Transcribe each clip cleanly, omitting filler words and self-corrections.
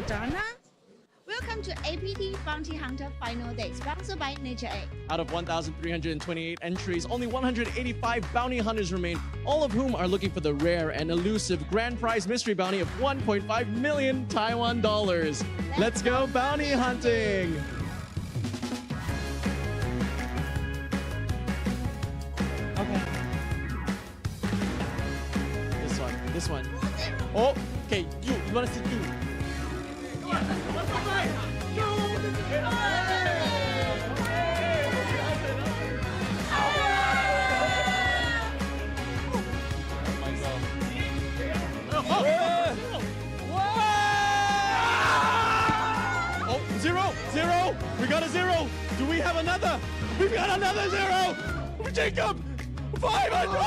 Madonna. Welcome to APT Bounty Hunter Final Day, sponsored by Nature A. Out of 1,328 entries, only 185 bounty hunters remain, all of whom are looking for the rare and elusive grand prize mystery bounty of 1.5 million Taiwan dollars. Let's go bounty hunting! Okay. This one. Oh, okay, you want to see you? Oh, zero. We got a zero. Do we have another? We've got another zero. Jacob, 500.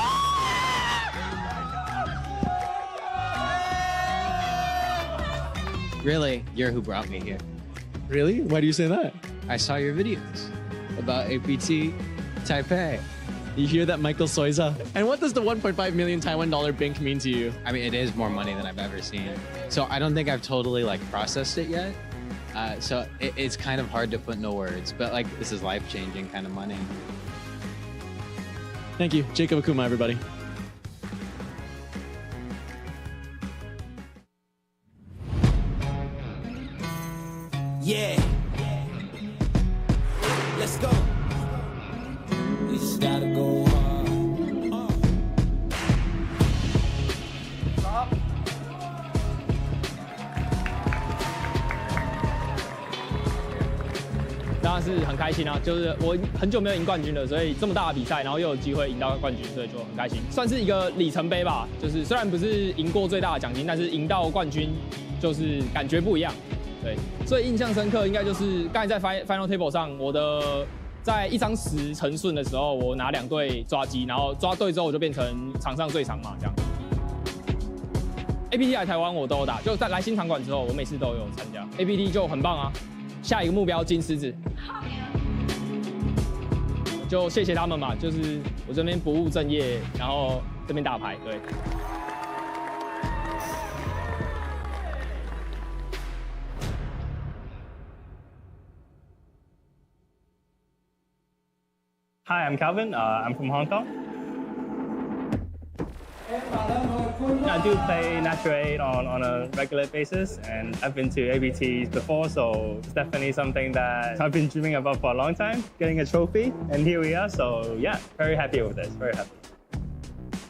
Really, you're who brought me here. Really? Why do you say that? I saw your videos about APT Taipei. You hear that, Michael Soiza? And what does the 1.5 million Taiwan dollar bank mean to you? I mean, it is more money than I've ever seen. So I don't think I've totally processed it yet. So it's kind of hard to put into words, but this is life-changing kind of money. Thank you. Jacob Akuma, everybody. Yeah. Let's go. You just gotta go hard. Stop. 当然是很开心啊，就是我很久没有赢冠军了，所以这么大的比赛，然后又有机会赢到冠军，所以就很开心，算是一个里程碑吧。就是虽然不是赢过最大的奖金，但是赢到冠军就是感觉不一样。对，最印象深刻应该就是刚才在 Final Table 上，我的在1张10成顺的时候，我拿2对抓鸡，然后抓对之后我就变成场上最长嘛，这样。APT 来台湾我都有打，就在来新场馆之后，我每次都有参加。APT 就很棒啊，下一个目标金狮子。就谢谢他们嘛，就是我这边不务正业，然后这边打牌，对。Hi, I'm Calvin. I'm from Hong Kong. I do play Natural 8 on a regular basis, and I've been to ABTs before, so it's definitely something that I've been dreaming about for a long time, getting a trophy, and here we are, so yeah, very happy with this, very happy.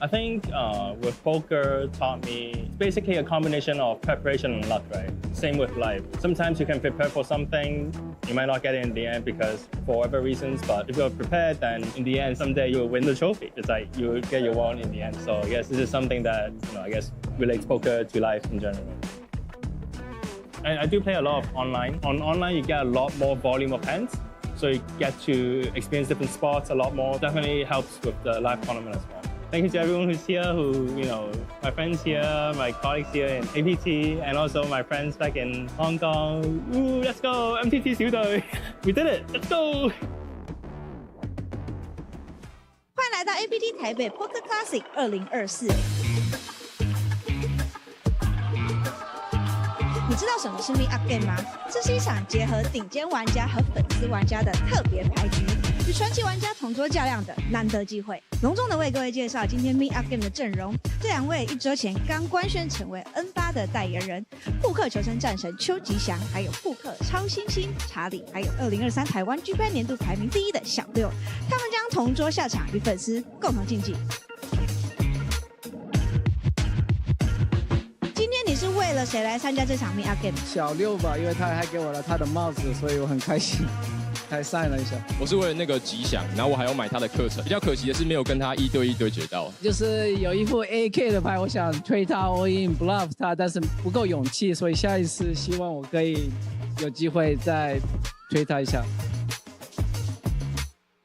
I think with poker taught me basically a combination of preparation and luck, right? Same with life. Sometimes you can prepare for something, you might not get it in the end because for whatever reasons, but if you're prepared, then in the end, someday you'll win the trophy. It's like you'll get your won in the end. So I guess this is something that, I guess relates poker to life in general. I do play a lot of online. On online, you get a lot more volume of hands. So you get to experience different spots a lot more. Definitely helps with the live tournament as well. Thank you to everyone who's here, my friends here, my colleagues here in APT, and also my friends back in Hong Kong. Ooh, let's go, MTT 小隊 We did it, let's go! 欢迎来到 APT 台北 Poker Classic 2024。你知道什么是 Meet Up Game 吗？这是一场结合顶尖玩家和粉丝玩家的特别牌局，与传奇玩家同桌较量的难得机会。隆重的为各位介绍今天 Meet Up Game 的阵容。这2位1周前刚官宣成为 N8 的代言人，扑克求生战神邱吉祥，还有扑克超新星查理，还有2023台湾 G8 年度排名第1的小六，他们将同桌下场，与粉丝共同竞技。今天你是为了谁来参加这场 Meet Up Game？ 小六吧，因为他还给我了他的帽子，所以我很开心，还晒了一下。我是为了那个吉祥，然后我还要买他的课程。比较可惜的是没有跟他1对1对决到。就是有一副 AK 的牌，我想推他 all in bluff 他，但是不够勇气，所以下一次希望我可以有机会再推他一下。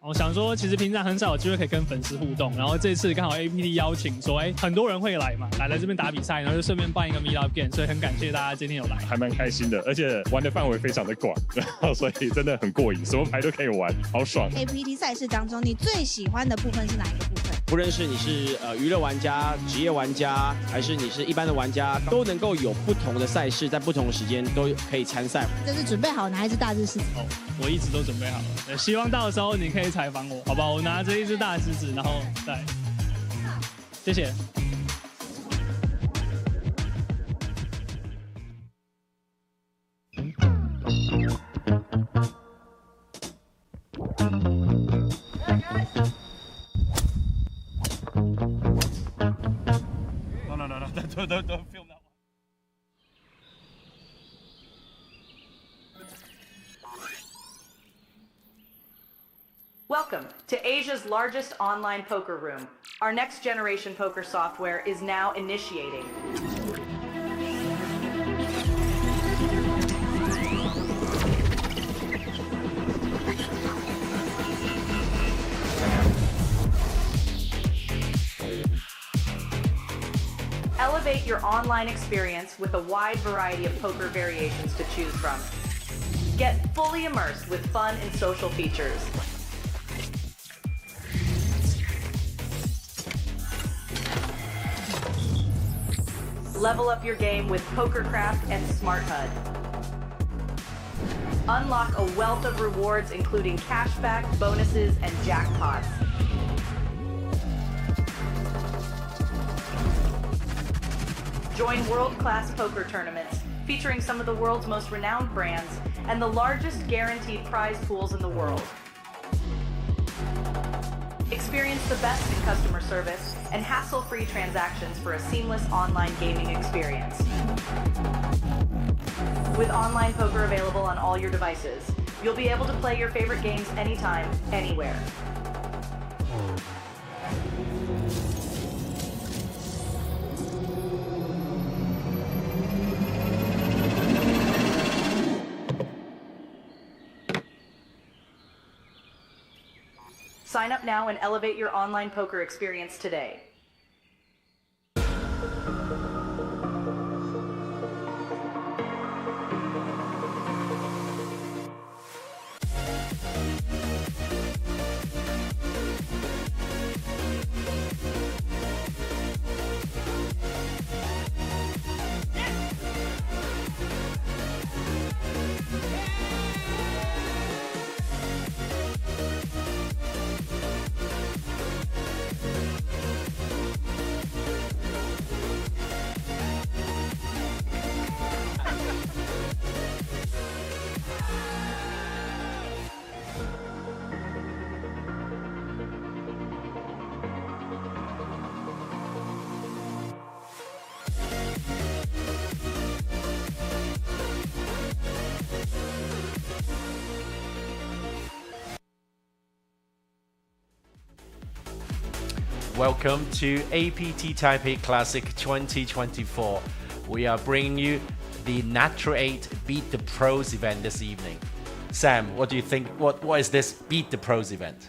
我想说，其实平常很少有机会可以跟粉丝互动，然后这次刚好 APT 邀请说，很多人会来嘛，来这边打比赛，然后就顺便办一个 Meet Up Game， 所以很感谢大家今天有来，还蛮开心的，而且玩的范围非常的广，然后所以真的很过瘾，什么牌都可以玩，好爽。APT 赛事当中，你最喜欢的部分是哪一个部分？不论是你是娱乐玩家、职业玩家，还是你是一般的玩家，都能够有不同的赛事，在不同的时间都可以参赛。这是准备好拿一只大狮子？哦，我一直都准备好了，希望到时候你可以采访我，好不好？我拿着一只大狮子，然后再，谢谢。Don't film that one. Welcome to Asia's largest online poker room. Our next generation poker software is now initiating. Elevate your online experience with a wide variety of poker variations to choose from. Get fully immersed with fun and social features. Level up your game with PokerCraft and Smart HUD. Unlock a wealth of rewards including cashback, bonuses, and jackpots. Join world-class poker tournaments featuring some of the world's most renowned brands and the largest guaranteed prize pools in the world. Experience the best in customer service and hassle-free transactions for a seamless online gaming experience. With online poker available on all your devices, you'll be able to play your favorite games anytime, anywhere. Sign up now and elevate your online poker experience today. Welcome to APT Taipei Classic 2024. We are bringing you the Natural 8 Beat the Pros event this evening. Sam, what do you think? What is this Beat the Pros event?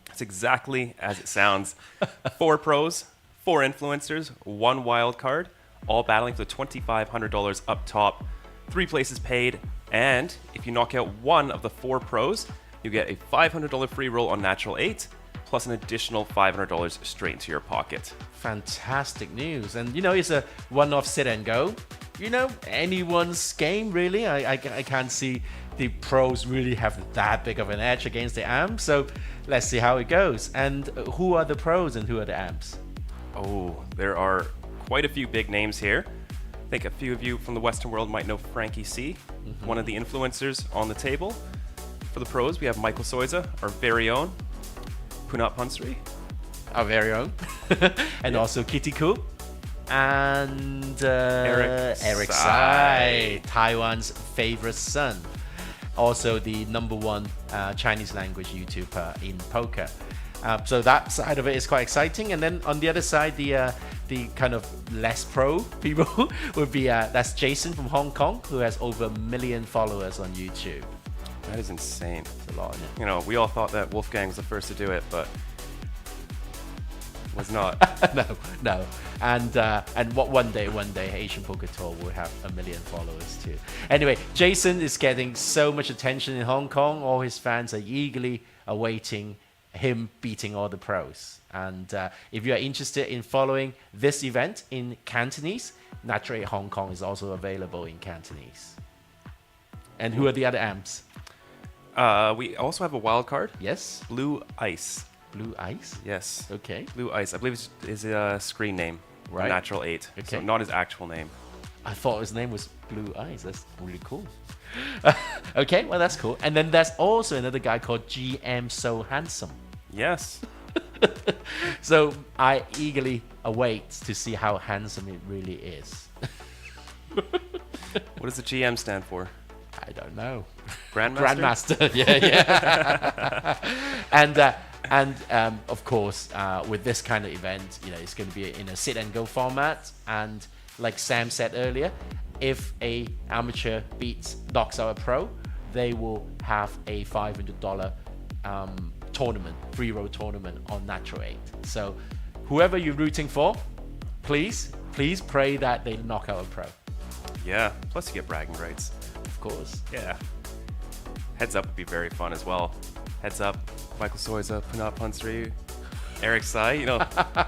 It's exactly as it sounds. 4 pros, 4 influencers, 1 wild card, all battling for the $2,500 up top, 3 places paid, and if you knock out one of the 4 pros, you get a $500 free roll on Natural 8, plus an additional $500 straight into your pocket. Fantastic news. And you know, it's a one-off sit and go. You know, anyone's game really. I can't see the pros really have that big of an edge against the amps. So let's see how it goes. And who are the pros and who are the amps? Oh, there are quite a few big names here. I think a few of you from the Western world might know Frankie C, one of the influencers on the table. For the pros, we have Michael Soiza, our very own. Punat Pansri, our very own, and also Kitty Koo, and Eric Tsai, Taiwan's favorite son, also the #1 Chinese language YouTuber in poker. So that side of it is quite exciting. And then on the other side, the kind of less pro people would be that's Jason from Hong Kong, who has over 1 million followers on YouTube. That is insane. It's a lot, isn't it? You know, we all thought that Wolfgang was the first to do it, but was not. No. And what one day Asian Poker Tour will have 1 million followers too. Anyway, Jason is getting so much attention in Hong Kong. All his fans are eagerly awaiting him beating all the pros. And if you are interested in following this event in Cantonese, Natural 8 Hong Kong is also available in Cantonese. And who are the other amps? We also have a wild card. Yes. Blue Ice. Blue Ice? Yes. Okay. Blue Ice. I believe it's his screen name. Right. Natural 8. Okay. So not his actual name. I thought his name was Blue Eyes. That's really cool. Okay, well, that's cool. And then there's also another guy called GM So Handsome. Yes. So I eagerly await to see how handsome it really is. What does the GM stand for? I don't know. Grandmaster? Grandmaster. Yeah. And of course, with this kind of event, it's going to be in a sit and go format. And like Sam said earlier, if a amateur knocks out a pro, they will have a $500 tournament, free roll tournament on Natural 8. So whoever you're rooting for, please pray that they knock out a pro. Yeah. Plus you get bragging rights. Of course. Yeah. Heads up would be very fun as well. Heads up, Michael Soiza, Punat Pansri, Eric Sai.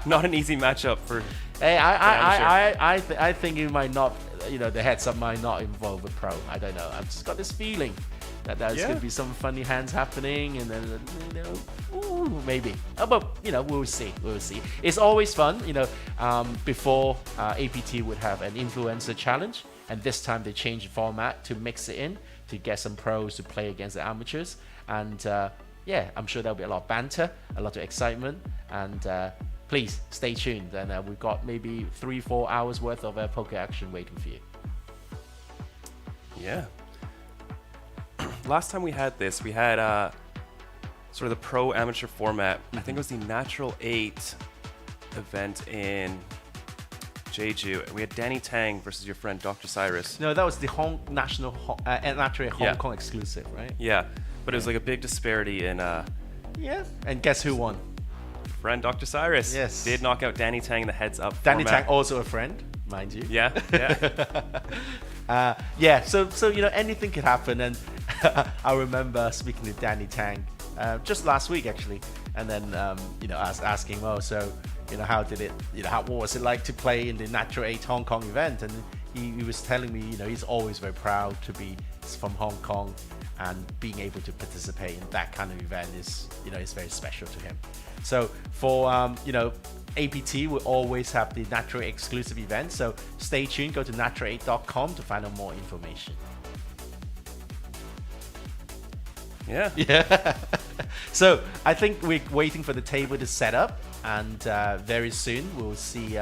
Not an easy matchup for. Hey, I think it might not. The heads up might not involve a pro. I don't know. I've just got this feeling that there's going to be some funny hands happening, and then maybe. But we'll see. We'll see. It's always fun. Before APT would have an influencer challenge, and this time they changed the format to mix it in to get some pros to play against the amateurs, and I'm sure there'll be a lot of banter, a lot of excitement, and please stay tuned. And we've got maybe 3-4 hours worth of poker action waiting for you. Yeah. Last time we had this, we had sort of the pro amateur format. I think it was the Natural 8 event in Jeju. We had Danny Tang versus your friend Dr. Cyrus. No, that was the Natural Hong Kong exclusive, right? Yeah, but it was like a big disparity in. Yeah, and guess who won? Friend Dr. Cyrus. Yes. Did knock out Danny Tang in the heads up. Danny format. Tang, also a friend, mind you. Yeah. So anything could happen, and I remember speaking to Danny Tang just last week actually, and then asking, how did it, what was it like to play in the Natural 8 Hong Kong event? And he was telling me, he's always very proud to be from Hong Kong, and being able to participate in that kind of event is very special to him. So for APT will always have the Natural 8 exclusive event, so stay tuned. Go to natural8.com to find out more information. Yeah. So I think we're waiting for the table to set up, and very soon we'll see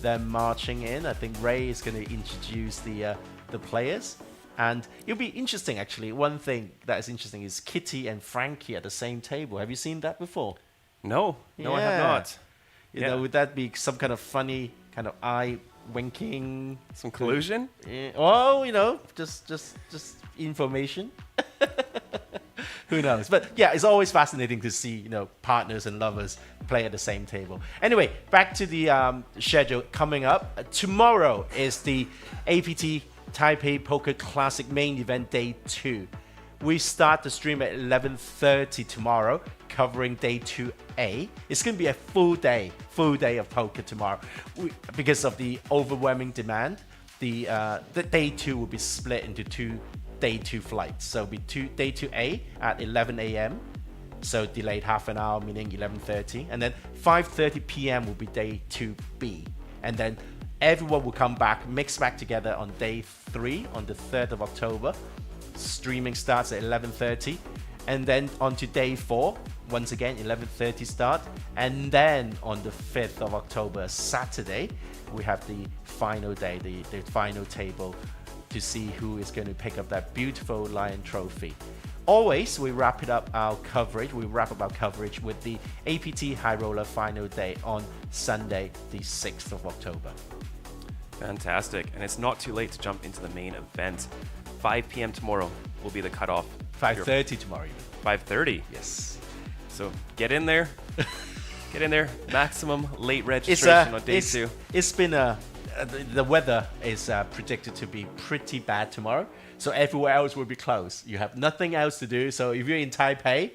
them marching in. I think Ray is going to introduce the players, and it'll be interesting actually. One thing that is interesting is Kitty and Frankie at the same table. Have you seen that before? No, I have not. Would that be some kind of funny kind of eye winking? Some collusion? Well, just information. Who knows? But yeah, it's always fascinating to see partners and lovers play at the same table. Anyway, back to the schedule coming up. Tomorrow is the APT Taipei Poker Classic main event day 2. We start the stream at 11:30 tomorrow, covering day 2A. It's going to be a full day of poker tomorrow. Because of the overwhelming demand, the day 2 will be split into 2 day 2 flights. So it'll be day 2A at 11 a.m. So delayed half an hour, meaning 11:30. And then 5:30 p.m. will be day 2B. And then everyone will come back, mix back together on day 3 on the 3rd of October. Streaming starts at 11:30, and then on to day 4, once again 11:30 start, and then on the 5th of October, Saturday, we have the final day, the final table, to see who is going to pick up that beautiful Lion Trophy. Always, we wrap up our coverage with the APT High Roller final day on Sunday, the 6th of October. Fantastic, and it's not too late to jump into the main event. 5 p.m. tomorrow will be the cutoff. 5:30 tomorrow. 5:30. Yes. So get in there. Get in there. Maximum late registration on day 2. It's been the weather is predicted to be pretty bad tomorrow. So everywhere else will be closed. You have nothing else to do. So if you're in Taipei,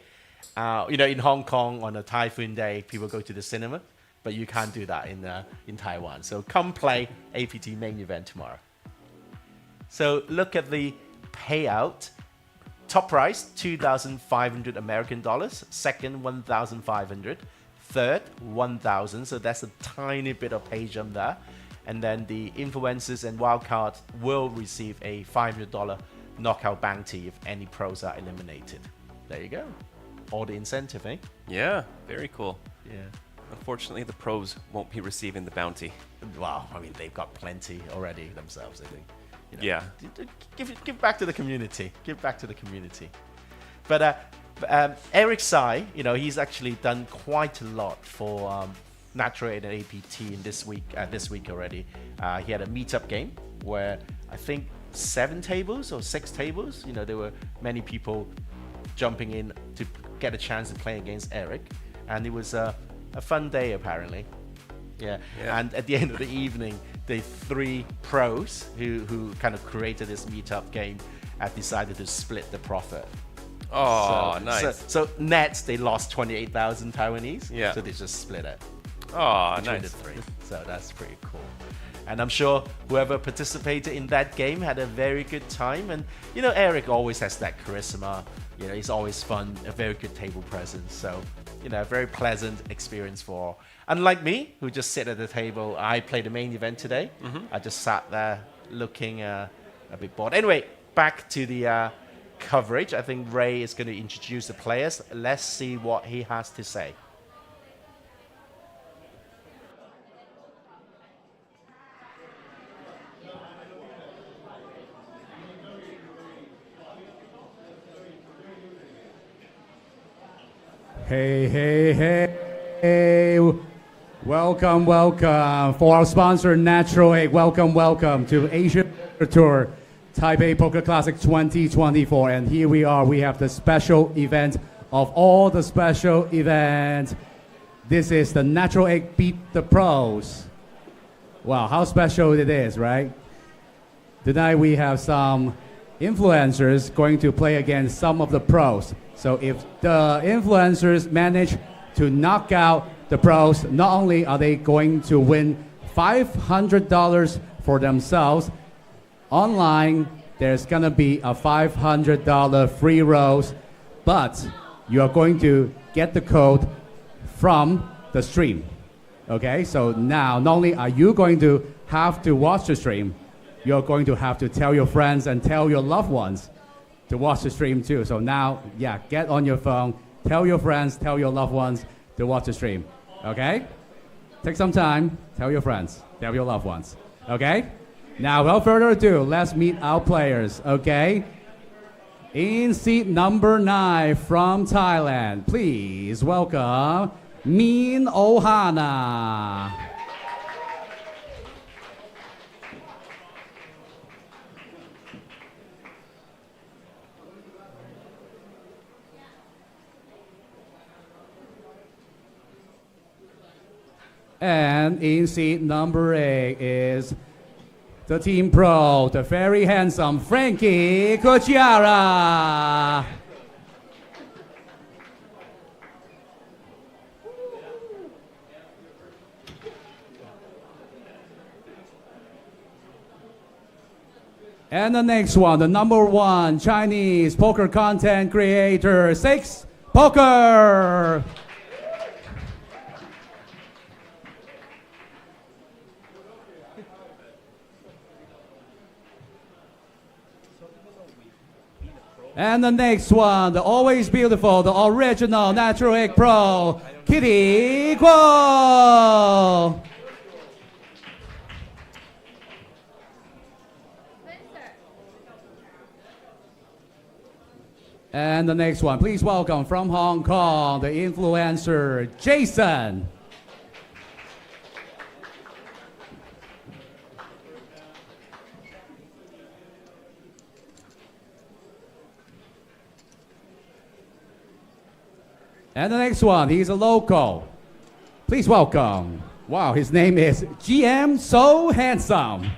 In Hong Kong on a typhoon day, people go to the cinema, but you can't do that in Taiwan. So come play APT main event tomorrow. So look at the payout. Top prize, 2,500 American dollars. Second, 1,500. Third, 1,000. So that's a tiny bit of pay jump there. And then the influencers and wildcard will receive a $500 knockout bounty if any pros are eliminated. There you go. All the incentive, eh? Yeah, very cool. Yeah. Unfortunately, the pros won't be receiving the bounty. Wow, I mean, they've got plenty already themselves, I think. Yeah. Give back to the community. Give back to the community. But Eric Tsai, he's actually done quite a lot for Natural 8 and APT in this week already. He had a meetup game where I think 7 tables or 6 tables, there were many people jumping in to get a chance to play against Eric. And it was a fun day, apparently. Yeah. And at the end of the evening, the 3 pros who kind of created this meetup game decided to split the profit. Oh, nice. So nets, they lost 28,000 Taiwanese. Yeah. So they just split it. Oh, between nice. the 3. So that's pretty cool. And I'm sure whoever participated in that game had a very good time. And, Eric always has that charisma. He's always fun, a very good table presence. So, a very pleasant experience for all. Unlike me, who just sit at the table, I played the main event today. I just sat there looking a bit bored. Anyway, back to the coverage. I think Ray is going to introduce the players. Let's see what he has to say. Hey. Welcome. For our sponsor, Natural 8, welcome to Asia Tour Taipei Poker Classic 2024. And here we are. We have the special event of all the special events. This is the Natural 8 Beat the Pros. Wow, how special it is, right? Tonight we have some influencers going to play against some of the pros. So if the influencers manage to knock out the pros, not only are they going to win $500 for themselves, online there's going to be a $500 free rolls, but you are going to get the code from the stream. Okay, so now not only are you going to have to watch the stream, you're going to have to tell your friends and tell your loved ones to watch the stream too. So now, get on your phone, tell your friends, tell your loved ones to watch the stream. Okay? Take some time, tell your friends, tell your loved ones. Okay? Now, without further ado, let's meet our players. Okay? In seat number 9 from Thailand, please welcome Min Ohana. And in seat number 8 is the team pro, the very handsome Frankie Kuchiara. And the next one, the number 1 Chinese poker content creator, 6 Poker. And the next one, the always beautiful, the original Natural 8 Pro, Kitty Kuo. And the next one, please welcome from Hong Kong, the influencer, Jason. And the next one, he's a local. Please welcome. Wow, his name is GM So Handsome.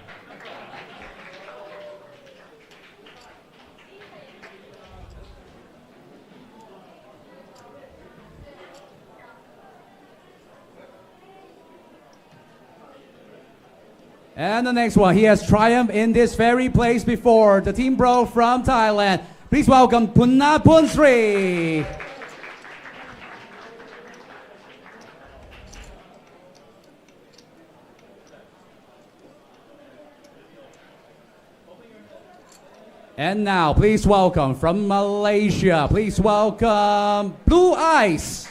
And the next one, he has triumphed in this very place before. The team bro from Thailand. Please welcome Punapun Sri. And now, please welcome from Malaysia. Please welcome Blue Ice.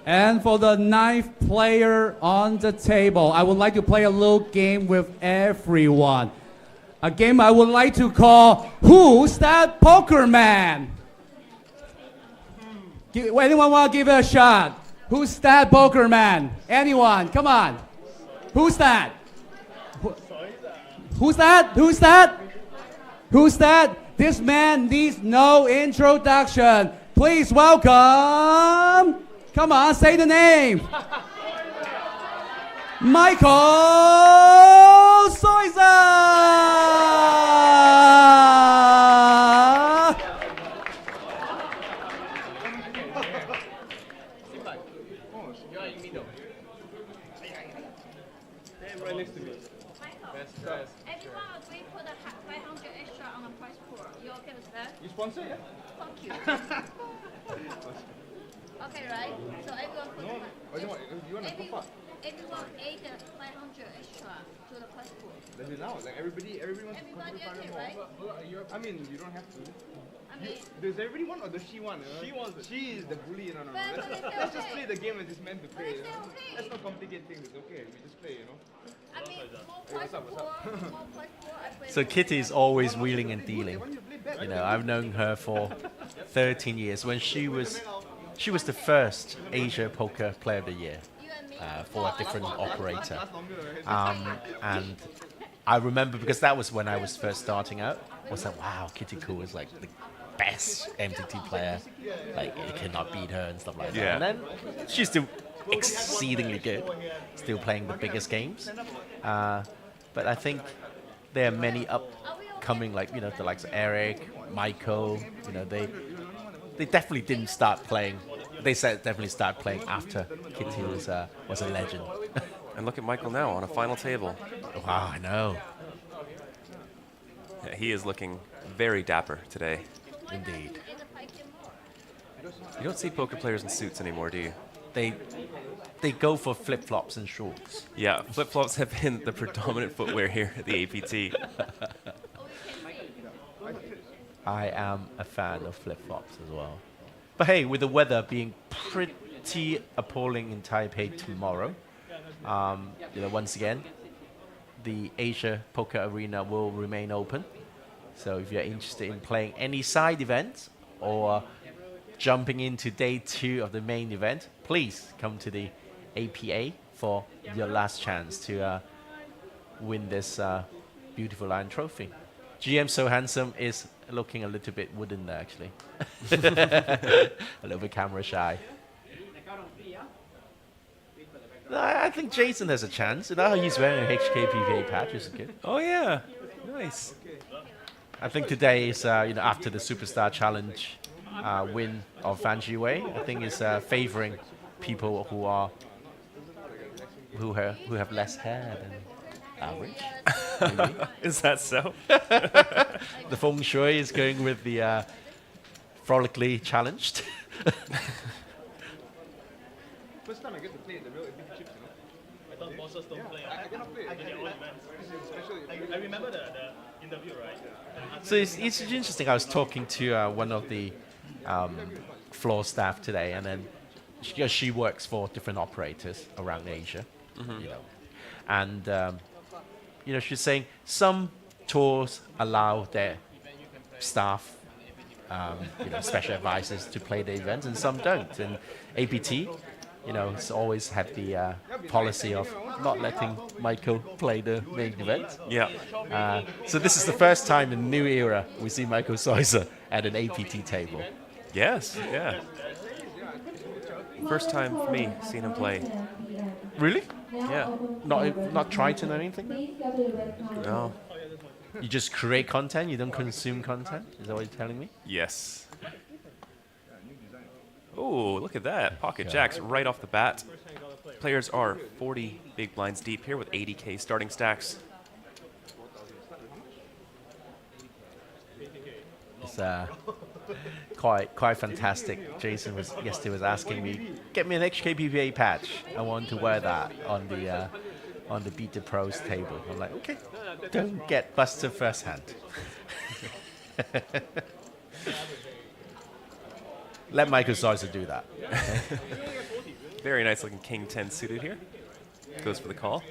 And for the 9th player on the table, I would like to play a little game with everyone. A game I would like to call Who's That Poker Man? Anyone want to give it a shot? Who's that poker man? Anyone? Come on. Who's that? Who's that? Who's that? Who's that? This man needs no introduction. Please welcome. Come on, say the name. Michael Soiza. Everyone agree put a 500 extra on the price pool. You okay with that? You sponsor it? Fuck you. Okay, right? So everyone put Everyone ate the 500 extra to the price pool. Let's do it now. Like everybody wants to Everybody contribute okay, right? I mean, you don't have to. I mean, Does everybody want or does she want? She wants it. She is the bully. No. Let's just play the game as it's meant to play. Let's not complicate things. It's okay. We just play, I mean, more price pool, more price pool. I play So Kitty is always wheeling and dealing. You know, I've known her for 13 years. When she was the first Asia Poker Player of the Year for a different operator. And I remember because that was when I was first starting out. I was like, wow, Kitty Koo is like the best MTT player. Like, you cannot beat her and stuff like that. And then she's still exceedingly good, still playing the biggest games. But I think there are many upcoming, like, you know, the likes of Eric, Michael, you know, they definitely didn't start playing. They said definitely start playing after Kitty was a legend. And look at Michael now on a final table. Wow, I know. Yeah, he is looking very dapper today. Indeed. You don't see poker players in suits anymore, do you? They go for flip-flops and shorts. Yeah, flip-flops have been the predominant footwear here at the APT. I am a fan of flip-flops as well. But hey, with the weather being pretty appalling in Taipei tomorrow, you know, once again, the Asia Poker Arena will remain open. So if you're interested in playing any side events or jumping into day 2 of the main event, please come to the APA for your last chance to win this beautiful Lion Trophy. GM So Handsome is looking a little bit wooden there, actually. A little bit camera shy. No, I think Jason has a chance. You know how he's wearing a HKPVA patch, which is good. Oh yeah, nice. I think today is, you know, after the Superstar Challenge win of Fan Wei, I think is favoring people who have less hair than average. Maybe. Is that so? The feng shui is going with the frolically challenged. First time I get to play the real big chips, you know. I thought bosses don't play. I cannot play. I remember the interview, right? So it's interesting. I was talking to one of the floor staff today, and then she works for different operators around Asia, you know, and you know, she's saying some tours allow their staff, you know, special advisors to play the events, and some don't. And APT, you know, it's always had the policy of not letting Michael play the main event. Yeah. So this is the first time in the new era we see Michael Soiza at an APT table. Yes, yeah. First time for me seeing him play. Really? Yeah. Not Triton or anything? No. You just create content, you don't consume content? Is that what you're telling me? Yes. Oh, look at that. Pocket jacks right off the bat. Players are 40 big blinds deep here with 80K starting stacks. It's quite fantastic. Jason was yesterday was asking me, get me an HKPPA patch. I want to wear that on the Beat the Pros table. I'm like, okay, don't get busted first hand. Let Michael Sizer do that. Very nice looking King 10 suited here. Goes for the call.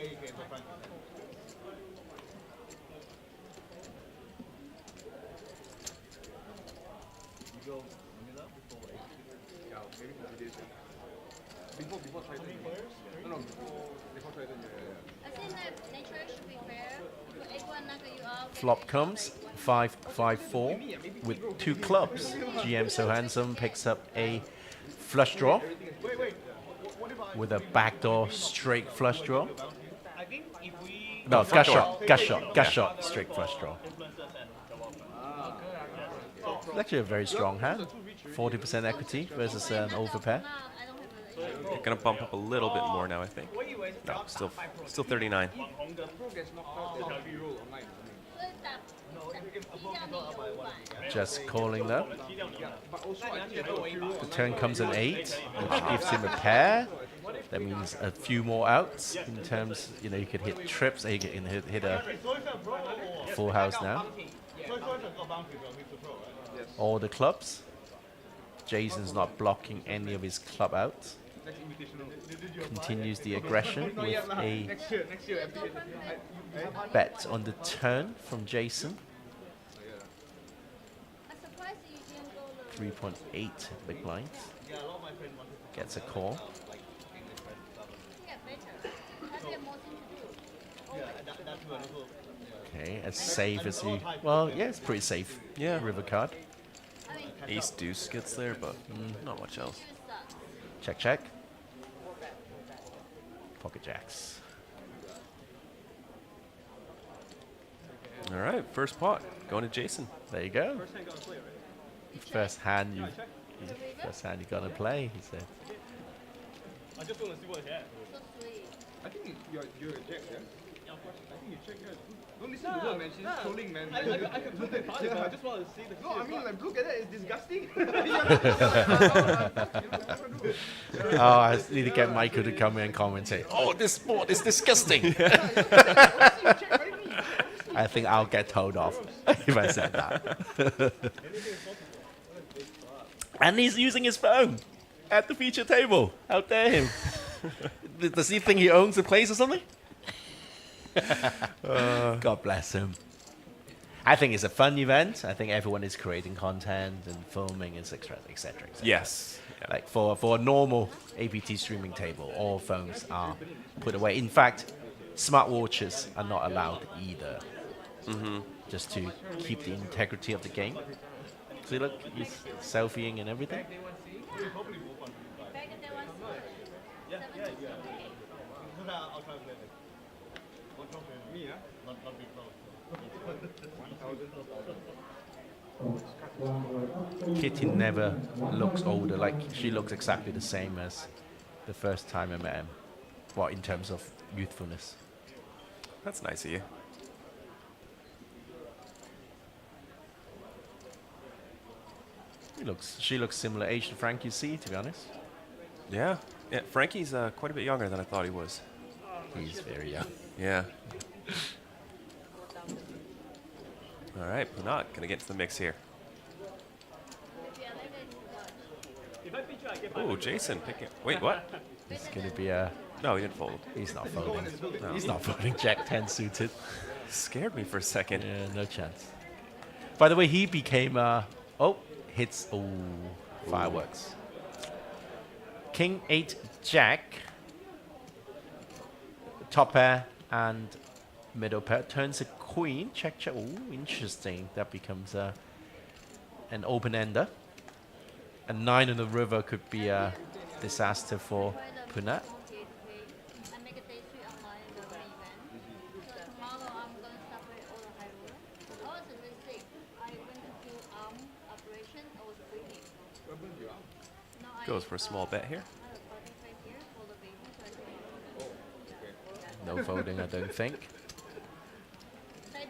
Flop comes 5-5-4 with 2 clubs. GM So Handsome picks up a flush draw with a backdoor straight flush draw. No, gush shot, straight flush draw. It's actually a very strong hand. 40% equity versus an overpair. They're gonna bump up a little bit more now, I think. No, still 39. Just calling though. The turn comes an 8, which gives him a pair. That means a few more outs in terms, you know, you could hit trips, you can hit a full house now. All the clubs. Jason's not blocking any of his club outs. Continues the aggression with a bet on the turn from Jason. 3.8 big blinds. Gets a call. Okay, as safe as you. Well, yeah, it's pretty safe. Yeah. River card. Ace deuce gets there, but not much else. Check, check. Pocket jacks. All right, first pot going to Jason. There you go. First hand you're gonna play, he said. I just want to see what he had. I think you're a jack, yeah? I think you check, yeah. Don't listen to her, man. She's trolling, man. I can put the card, I just want to see the. No, I mean, like, look at that. It's disgusting. Oh, I need to get Michael to come in and commentate. Oh, this board is disgusting. I think I'll get told off if I said that. And he's using his phone at the feature table. How dare him? Does he think he owns the place or something? God bless him. I think it's a fun event. I think everyone is creating content and filming, etc., etc. Yes. Like for a normal APT streaming table, all phones are put away. In fact, smartwatches are not allowed either. Just to keep the integrity of the game. See, look, he's selfieing and everything. Kitty never looks older. Like, she looks exactly the same as the first time I met him. Well, in terms of youthfulness. That's nice of you. She looks similar age to Frankie C, to be honest. Yeah. Frankie's quite a bit younger than I thought he was. He's very young. Yeah. All right, Punat gonna get into the mix here. Oh, Jason picking. Wait, what? It's gonna be a. No, he didn't fold. He's not folding. No. He's not folding. Jack 10 suited. Scared me for a second. Yeah, no chance. By the way, he became hits. Oh, fireworks. King 8 Jack. Top pair and middle pair turns a queen. Check, check. Oh, interesting. That becomes an open ender. A 9 on the river could be a disaster for Punat. Goes for a small bet here. No folding, I don't think. Right.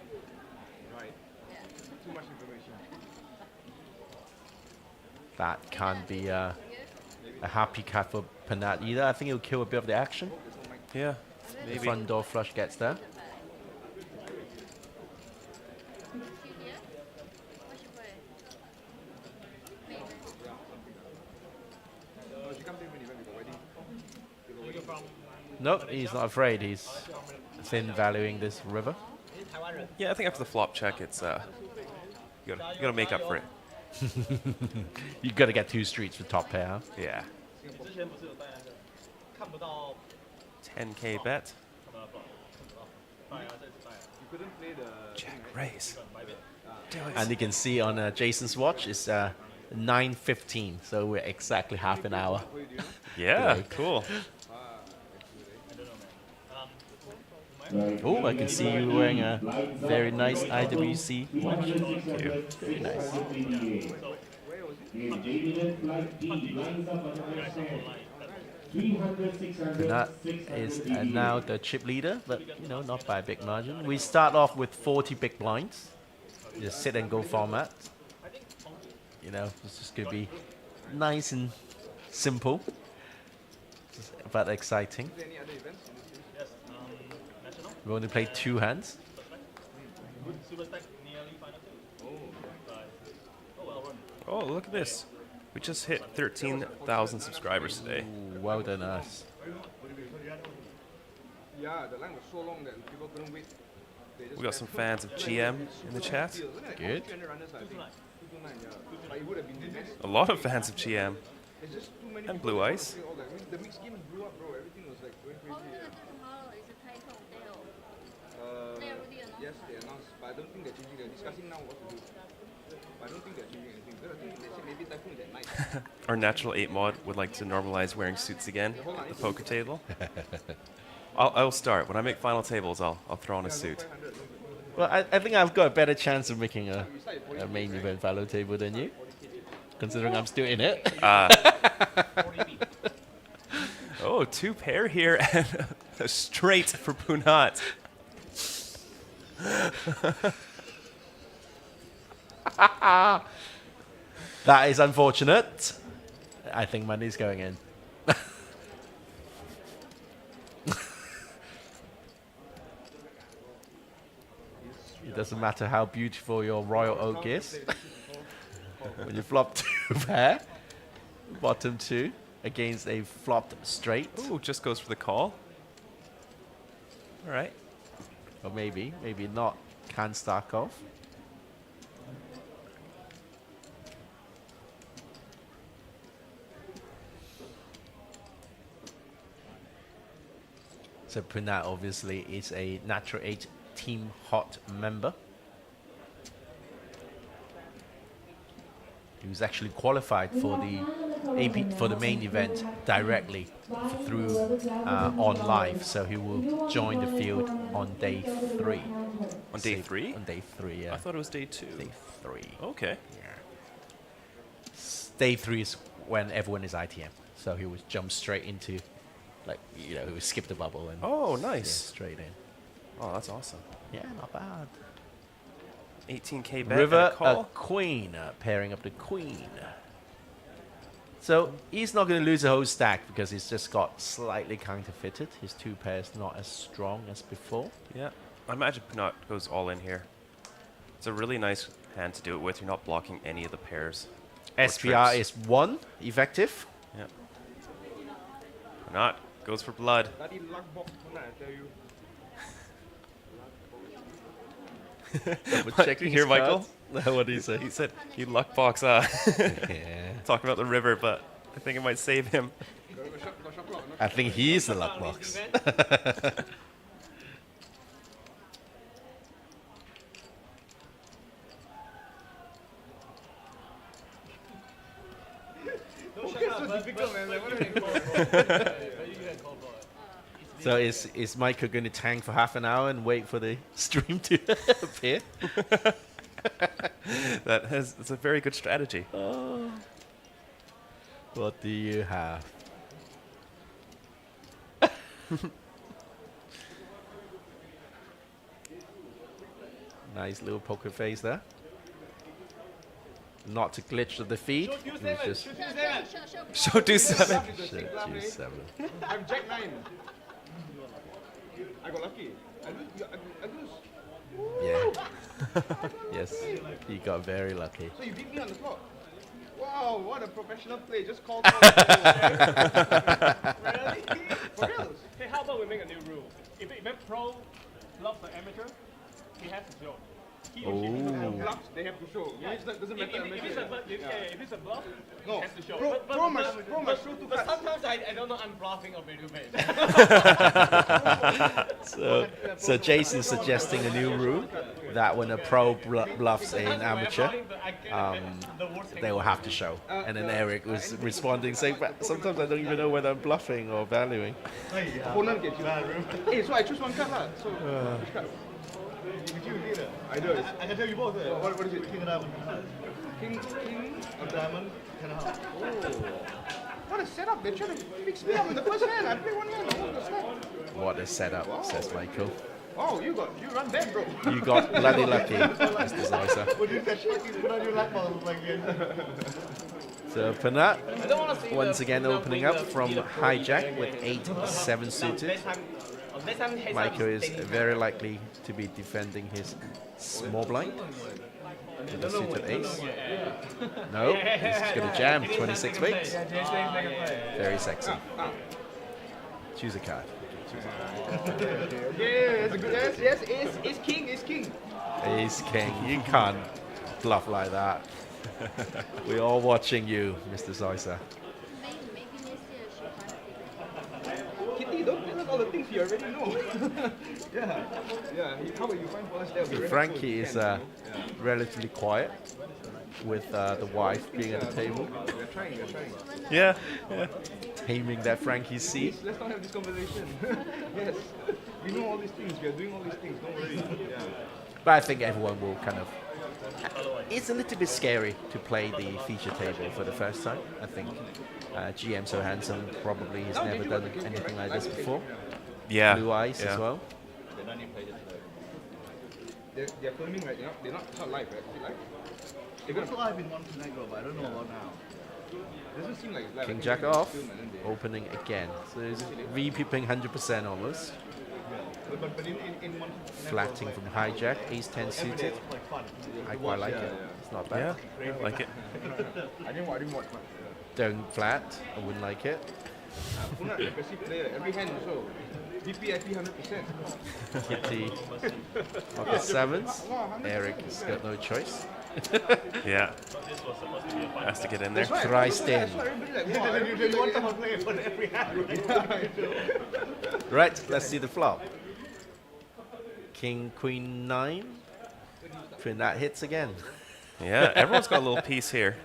Too much information. That can't be a happy cat for Panat either. I think he'll kill a bit of the action. Yeah, The maybe. front door flush gets there. Nope, he's not afraid. He's thin valuing this river. Yeah, I think after the flop check, it's you gotta make up for it. You gotta get 2 streets for top pair. Huh? Yeah. 10K bet. Jack raise. Do it. And you can see on Jason's watch it's 9:15, so we're exactly half an hour. Yeah, Delay. cool. Oh, I can see you wearing a very nice IWC watch. Very nice. That is now the chip leader, but you know, not by a big margin. We start off with 40 big blinds. Just sit and go format. You know, it's just gonna be nice and simple, but exciting. We're going to play 2 hands. Oh, look at this. We just hit 13,000 subscribers today. Ooh, well done us. Yeah, the line was so long that people couldn't wait. We got some fans of GM in the chat. Good. A lot of fans of GM. And Blue Ice. The mixed game blew up, bro. Everything was like going crazy. Yes, they announced, but I don't think they're changing. They're discussing now what to do. But I don't think they're changing anything. Because I think they said maybe Typhoon is at night. Our Natural 8 mod would like to normalize wearing suits again at the poker table. I'll start. When I make final tables, I'll throw on a suit. Well, I think I've got a better chance of making a main event follow table than you, considering I'm still in it. Oh, 2 pair here and a straight for Punat. That is unfortunate. I think money's going in. It doesn't matter how beautiful your royal oak is. When you flop 2 pair, bottom 2 against a flopped straight. Ooh, just goes for the call. All right. Or maybe not. Can't stack off. So Punat obviously is a Natural 8 Team Hot member. He was actually qualified for the main event directly through on live, so he will join the field on day 3. On day 3? On day 3, yeah. I thought it was day 2. Day 3. Okay. Yeah. Day 3 is when everyone is ITM, so he would jump straight into, like, you know, he would skip the bubble and. Oh, nice. Yeah, straight in. Oh, that's awesome. Yeah, not bad. 18K bet. River, and a call. a queen, pairing up the queen. So he's not going to lose a whole stack because he's just got slightly counterfeited. His 2 pairs not as strong as before. Yeah, I imagine Punat goes all in here. It's a really nice hand to do it with. You're not blocking any of the pairs. SPR is 1 effective. Yep. Punat goes for blood. Bloody luck box, I tell you. Did you hear Michael? What did he say? He said he luck box. Yeah. Talking about the river, but I think it might save him. I think he's the luck box. So is Michael going to tank for half an hour and wait for the stream to appear? That's a very good strategy. What do you have? Nice little poker face there. Not to glitch to the feed. He was just Show deuce 7. Show deuce 7. I'm Jack 9. I got lucky. I lose. Yeah. Yes, he got very lucky. So you beat me on the clock. Wow, what a professional play. Just call. Really? For real? Hey, how about we make a new rule? If a pro loves an amateur, he has to show. He or she has to show. Bluffs, they have to show. Yeah. It doesn't matter. If it's a bluff, no. he has to show. Pro must show two but cards. sometimes I don't know I'm bluffing or video base. So Jason's suggesting a new rule that when a pro bluffs an amateur, they will have to show. And then Eric was responding saying, but sometimes I don't even know whether I'm bluffing or valuing. Opponent gets you. Hey, so I choose one card lah. So which card? I do. I can tell you both. What is it? King of diamond. King of diamond. Oh. What a setup. They're trying to fix me up in the first hand. I play one hand. What a setup, says Michael. Oh, you run back, bro. You got bloody lucky, Mr. Zoysa. So Panat, once again opening up from hijack with 8-7 suited. Michael is very likely to be defending his small blind with a suited ace. No, he's going to jam 26 bigs. Very sexy. Choose a card. Yes, ace king. Ace king, you can't bluff like that. We're all watching you, Mr. Zoysa. Kitty, don't tell us all the things you already know. yeah. How about you find for us there? So Frankie is relatively quiet with the wife being at the table. We're trying. Yeah. Taming that Frankie seat. Let's not have this conversation. Yes. We know all these things. We are doing all these things. Don't worry. Yeah. But I think everyone will kind of... It's a little bit scary to play the feature table for the first time. I think GM So Handsome probably has never done anything like this before. Yeah. Blue Eyes as well. They're filming right now. They're not live, right? Is it live? It was live in one tonight, but I don't know about now. Doesn't seem like live. King Jack off, opening again. So he's re-pipping 100% almost. But in one... Flatting from hijack, ace 10 suited. I quite like it. It's not bad. Yeah, I like it. I didn't watch much. Don't flat, I wouldn't like it. Not aggressive player. Every hand also. VPIP 100%. Kitty. Pocket sevens. Eric has got no choice. Yeah. Has to get in there. Thrice in. Right, let's see the flop. King, Queen, 9. Twin that hits again. Yeah, everyone's got a little piece here.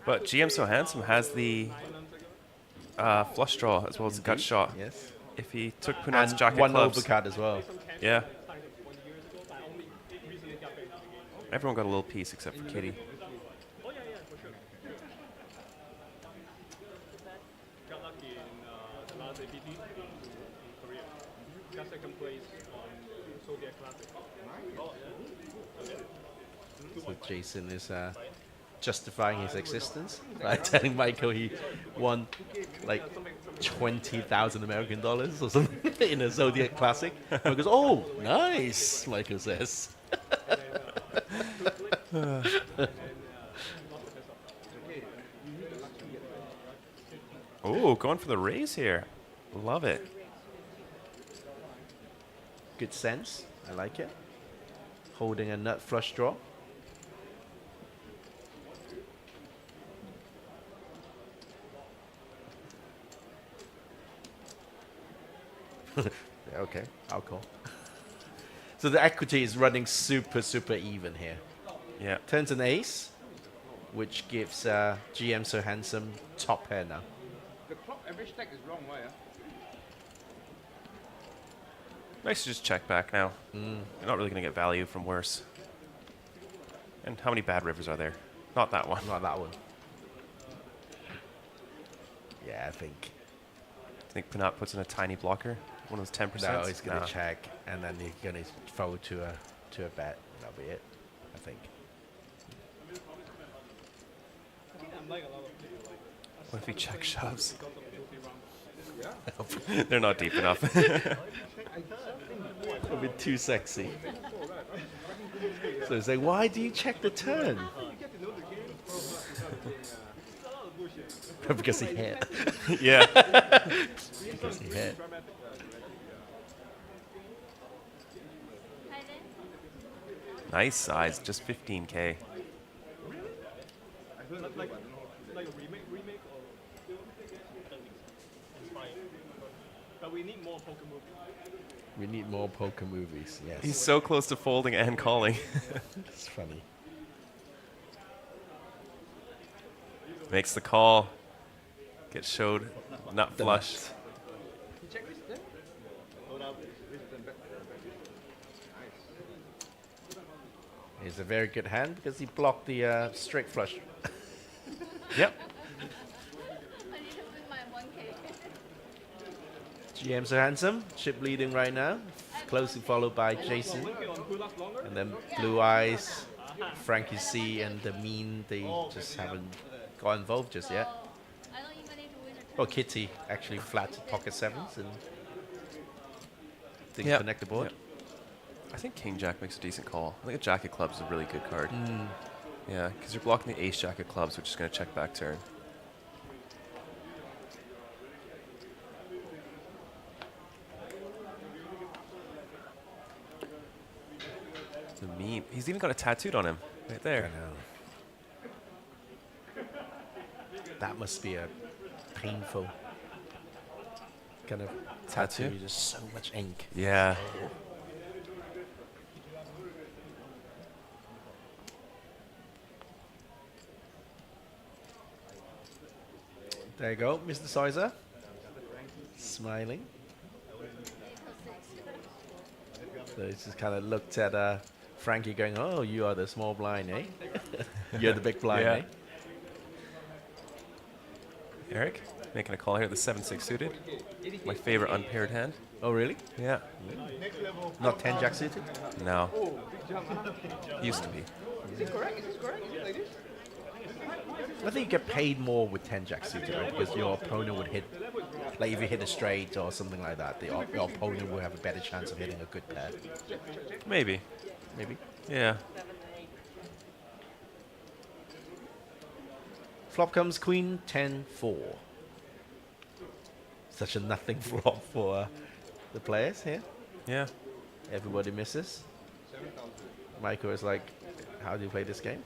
But GM So Handsome has the flush draw as well as the gut shot. Yes. If he took Punat's jack of one clubs. overcard as well. Yeah. Everyone got a little piece except for Kitty. So Jason is justifying his existence by telling Michael he won like 20,000 American dollars or something in a Zodiac Classic. Michael goes, oh, nice, Michael says. Oh, going for the raise here. Love it. Good sense. I like it. Holding a nut flush draw. Okay, I'll call. So the equity is running super even here. Yeah. Turns an ace, which gives GM So Handsome top pair now. The clock average stack is wrong, why? Nice to just check back now. You're not really going to get value from worse. And how many bad rivers are there? Not that one. Not that one. Yeah, I think. I think Pinot puts in a tiny blocker, one of those 10%. No, he's going to check, and then he's going to fold to a bet. That'll be it, I think. What if he check shoves? They're not deep enough. A bit too sexy. So say, why do you check the turn? Because he hit. Yeah. Because he hit. Nice size, just 15K. But we need more poker movies. We need more poker movies, yes. He's so close to folding and calling. It's funny. Makes the call. Gets showed, not flush. It's a very good hand because he blocked the straight flush. Yep. GM so handsome, chip leading right now, closely followed by Jason, and then Blue Eyes, Frankie C, and the Mean. They just haven't got involved just yet. Oh, Kitty actually flat pocket sevens and didn't connect the board. Yep. I think King Jack makes a decent call. I think a Jack of Clubs is a really good card. Yeah, because you're blocking the Ace Jack of Clubs, which is going to check back turn. The Mean. He's even got a tattooed on him right there. I know. That must be a painful kind of tattoo. Just so much ink. Yeah. There you go, Mr. Sizer. Smiling. So he's just kind of looked at Frankie going, oh, you are the small blind, eh? You're the big blind, eh? Eric, making a call here, the 7-6 suited. My favorite unpaired hand. Oh, really? Yeah. Not 10 Jack suited? No. Used to be. Is it correct? Is this correct? Is it like this? I think you get paid more with 10 Jack suited, right? Because your opponent would hit, like if you hit a straight or something like that, your opponent will have a better chance of hitting a good pair. Maybe. Maybe. Yeah. Flop comes Queen 10-4. Such a nothing flop for the players here. Yeah. Everybody misses. Michael is like, how do you play this game?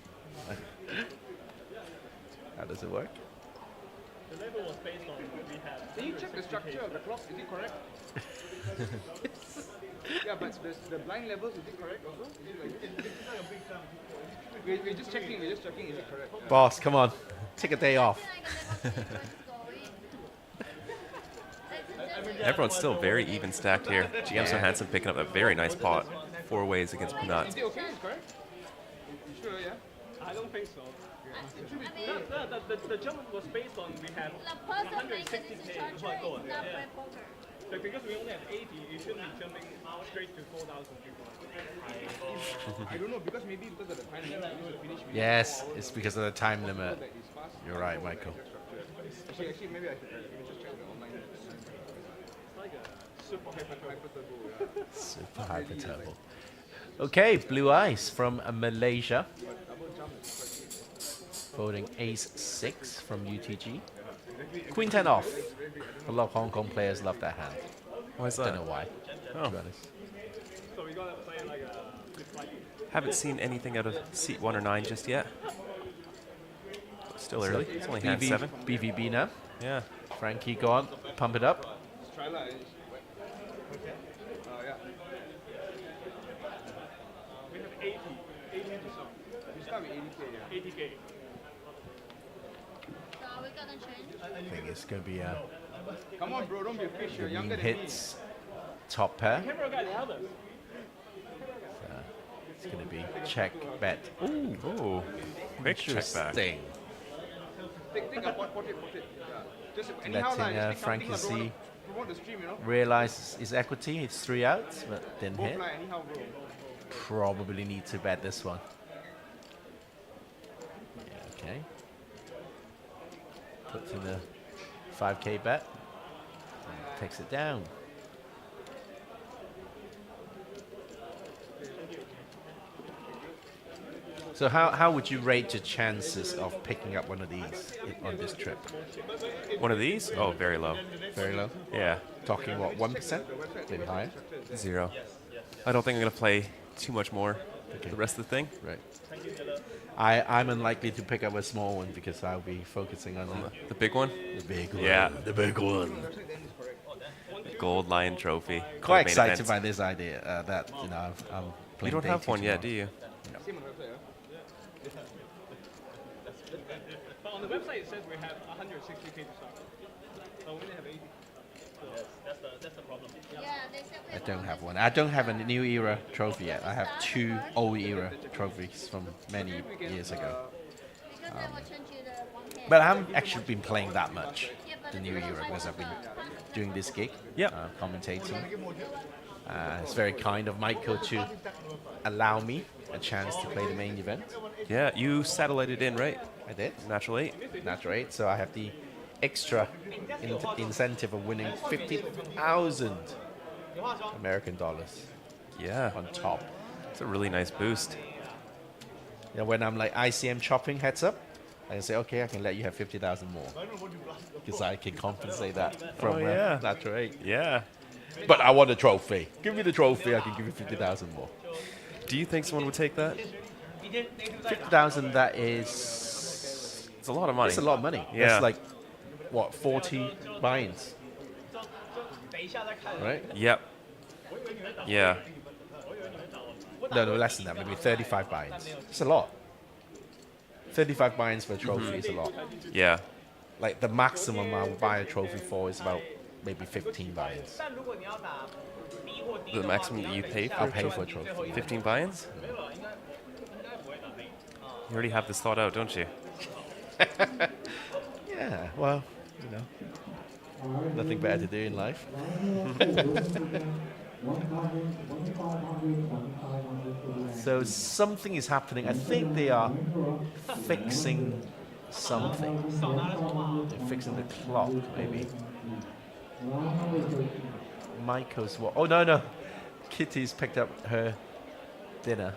How does it work? The level was based on what we had. Can you check the structure of the clock? Is it correct? Yeah, but the blind levels, is it correct also? Is it like this? We're just checking, is it correct? Boss, come on. Take a day off. Everyone's still very even stacked here. GM So Handsome picking up a very nice pot. 4 ways against Pinot. Is it okay? It's correct? You sure, yeah? I don't think so. The jump was based on we had 160K before I go. Yeah. But because we only have 80, you shouldn't be jumping straight to 4,000 people. I don't know, because maybe because of the time limit, you will finish. Yes, it's because of the time limit. You're right, Michael. Actually, maybe I should just check the online. It's like a super hyper turbo. Super hyper turbo. Okay, Blue Eyes from Malaysia. Folding Ace 6 from UTG. Queen 10 off. A lot of Hong Kong players love that hand. Why is that? Don't know why. Oh. To be honest. So we gotta play like a. Haven't seen anything out of seat 1 or 9 just yet. Still early. It's only hand 7. BVB now. Yeah. Frankie, go on. Pump it up. Try that. Yeah. We have 80 to some. You start with 80K, yeah. 80K. So are we gonna change? I think it's going to be a Come on, bro, don't be a fish. You're younger than hits top pair. Camera guy held us. It's going to be check, bet. Ooh. Quick check back. Interesting. Think about put it. letting Frankie realize his equity. It's 3 outs, but didn't hit. Probably need to bet this one. Yeah, okay. Puts in the 5K bet. And takes it down. So how would you rate your chances of picking up one of these on this trip? One of these? Oh, very low. Very low? Yeah. Talking what, 1%? Maybe higher? 0. I don't think I'm going to play too much more the rest of the thing. Right. I'm unlikely to pick up a small one because I'll be focusing on the big one? The big one. Yeah. The big one. Gold Lion Trophy. Quite excited by this idea that, I'm playing. You don't have one yet, do you? No. On the website it says we have 160K to start. So we only have 80. So that's the problem. I don't have one. I don't have a new era trophy yet. I have 2 old era trophies from many years ago. But I haven't actually been playing that much the new era because I've been doing this gig, commentating. It's very kind of Michael to allow me a chance to play the main event. Yeah, you satellited in, right? I did. Natural 8. Natural 8, so I have the extra incentive of winning 50,000 American dollars. Yeah. On top. It's a really nice boost. You know, when I'm like ICM chopping heads up, I can say, okay, I can let you have 50,000 more. Because I can compensate that from Natural 8. Yeah. But I want a trophy. Give me the trophy, I can give you 50,000 more. Do you think someone would take that? 50,000, that is... It's a lot of money. It's a lot of money. Yeah. That's like, what, 40 buy-ins? Right? Yep. Yeah. No, less than that. Maybe 35 buy-ins. It's a lot. 35 buy-ins for a trophy is a lot. Yeah. Like, the maximum I will buy a trophy for is about maybe 15 buy-ins. The maximum that you pay for I'll pay for a trophy. 15 buy-ins? You already have this thought out, don't you? Yeah, well, you know, nothing better to do in life. So something is happening. I think they are fixing something. They're fixing the clock, maybe. Michael's what? Oh, no. Kitty's picked up her dinner.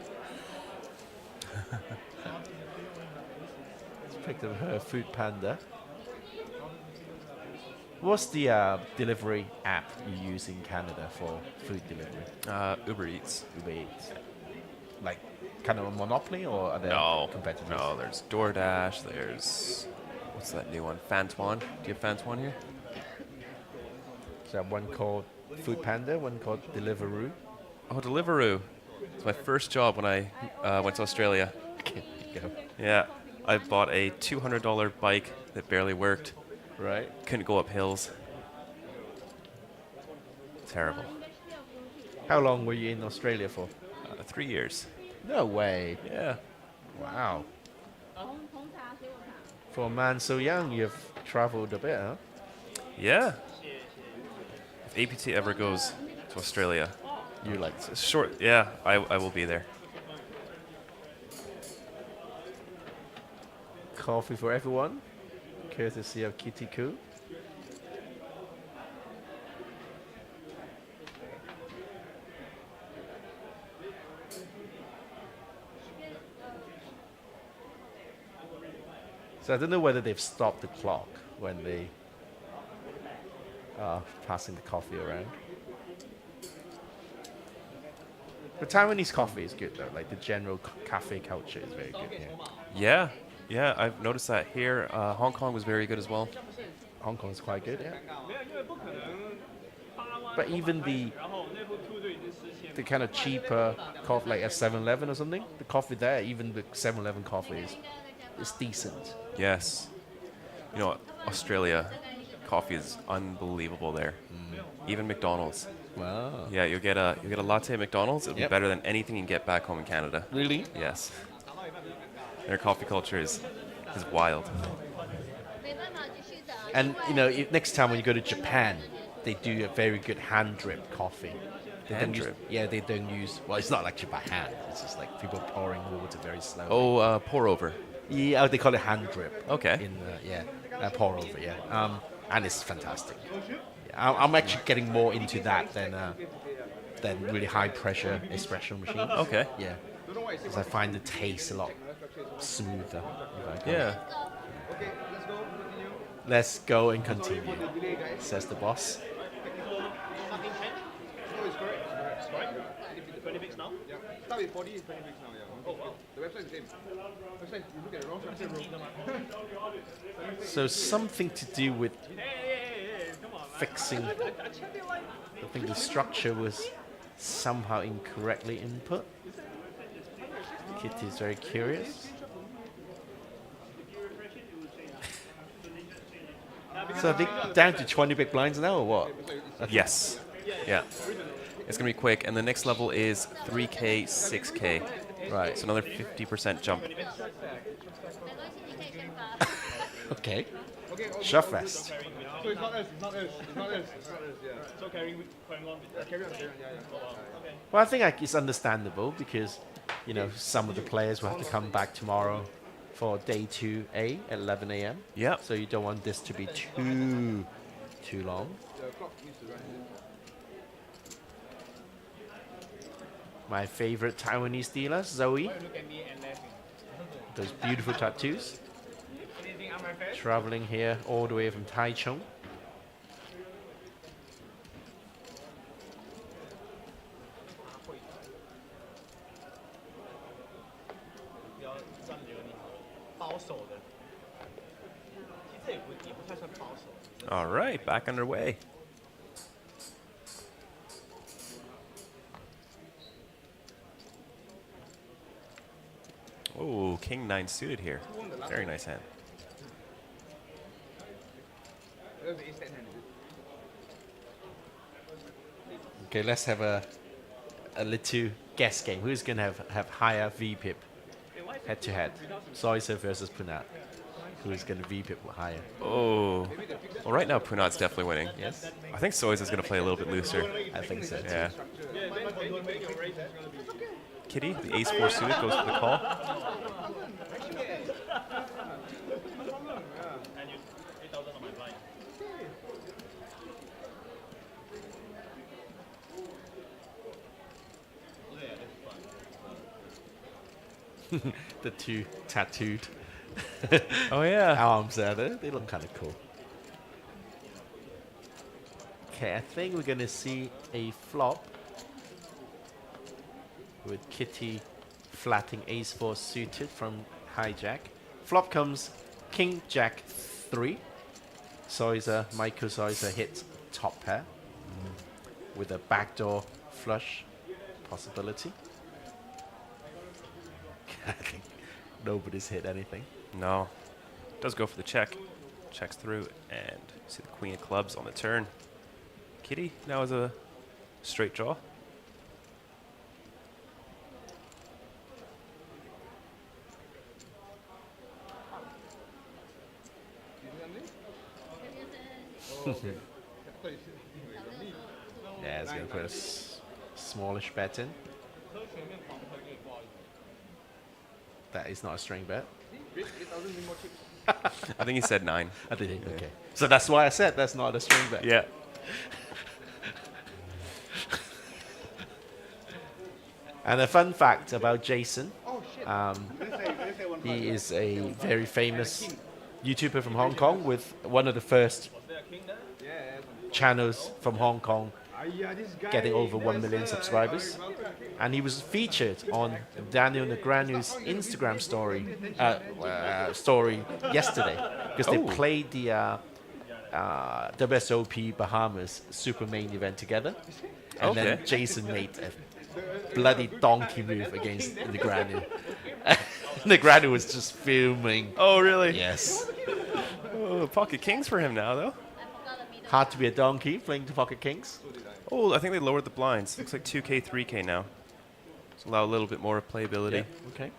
She's picked up her food panda. What's the delivery app you use in Canada for food delivery? Uber Eats. Uber Eats. Like, kind of a monopoly, or are there competitors? No, there's DoorDash, there's... What's that new one? Fantuan. Do you have Fantuan here? So one called Food Panda, one called Deliveroo. Oh, Deliveroo. It's my first job when I went to Australia. Yeah. I bought a $200 bike that barely worked. Right. Couldn't go up hills. Terrible. How long were you in Australia for? 3 years. No way. Yeah. Wow. For a man so young, you've traveled a bit, huh? Yeah. If APT ever goes to Australia, you like short? Yeah, I will be there. Coffee for everyone, courtesy of Kitty Koo. So I don't know whether they've stopped the clock when they are passing the coffee around. But Taiwanese coffee is good though. Like the general cafe culture is very good here. Yeah, I've noticed that here. Hong Kong was very good as well. Hong Kong is quite good, yeah. But even the kind of cheaper coffee, like at 7-Eleven or something, the coffee there, even the 7-Eleven coffee is decent. Yes. You know, Australia, coffee is unbelievable there. Even McDonald's. Wow. Yeah, you'll get a latte at McDonald's. It'll be better than anything you can get back home in Canada. Really? Yes. Their coffee culture is wild. And you know, next time when you go to Japan, they do a very good hand drip coffee. They don't Hand use- drip? Yeah, they don't use. Well, it's not actually by hand. It's just like people pouring water very slowly. Oh, pour over. Yeah, they call it hand drip. Okay. In pour over. Yeah. And it's fantastic. Yeah, I'm actually getting more into that than really high pressure espresso machines. Okay. Yeah. Because I find the taste a lot smoother. if I go. Yeah. Let's go and continue, says the boss. Start with 40 is 20 weeks now, yeah. Oh, wow. The website is the same. Website, you look at it wrong, So something to do with fixing. I think the structure was somehow incorrectly input. Kitty is very curious. So I think down to 20 big blinds now, or what? Yes. Yeah. It's going to be quick. And the next level is 3K, 6K. Right. So another 50% jump. Okay. Shuffest. So it's not us, it's not us, it's not us, it's not us, yeah. So carry on, yeah. Well, I think it's understandable because, you know, some of the players will have to come back tomorrow for day 2A at 11 a.m. Yeah. So you don't want this to be too long. My favorite Taiwanese dealer, Zoe. Those beautiful tattoos. Traveling here all the way from Taichung. All right, back underway. Oh, King 9 suited here. Very nice hand. Okay, let's have a little guess game. Who's going to have higher VPIP head to head? Soiser versus Punat. Who's going to VPIP higher? Oh. Well, right now, Punat's definitely winning. Yes. I think Soiz is going to play a little bit looser. I think so, too. Yeah. Kitty, the ace-4 suited, goes for the call. The two tattooed Oh, yeah. arms there. They look kind of cool. Okay, I think we're going to see a flop with Kitty flatting ace-4 suited from hijack. Flop comes King Jack 3. Michael Soiser hits top pair with a backdoor flush possibility. I think nobody's hit anything. No. Does go for the check. Checks through, and see the queen of clubs on the turn. Kitty now has a straight draw. Yeah, it's going to put a smallish bet in. That is not a string bet. I think he said 9. I did. Okay. So that's why I said that's not a string bet. Yeah. And a fun fact about Jason, he is a very famous YouTuber from Hong Kong with one of the first channels from Hong Kong getting over 1 million subscribers. And he was featured on Daniel Negreanu's Instagram story yesterday because they played the WSOP Bahamas Super Main event together. And then Jason made a bloody donkey move against Negreanu. Negreanu was just filming. Oh, really? Yes. Oh, pocket kings for him now, though. Hard to be a donkey playing the pocket kings. Oh, I think they lowered the blinds. Looks like 2K, 3K now. So allow a little bit more playability. Yeah, okay.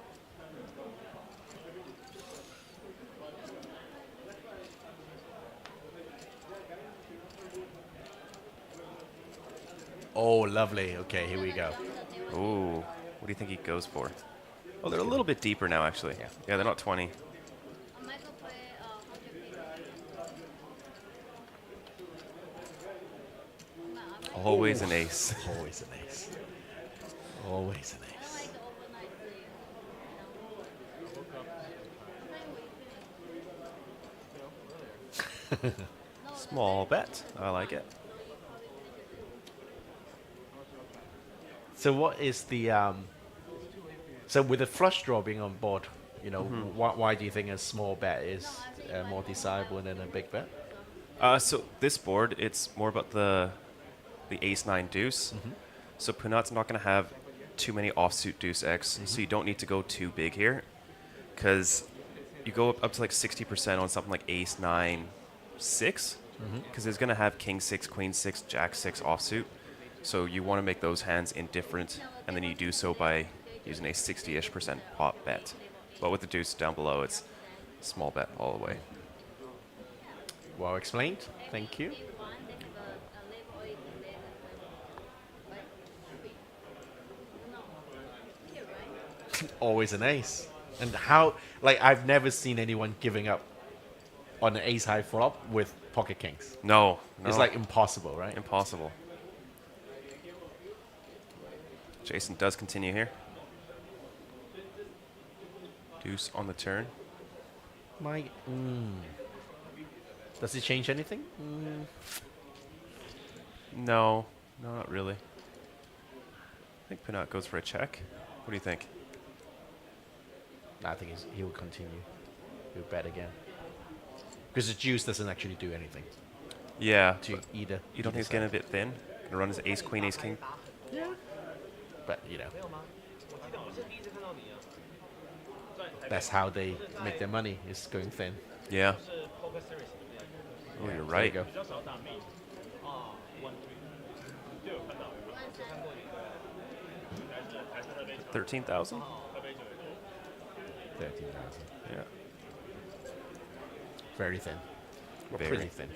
Oh, lovely. Okay, here we go. Ooh, what do you think he goes for? Oh, they're a little bit deeper now, actually. Yeah, they're not 20. Always an ace. Always an ace. Always an ace. Small bet. I like it. So what is the so with the flush draw being on board, you know, why do you think a small bet is more desirable than a big bet? So this board, it's more about the ace 9 deuce. So Punat's not going to have too many offsuit deuce X, so you don't need to go too big here, because you go up to like 60% on something like ace 9 6, because it's going to have king 6, queen 6, jack 6 offsuit. So you want to make those hands indifferent, and then you do so by using a 60-ish% pop bet. But with the deuce down below, it's small bet all the way. Well explained. Thank you. Always an ace. And how, like, I've never seen anyone giving up on an ace high flop with pocket kings. No. It's like impossible, right? Impossible. Jason does continue here. Deuce on the turn. Does it change anything? No, not really. I think Punat goes for a check. What do you think? I think he will continue. He'll bet again. Because the deuce doesn't actually do anything. Yeah. To either. You don't think it's getting a bit thin? Gonna run his ace, queen, ace, king? Yeah. But, you know. That's how they make their money, is going thin. Yeah. Oh, you're right. There you go. 13,000? 13,000. Yeah. Very thin. Or Very. pretty thin.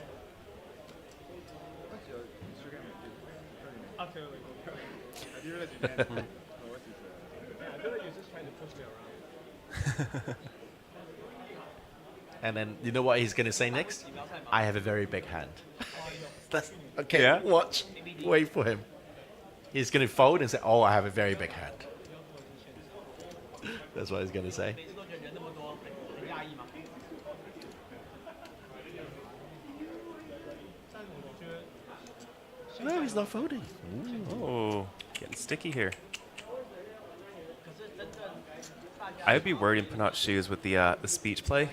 And then, you know what he's going to say next? I have a very big hand. That's, okay, Yeah? watch. Wait for him. He's going to fold and say, oh, I have a very big hand. That's what he's going to say. No, he's not folding. Oh, getting sticky here. I would be worried in Punat's shoes with the speech play.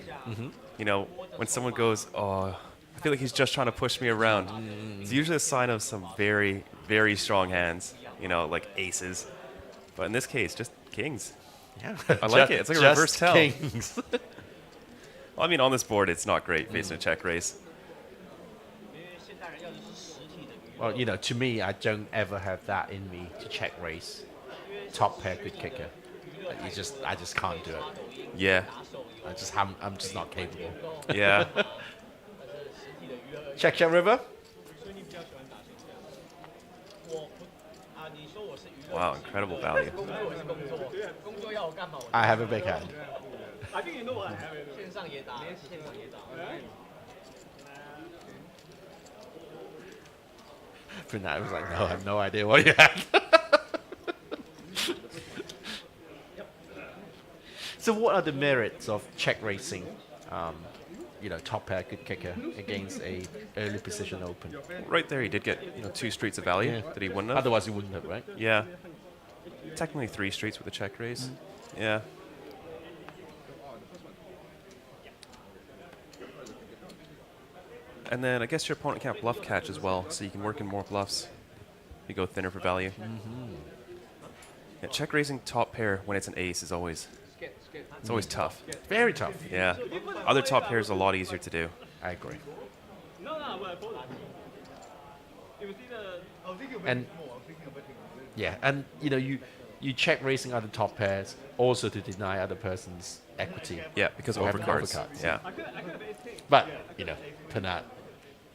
You know, when someone goes, oh, I feel like he's just trying to push me around. It's usually a sign of some very, very strong hands, you know, like aces. But in this case, just kings. Yeah. I like it. It's like a reverse tell. Kings. Well, I mean, on this board, it's not great facing a check raise. Well, you know, to me, I don't ever have that in me to check raise. Top pair good kicker. I just can't do it. Yeah. I'm just not capable. Yeah. Check river. Wow, incredible value. I have a big hand. But now I was like, no, I have no idea what you had. So what are the merits of check racing, you know, top pair good kicker against a early position open? Right there, he did get, you know, 2 streets of value that he wouldn't have. Otherwise he wouldn't have, right? Yeah. Technically 3 streets with a check raise. Yeah. And then I guess your opponent can't bluff catch as well, so you can work in more bluffs. You go thinner for value. Yeah, check raising top pair when it's an ace is always tough. Very tough. Yeah. Other top pairs are a lot easier to do. I agree. And yeah, and you know, you check raising other top pairs also to deny other person's equity. Yeah, because of overcards. Yeah. But you know, Punat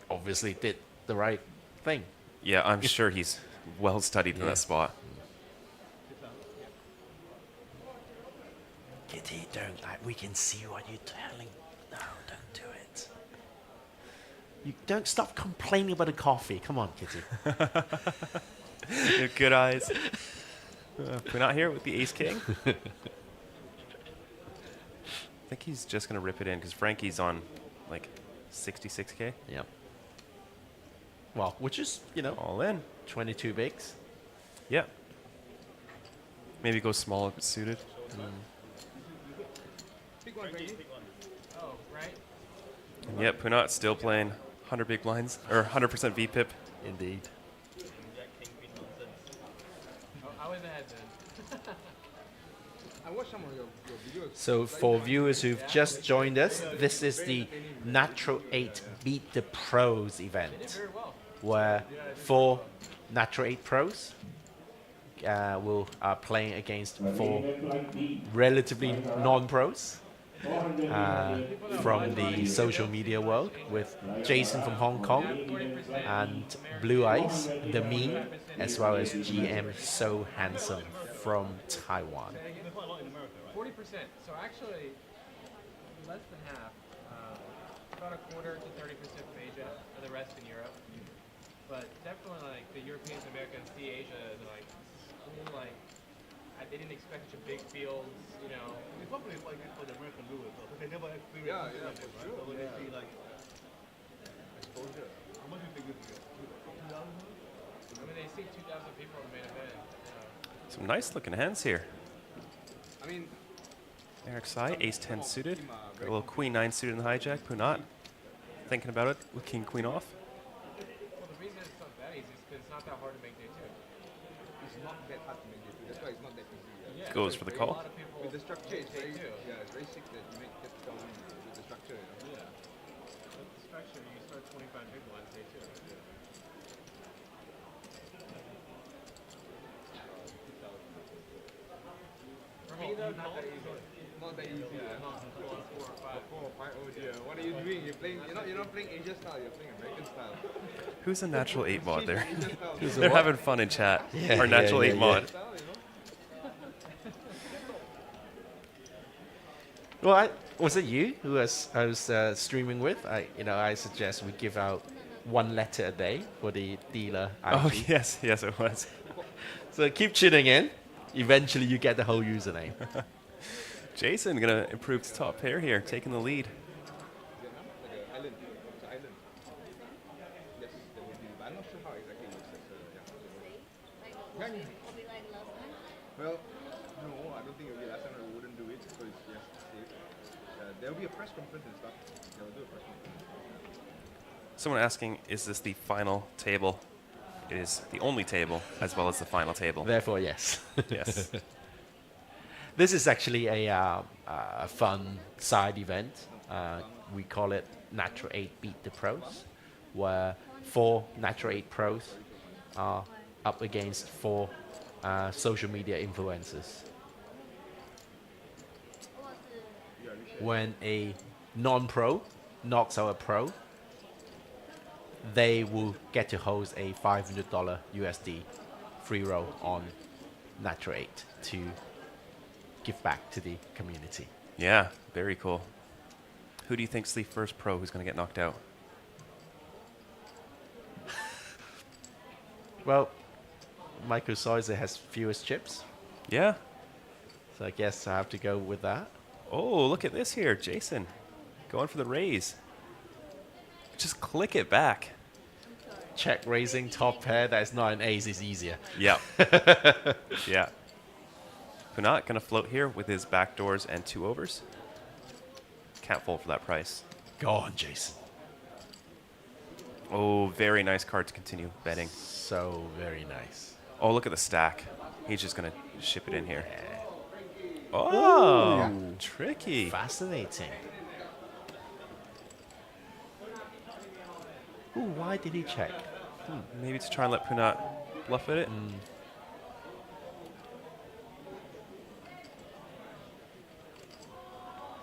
obviously did the right thing. Yeah, I'm sure he's well studied for that spot. Kitty, don't. We can see what you're telling. No, don't do it. You don't stop complaining about the coffee. Come on, Kitty. You have good eyes. We're not here with the ace king. I think he's just going to rip it in because Frankie's on like 66K. Yeah. Well, which is, you know, all in. 22 bigs. Yeah. Maybe go small if it's suited. And yep, Punat still playing 100 big blinds or 100% VPIP. Indeed. So for viewers who've just joined us, this is the Natural 8 Beat the Pros event, where 4 Natural 8 pros are playing against 4 relatively non-pros from the social media world, with Jason from Hong Kong and Blue Ice, The Meme, as well as GM So Handsome from Taiwan. 40%. So actually, less than half. About a quarter to 30% from Asia, and the rest in Europe. But definitely, like the Europeans and Americans see Asia as like they didn't expect such a big field. You know, it's probably quite good for the American viewers because they never experienced it. Yeah, for sure. So when they see like exposure, how much is it good for you? 2,000? I mean, they see 2,000 people in the main event. Some nice looking hands here. I mean, Eric Sai, ace 10 suited. Got a little queen 9 suited in the hijack. Punat thinking about it with king queen off. Well, the reason it's not that easy is because it's not that hard to make day 2. It's not that hard to make it. That's why it's not that easy. Yeah, Goes for the call. With the structure, it's very it's very sick that you make that going with the structure. You know? Yeah. With the structure, you start 25 big blinds day 2. For me, though, not that easy. Not that easy. Yeah, not 4 or 5. 4 or 5. Oh dear. What are you doing? You're playing. You're not playing Asia style. You're playing American style. Who's a natural 8 mod there? Who's a They're what? having fun in chat. Yeah, Our natural 8 mod. Well, was it you who I was streaming with? I suggest we give out 1 letter a day for the dealer IG. Oh yes, yes it was. So keep tuning in. Eventually, you get the whole username. Jason gonna improve to top pair here, taking the lead. Well, no, I don't think it will be last time. We wouldn't do it because yes, safe. There will be a press conference and stuff. They will do a press conference. Someone asking, is this the final table? It is the only table as well as the final table. Therefore, yes. Yes. This is actually a fun side event. We call it Natural 8 Beat the Pros, where 4 Natural 8 pros are up against 4 social media influencers. When a non-pro knocks out a pro, they will get to host a $500 USD free roll on Natural 8 to give back to the community. Yeah, very cool. Who do you think's the first pro who's going to get knocked out? Well, Michael Soiser has fewest chips. Yeah. So I guess I have to go with that. Oh, look at this here. Jason going for the raise. Just click it back. Check raising top pair. That is not an ace. Is easier. Yeah. Yeah. Punat going to float here with his backdoors and 2 overs. Can't fold for that price. Go on, Jason. Oh, very nice card to continue betting. So very nice. Oh, look at the stack. He's just going to ship it in here. Oh, Ooh. Tricky. Fascinating. Ooh, why did he check? Maybe to try and let Punat bluff at it.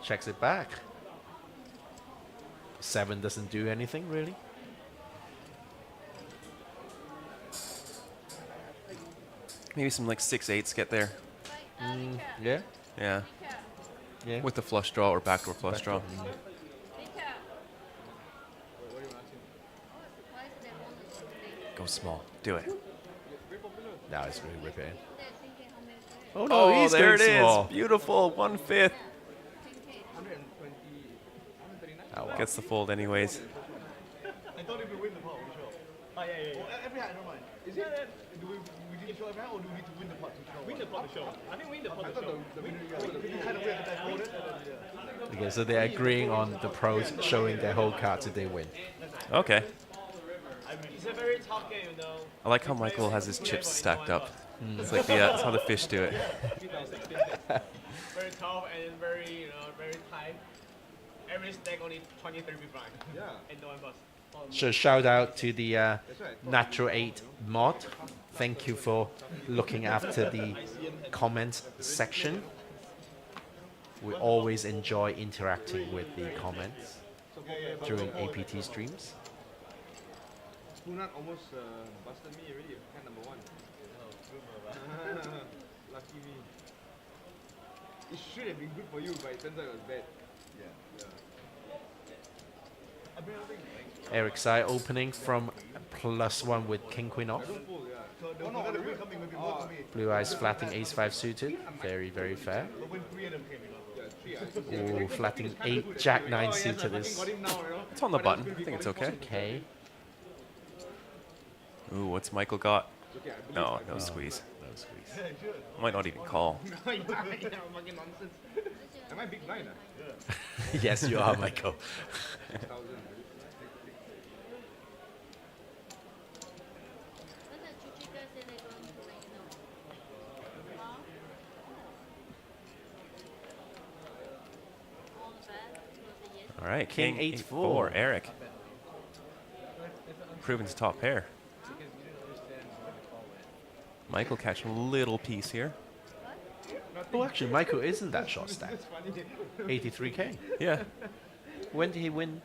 Checks it back. 7 doesn't do anything, really. Maybe some like 6-8s get there. Yeah. Yeah. Yeah. With the flush draw or backdoor flush draw. Go small. Do it. Now it's going to rip it in. Oh no, he's there going it is. small. Beautiful. 1/5. Oh, wow. Gets the fold anyways. I thought if we win the pot, we show. Oh, yeah. Well, every hand, I don't mind. Is it? Do we need to show every hand, or do we need to win the pot to show? Win the pot to show. I think win the pot to show. You kind of win the back order. Okay, so they're agreeing on the pros showing their whole cards if they win. Okay. It's a very tough game, you know. I like how Michael has his chips stacked up. It's like that's how the fish do it. Very tough and very, very tight. Every stack only 23 big blind. Yeah. And no one bust. So shout out to the Natural 8 mod. Thank you for looking after the comments section. We always enjoy interacting with the comments during APT streams. Punat almost busted me already. Hand number 1. Lucky me. It should have been good for you, but it turns out it was bad. Yeah. Eric Sai opening from +1 with King Queen off. Blue Eyes flatting Ace-5 suited. Very, very fair. Ooh, flatting 8 Jack-9 suited is... It's on the button. I think it's okay. Okay. Ooh, what's Michael got? No squeeze. No squeeze. Might not even call. Fucking nonsense. Am I big blind? Yes, you are, Michael. All right, King 8-4. Eric. Proving to top pair. Michael catching a little piece here. Oh, actually, Michael isn't that short stack. 83k. Yeah. When did he win?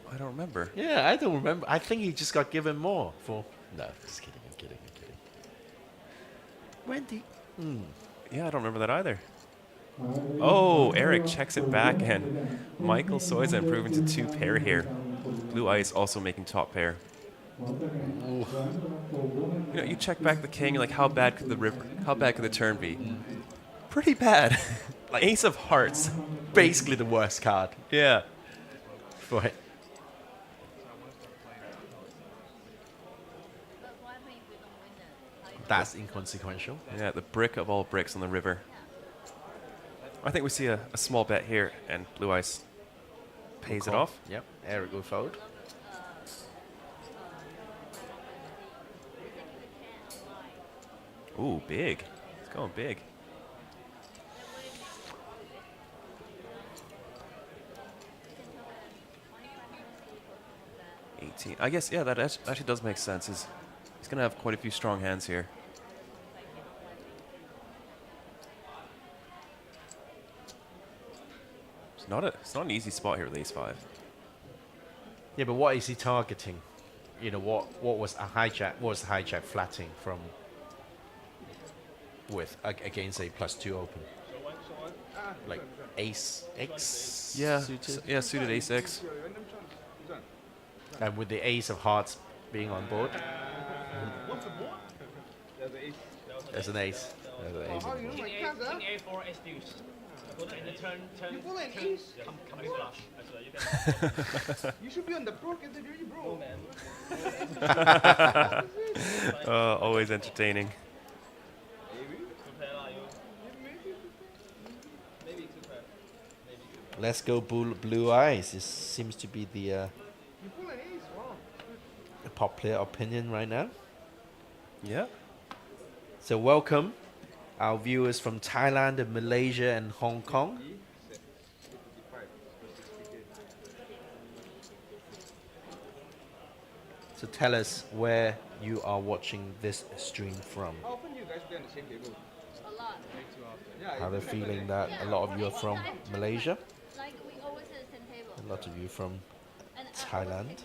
I don't remember. Yeah, I don't remember. I think he just got given more for... No, just kidding, I'm kidding. When did... Yeah, I don't remember that either. Oh, Eric checks it back, and Michael Soiza improving to 2 pair here. Blue Eyes also making top pair. You know, you check back the king, like how bad could the turn be? Pretty bad. Like Ace of Hearts. Basically the worst card. Yeah. For it. That's inconsequential. Yeah, the brick of all bricks on the river. I think we see a small bet here, and Blue Eyes pays it off. Yep, Eric will fold. Ooh, big. It's going big. I guess, yeah, that actually does make sense. He's going to have quite a few strong hands here. It's not an easy spot here with Ace-5. Yeah, but what is he targeting? You know, what was a hijack? What was the hijack flatting from with against a +2 open? Like Ace X? Yeah, suited? yeah, suited Ace X. And with the Ace of Hearts being on board. What's the board? There's an ace. There's an ace. How do you know my cards, huh? King A4 S deuce. And the turn. You pull an ace? Coming flush. You should be on the pro category, bro. Man. Always entertaining. Let's go Blue Eyes. This seems to be the popular opinion right now. Yeah. So welcome our viewers from Thailand and Malaysia and Hong Kong. So tell us where you are watching this stream from. How often do you guys play on the same table? A lot. Have a feeling that a lot of you are from Malaysia. Like we always at the same table. A lot of you from Thailand.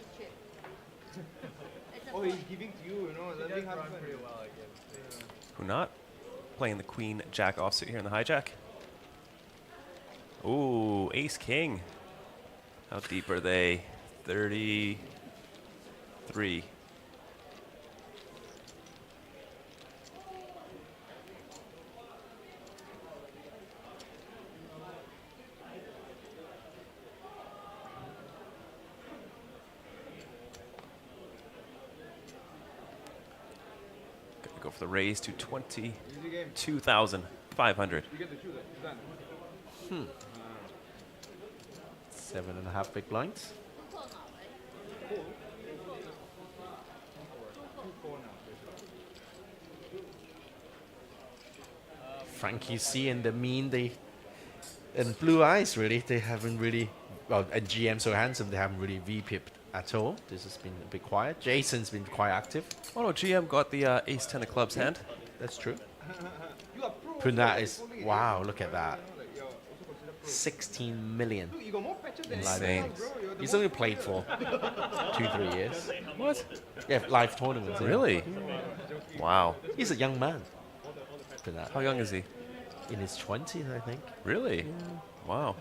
Oh, he's giving to you, you know. Let me have fun. Pretty well, I guess. Who not? Playing the queen jack offsuit here in the hijack. Ooh, ace king. How deep are they? 33. Gonna go for the raise to 22,500. Hmm. 7.5 big blinds. Frankie C and the mean, and Blue Eyes really, they haven't really, well, and GM So Handsome, they haven't really V-pipped at all. This has been a bit quiet. Jason's been quite active. Oh no, GM got the ace 10 of clubs hand. That's true. Punat is, wow, look at that. 16 million in live events. He's only played for 2-3 years. What? Yeah, live tournaments. Really? Wow. He's a young man. Punat. How young is he? In his 20s, I think. Really? Yeah. Wow.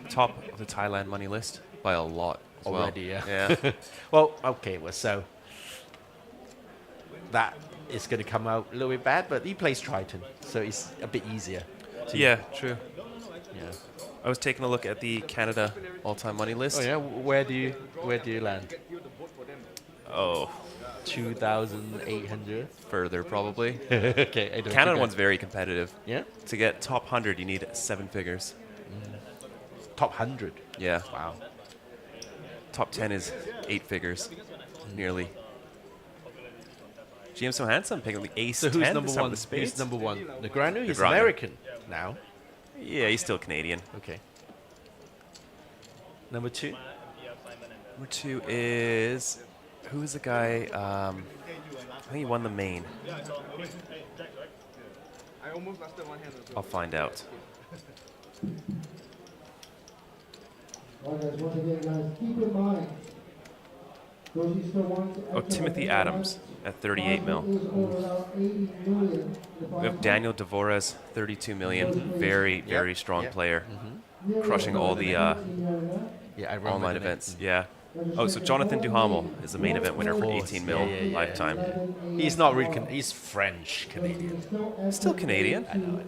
Top of the Thailand money list by a lot as Already, well. yeah. Well, okay, well, so that is going to come out a little bit bad, but he plays Triton, so it's a bit easier. Yeah, true. Yeah. I was taking a look at the Canada all-time money list. Oh yeah, where do you land? Oh, 2,800. Further probably. Okay. Canada one's very competitive. Yeah. To get top 100, you need 7 figures. Top 100. Yeah. Wow. Top 10 is 8 figures, nearly. GM So Handsome picking the ace. So who's 10 number one? with spades. Who's number one? Negreanu? He's Negreanu. American now. Yeah, he's still Canadian. Okay. Number 2. Number 2 is, who is the guy? I think he won the main. I'll find out. Oh, Timothy Adams at 38 mil. We have Daniel Dvoras, 32 million. Very, very strong player. Crushing all the online events. Yeah. Oh, so Jonathan Duhamel is the main event winner for 18 mil lifetime. He's not really, he's French Canadian. Still Canadian. I know.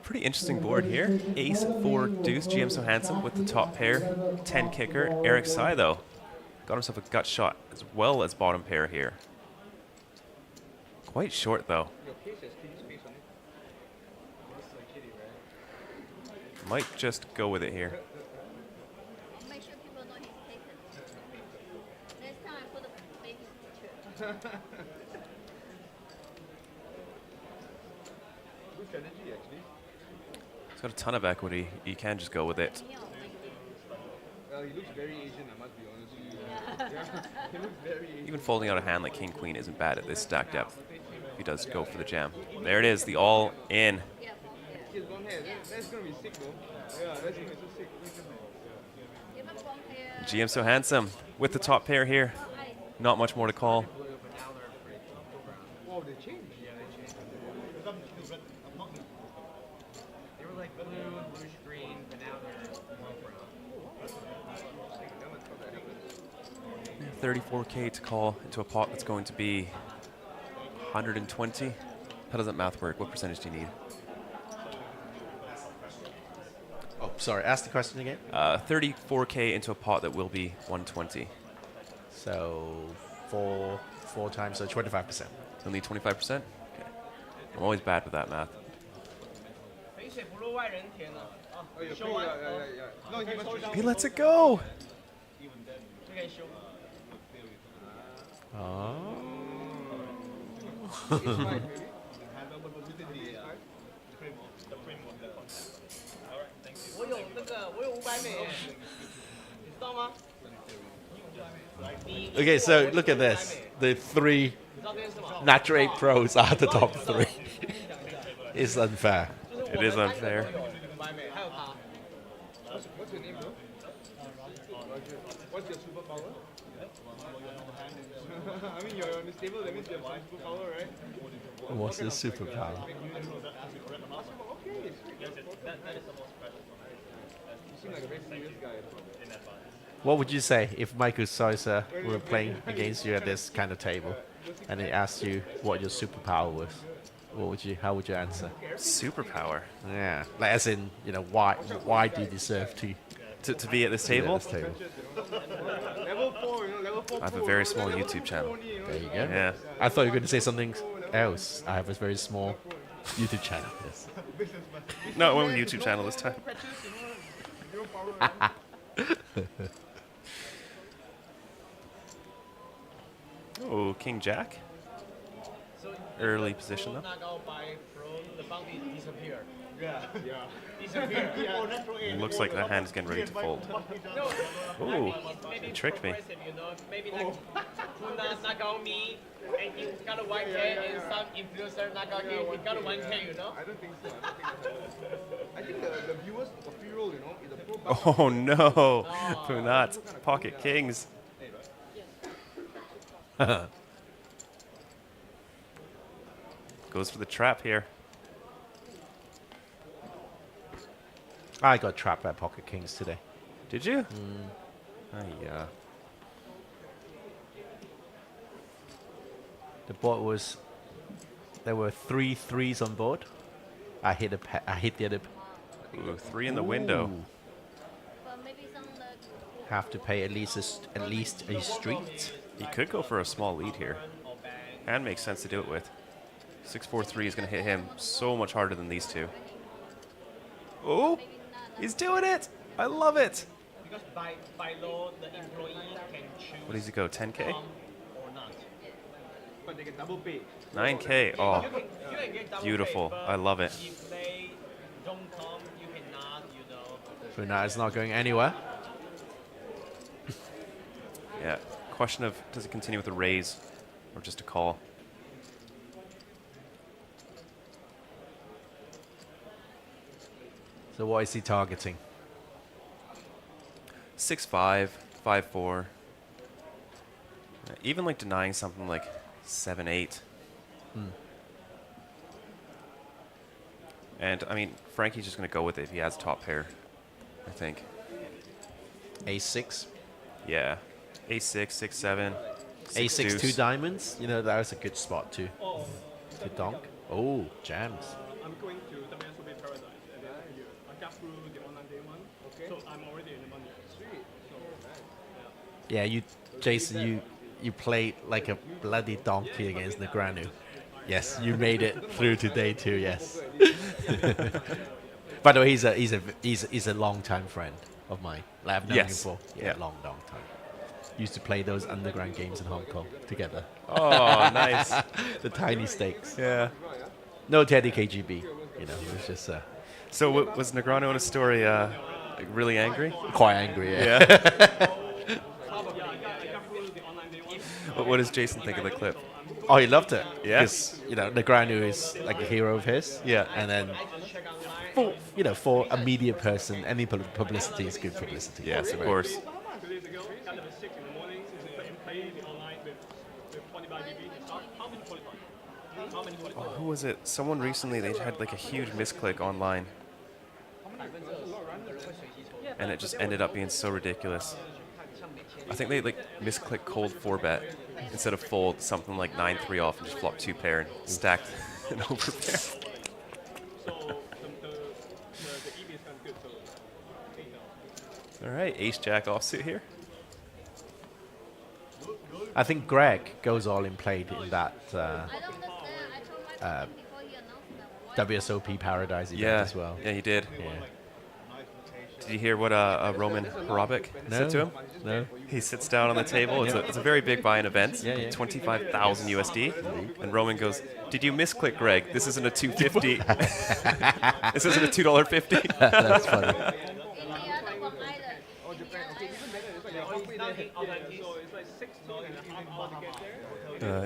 Pretty interesting board here. Ace, 4, deuce, GM So Handsome with the top pair. 10 kicker. Eric Sai, though, got himself a gut shot as well as bottom pair here. Quite short, though. Might just go with it here. Make sure people know he's taken. Next time, put a baby picture. Good strategy, actually. He's got a ton of equity. You can just go with it. Well, he looks very Asian, I must be honest with you. Yeah. He looks very Asian. Even folding out a hand like King Queen isn't bad at this stack depth. If he does go for the jam. There it is, the all in. He's gone here. That's going to be sick, though. Yeah, that's going to be so sick. GM So Handsome with the top pair here. Not much more to call. Wow, they changed. Yeah, they changed. They were like blue, bluish green, but now they're more brown. 34K to call into a pot that's going to be 120. How does that math work? What percentage do you need? Oh, sorry. Ask the question again. 34K into a pot that will be 120. So 4 times, so 25%. You'll need 25%? Okay. I'm always bad with that math. He lets it go! Oh. Okay, so look at this. The 3 Natural 8 pros are the top 3. It's unfair. It is unfair. What's your name, bro? What's your super superpower? I mean, you're on this table, that means you have one superpower, right? What's your superpower? Okay, that is the most special one. You seem like a very serious guy in that part. What would you say if Michael Soisa were playing against you at this kind of table, and he asked you what your superpower was? What would you? How would you answer? Superpower. Yeah, like as in, you know, why do you deserve to be at this table? At this table. Level 4, you know, level 4. I have a very small YouTube channel. There you go. Yeah. I thought you were going to say something else. I have a very small YouTube channel. Yes. No, it went with YouTube channel this time. Oh, King Jack. Early position though. Looks like that hand's getting ready to fold. Ooh, he tricked me. Maybe like Tuna knock out me, and he got a 1K, and some influencer knock out you, he got a 1K, you know? I don't think so. I think the viewers of pre-roll, you know, is a pro. Oh no, Punat, pocket kings. Goes for the trap here. I got trapped by pocket kings today. Did you? Yeah. The board was. There were 3 threes on board. I hit the other. Ooh, 3 in the window. Have to pay at least a street. He could go for a small lead here. And makes sense to do it with. 6-4-3 is going to hit him so much harder than these two. Oh, he's doing it! I love it! Because by law, the employee can choose. What does he go, 10K? Or not. But they get double pay. 9K, oh, You can get double beautiful. pay, I love it. If they don't come, you cannot, you know. Funat is not going anywhere. Yeah, question of does he continue with a raise or just a call? So what is he targeting? 6-5, 5-4. Even like denying something like 7-8. And I mean, Frankie's just going to go with it if he has top pair, I think. A6? Yeah. A6, 6-7. A6 2 diamonds? You know, that was a good spot to donk. Oh, jams. I'm going to WSOP Paradise and then I got through the online day one, so I'm already in the money. Sweet. Yeah, you, Jason, you played like a bloody donkey against Negreanu. Yes, you made it through to day 2. Yes. By the way, he's a long time friend of mine. Like, I've known him for long time. Used to play those underground games in Hong Kong together. Oh, nice. The tiny stakes. Yeah. No Teddy KGB. You know, it was just. So was Negreanu in a story really angry? Quite angry. Yeah. What does Jason think of the clip? Oh, he loved it. Yes. You know, Negreanu is like a hero of his. Yeah. And then, for a media person, any publicity is good publicity. Yes, of course. Oh, who was it? Someone recently, they had like a huge misclick online. And it just ended up being so ridiculous. I think they like misclick cold 4-bet instead of fold something like 9-3 off and just flop 2 pair and stacked an over pair. All right, ace jack offsuit here. I think Greg goes all in played in that WSOP Paradise event as well. Yeah, he did. Yeah. Did you hear what Roman Harabic said to him? No. He sits down on the table. It's a very big buy-in event, 25,000 USD. And Roman goes, "Did you misclick, Greg? This isn't a 250. This isn't a $2.50." That's funny.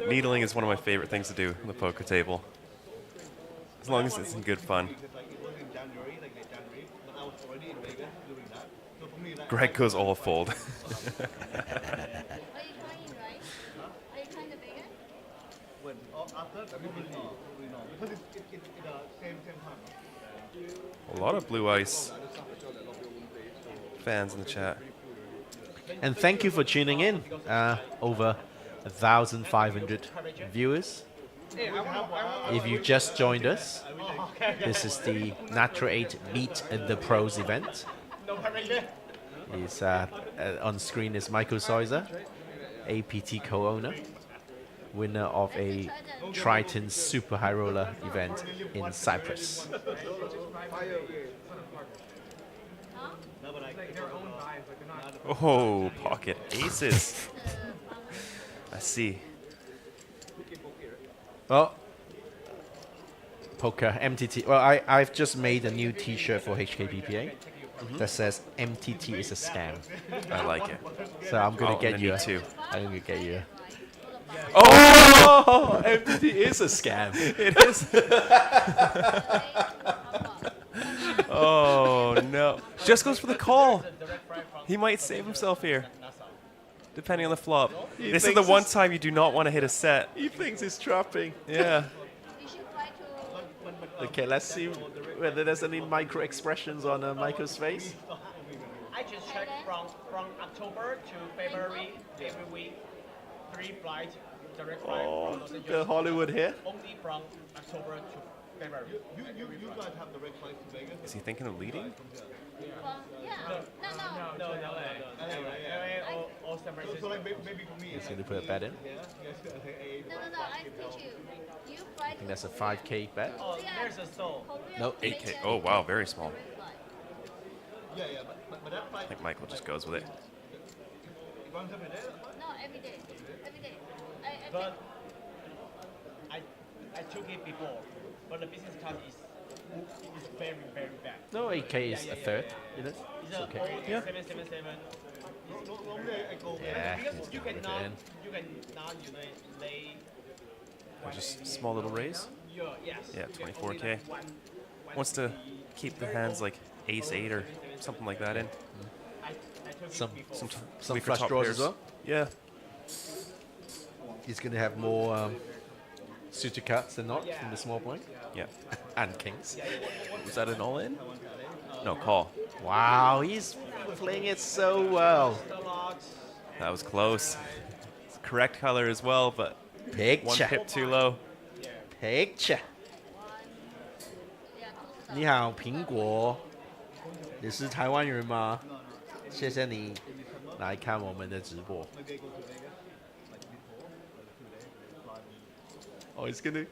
Needling is one of my favorite things to do on the poker table. As long as it's in good fun. Greg goes all fold. A lot of Blue Ice fans in the chat. And thank you for tuning in. Over 1,500 viewers. If you just joined us, this is the Natural 8 Meet the Pros event. On screen is Michael Soiser, APT co-owner, winner of a Triton Super High Roller event in Cyprus. Oh, pocket aces. I see. Well, poker MTT. Well, I've just made a new T-shirt for HKPPA that says MTT is a scam. I like it. So I'm gonna get you. Me too. I'm gonna get you. Oh, MTT is a scam. It is. Oh no! Just goes for the call. He might save himself here, depending on the flop. This is the one time you do not want to hit a set. He thinks he's trapping. Yeah. Okay, let's see whether there's any micro expressions on Michael's face. I just checked from October to February every week. 3 flights, direct flight from Los Angeles. The Hollywood here. Only from October to February. You guys have direct flights to Vegas? Is he thinking of leading? No, LA or San Francisco. So like maybe for me. He's going to put a bet in. No, I teach you. You fly I think that's a 5K bet. Oh, there's a soul. No, 8K. Oh wow, very small. Yeah, but that flight. I think Michael just goes with it. Runs every day? No, every day. Every day. But I took it before, but the business class is very, very bad. No, 8K is a third. Is it? It's It's okay. Yeah. 777. Yeah, Because he's you gonna whip it cannot, in. you cannot, lay. Just small little raise. Yes. Yeah, 24K. Wants to keep the hands like ace 8 or something like that in. Some weaker flush top draws pairs. as well. Yeah. He's going to have more suited cuts than not from the small point. Yeah. And kings. Was that an all-in? No, call. Wow, he's playing it so well. That was close. It's correct color as well, but Picture. 1 pip too low. Picture. 你好，苹果。你是台湾人吗？谢谢你来看我们的直播。Oh, he's gonna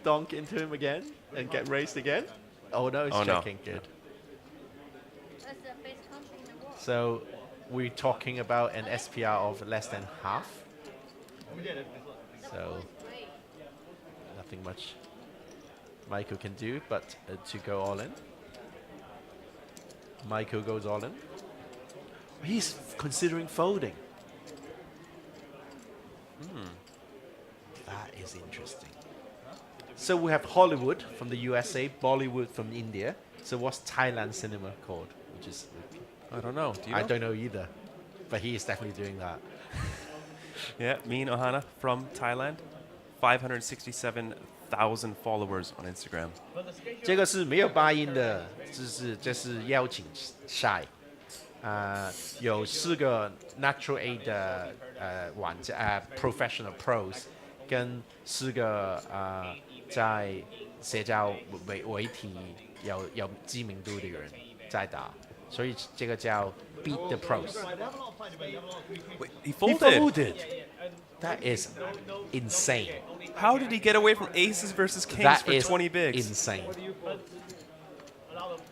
donk into him again and get raced again. Oh no, he's checking. Good. That's the best country in the world. So we're talking about an SPR of less than half. So nothing much Michael can do but to go all in. Michael goes all in. He's considering folding. That is interesting. So we have Hollywood from the USA, Bollywood from India. So what's Thailand cinema called? Which is I don't know. Do you I know? don't know either. But he is definitely doing that. Yeah, Mean Ohana from Thailand. 567,000 followers on Instagram. 这个是没有发音的，这是邀请赛，有4个 Natural A 的玩家professional pros 跟4个在社交媒体有知名度的人在打，所以这个叫 Beat the Pros。 Wait, he folded. That is insane. How did he get away from aces versus kings That for is 20 bigs? Insane.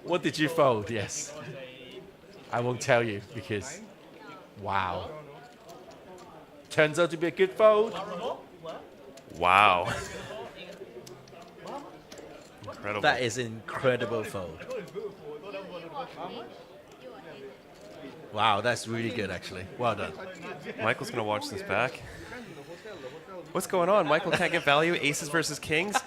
What did you fold? Yes. I won't tell you because, wow. Turns out to be a good fold. Wow. Incredible. That is incredible fold. Wow, that's really good actually. Well done. Michael's going to watch this back. What's going on? Michael can't get value. Aces versus kings.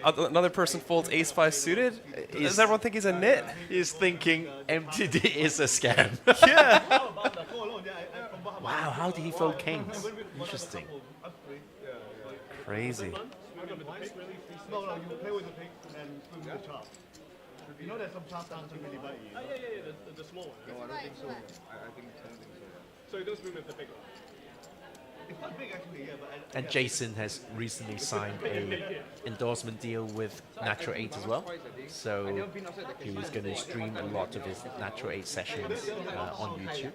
Another person folds ace-5 suited. Does everyone think he's a nit? He's thinking MTD is a scam. Yeah. Wow, how did he fold kings? Interesting. Crazy. No, no, you play with the pig and swim with the chop. You know that some chops aren't really bite you. The small one. No, I don't think so. I don't think so. So you don't swim with the big one. It's not big actually, yeah, but. And Jason has recently signed a endorsement deal with Natural 8 as well. So he's going to stream a lot of his Natural 8 sessions on YouTube.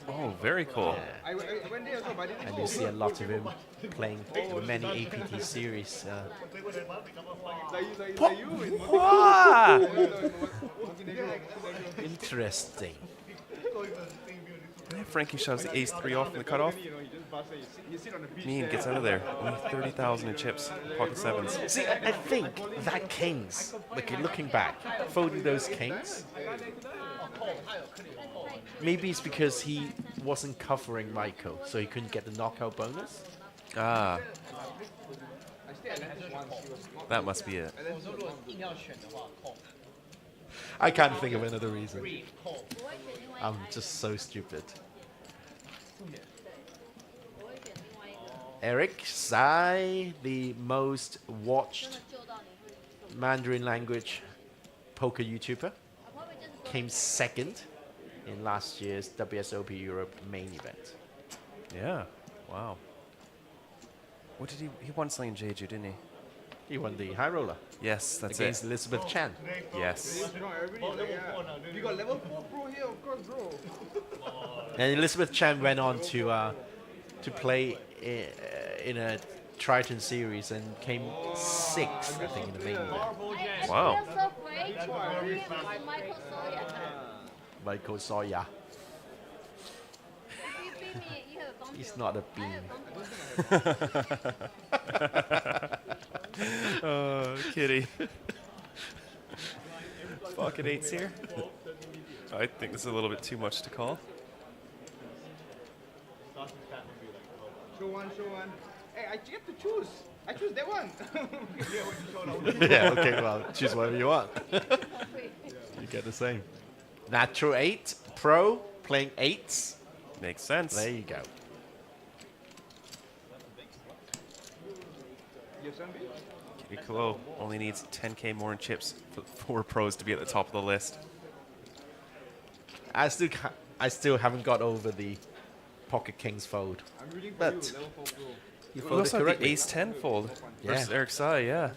Oh, very cool. Yeah. And you see a lot of him playing many APT series. Interesting. Frankie shoves the ace-3 off in the cutoff. Mean gets out of there. Only 30,000 in chips. Pocket sevens. See, I think that kings, looking back, folding those kings, maybe it's because he wasn't covering Michael, so he couldn't get the knockout bonus. Ah. That must be it. I can't think of another reason. I'm just so stupid. Eric Sai, the most watched Mandarin language poker YouTuber, came second in last year's WSOP Europe main event. Yeah. Wow. What did he won something in Jeju, didn't he? He won the high roller. Yes, that's against it. Elizabeth Chan. Yes. You got level 4 pro here, of course, bro. And Elizabeth Chan went on to play in a Triton series and came sixth, I think, in the main event. Wow. Michael Sawyer. Michael Sawyer. He's not a bean. Oh, kitty. Pocket eights here. I think this is a little bit too much to call. Show one. Hey, I get to choose. I choose that one. Yeah, okay, well, choose whatever you want. You get the same. Natural 8 Pro playing 8s. Makes sense. There you go. Kitty Klo only needs 10k more in chips for 4 pros to be at the top of the list. I still haven't got over the Pocket Kings fold. But you folded correctly. The ace-10 fold versus Eric Sai, yeah.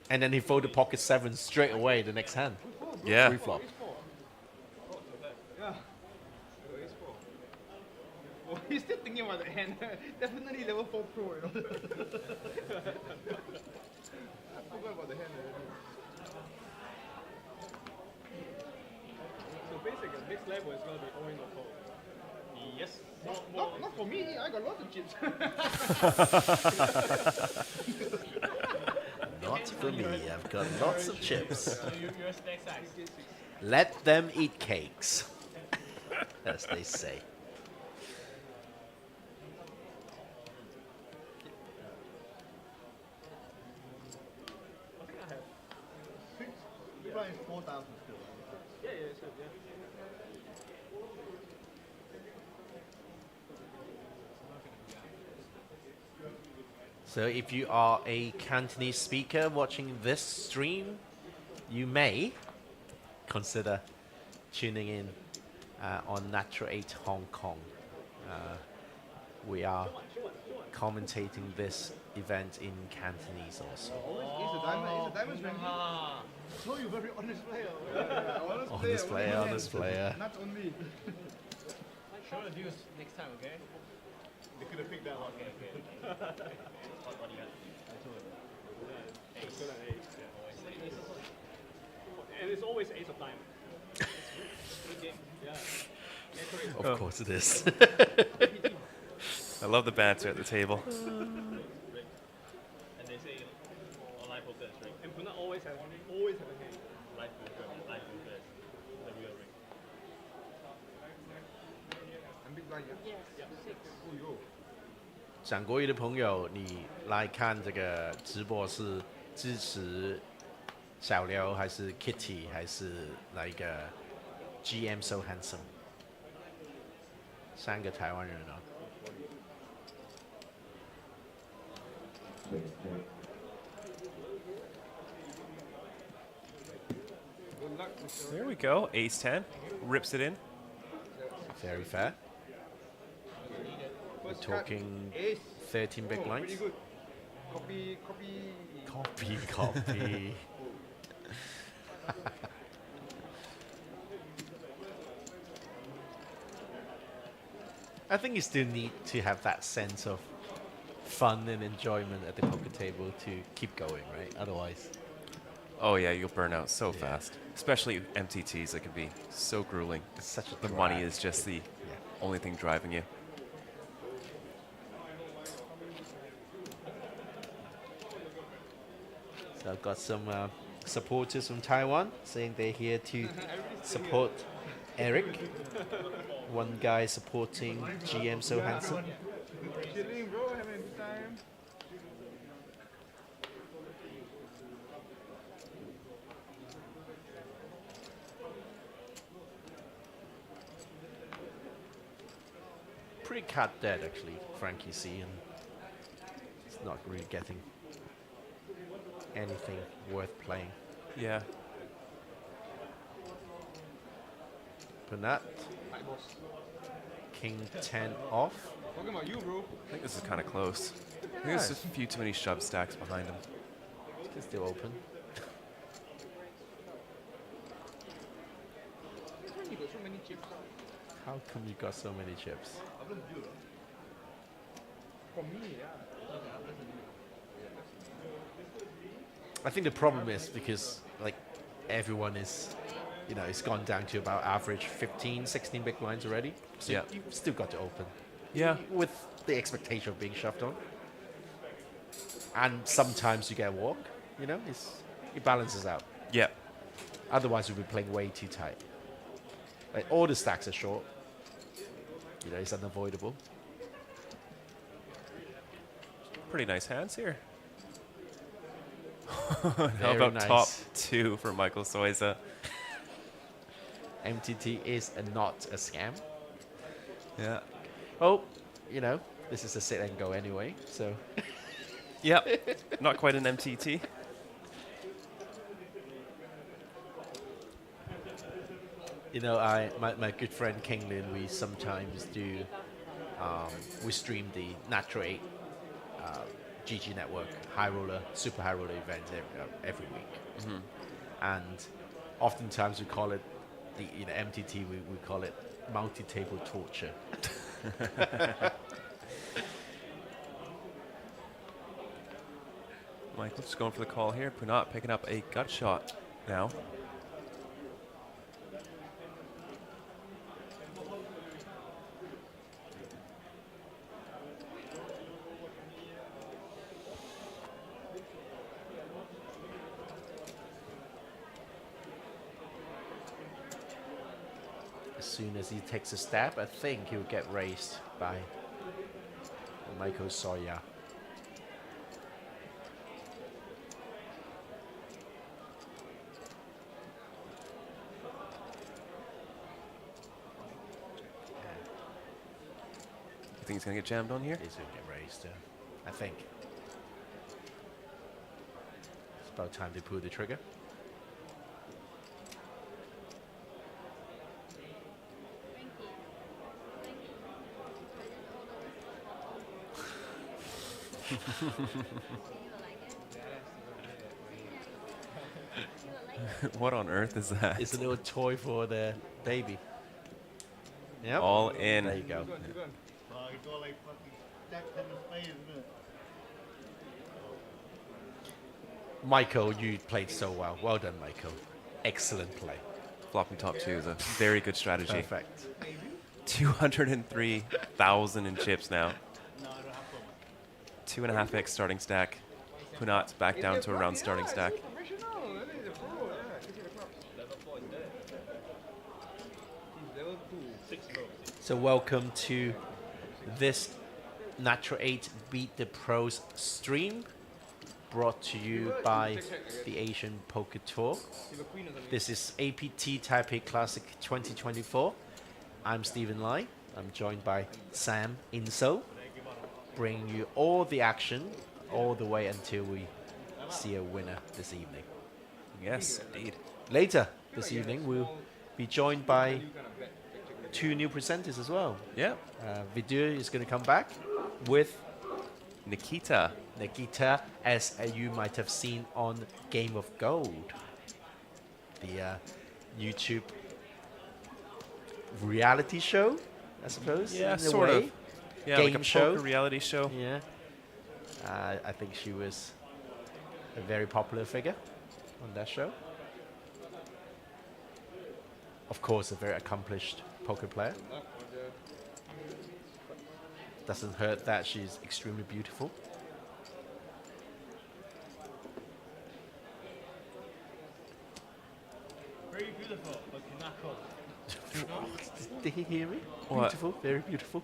And then he folded Pocket 7 straight away the next hand. Yeah. Pre-flop. Oh, he's still thinking about the hand. Definitely level 4 pro, you know. I forgot about the hand. So basically, next level is going to be all in the fold. Yes. Not for me. I got lots of chips. Not for me. I've got lots of chips. So you're stack size. Let them eat cakes, as they say. I think I have 6. You're playing 4,000 still. Yeah, sure, yeah. So if you are a Cantonese speaker watching this stream, you may consider tuning in on Natural 8 Hong Kong. We are commentating this event in Cantonese also. He's a diamond ranking. I told you, very honest player. Honest player. Not only. Show the views next time, okay? They could have picked that one. Okay. What do you got? And it's always ace of diamond. Yeah. Of course it is. I love the banter at the table. And they say life poker is ring. And Puna always have a hand. Life poker is the real ring. I'm big blind, yeah? Yeah, 6. Oh, yo. 讲国语的朋友，你来看这个直播是支持小刘还是 Kitty 还是哪一个 GM So Handsome？ 3个台湾人哦。There we go. Ace 10. Rips it in. Very fair. We're talking 13 big blinds. Copy, copy. Copy. I think you still need to have that sense of fun and enjoyment at the poker table to keep going, right? Otherwise, oh yeah, you'll burn out so fast. Especially MTTs, it can be so grueling. It's such a the drag. money is just the only thing driving you. So I've got some supporters from Taiwan saying they're here to support Eric. One guy supporting GM So Handsome. Chilling, bro. Having a good time. Pretty cut dead actually, Frankie C, and it's not really getting anything worth playing. Yeah. Bernat. King 10 off. Talking about you, bro. I think this is kind of close. I think there's just a few too many shove stacks behind him. It's still open. You got so many chips. How come you got so many chips? For me, yeah. I think the problem is because like everyone is, you know, it's gone down to about average 15, 16 big blinds already. So Yeah. you've still got to open. Yeah. With the expectation of being shoved on. And sometimes you get a walk, you know, it balances out. Yeah. Otherwise you'll be playing way too tight. Like all the stacks are short. You know, it's unavoidable. Pretty nice hands here. Very How about nice. top 2 for Michael Soiza? MTT is not a scam. Yeah. Oh, you know, this is a sit and go anyway, so. Yep. Not quite an MTT. You know, my good friend King Lin, we sometimes do, we stream the Natural 8 GG Network high roller, super high roller events every week. Mhm. And oftentimes we call it, the MTT, we call it multi-table torture. Michael's going for the call here. Punat picking up a gut shot now. As soon as he takes a stab, I think he'll get raised by Michael Sawyer. You think he's going to get jammed on here? He's going to get raised, I think. It's about time they pull the trigger. What on earth is that? It's a little toy for the baby. Yep. All in. There you go. It's all like fucking stacked in the space, isn't it? Michael, you played so well. Well done, Michael. Excellent play. Flopping top 2 is a very good strategy. Perfect. 203,000 in chips now. 2.5x starting stack. Punat's back down to around starting stack. So welcome to this Natural 8 Beat the Pros stream, brought to you by the Asian Poker Tour. This is APT Taipei Classic 2024. I'm Stephen Lai. I'm joined by Sam Inso, bringing you all the action all the way until we see a winner this evening. Yes, indeed. Later this evening, we'll be joined by 2 new presenters as well. Yeah. Vidya is going to come back with Nikita. Nikita, as you might have seen on Game of Gold, the YouTube reality show, I suppose. Yeah, in a sort way. of. Yeah, Game like a show. poker reality show. Yeah. I think she was a very popular figure on that show. Of course, a very accomplished poker player. Doesn't hurt that she's extremely beautiful. Very beautiful, but cannot cook. Did he hear me? What? Beautiful, very beautiful.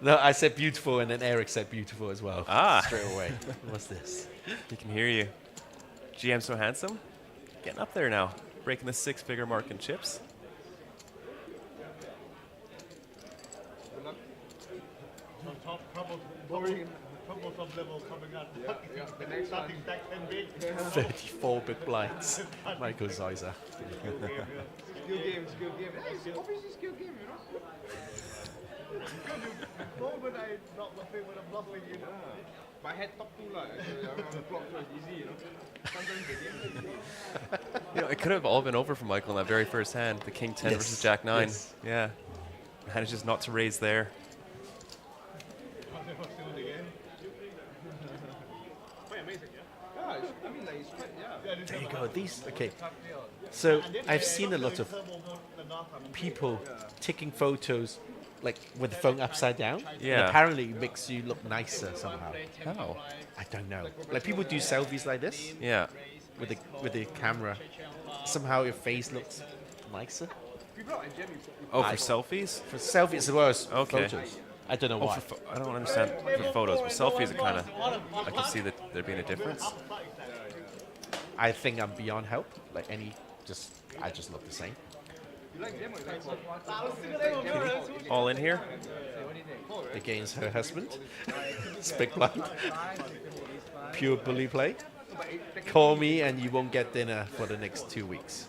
No, I said beautiful, and then Eric said beautiful as well. Straight away. What's this? He can hear you. GM So Handsome, getting up there now, breaking the 6-figure mark in chips. Top level coming up. The next starting back 10 big. 34 big blinds. Michael Zeiser. Skill game. It's obviously skill game, you know. When I not bluffing, when I'm bluffing, you know. My head top 2 like. I'm on the block, so it's easy, you know. Sometimes the game. It could have all been over for Michael in that very first hand, the King 10 versus Jack 9. Yes. Yeah. Manages not to raise there. There you go. These, okay. So I've seen a lot of people taking photos like with the phone upside down. Yeah. And apparently it makes you look nicer somehow. How? I don't know. Like people do selfies like this. Yeah. With the camera. Somehow your face looks nicer. Oh, for selfies? For selfies as well as Okay. photos. I don't know Oh, why. I don't understand for photos. For selfies, it kind of, I can see that there being a difference. I think I'm beyond help. Like I just look the same. All in here? Against her husband. It's big blind. Pure bully play. Call me and you won't get dinner for the next 2 weeks.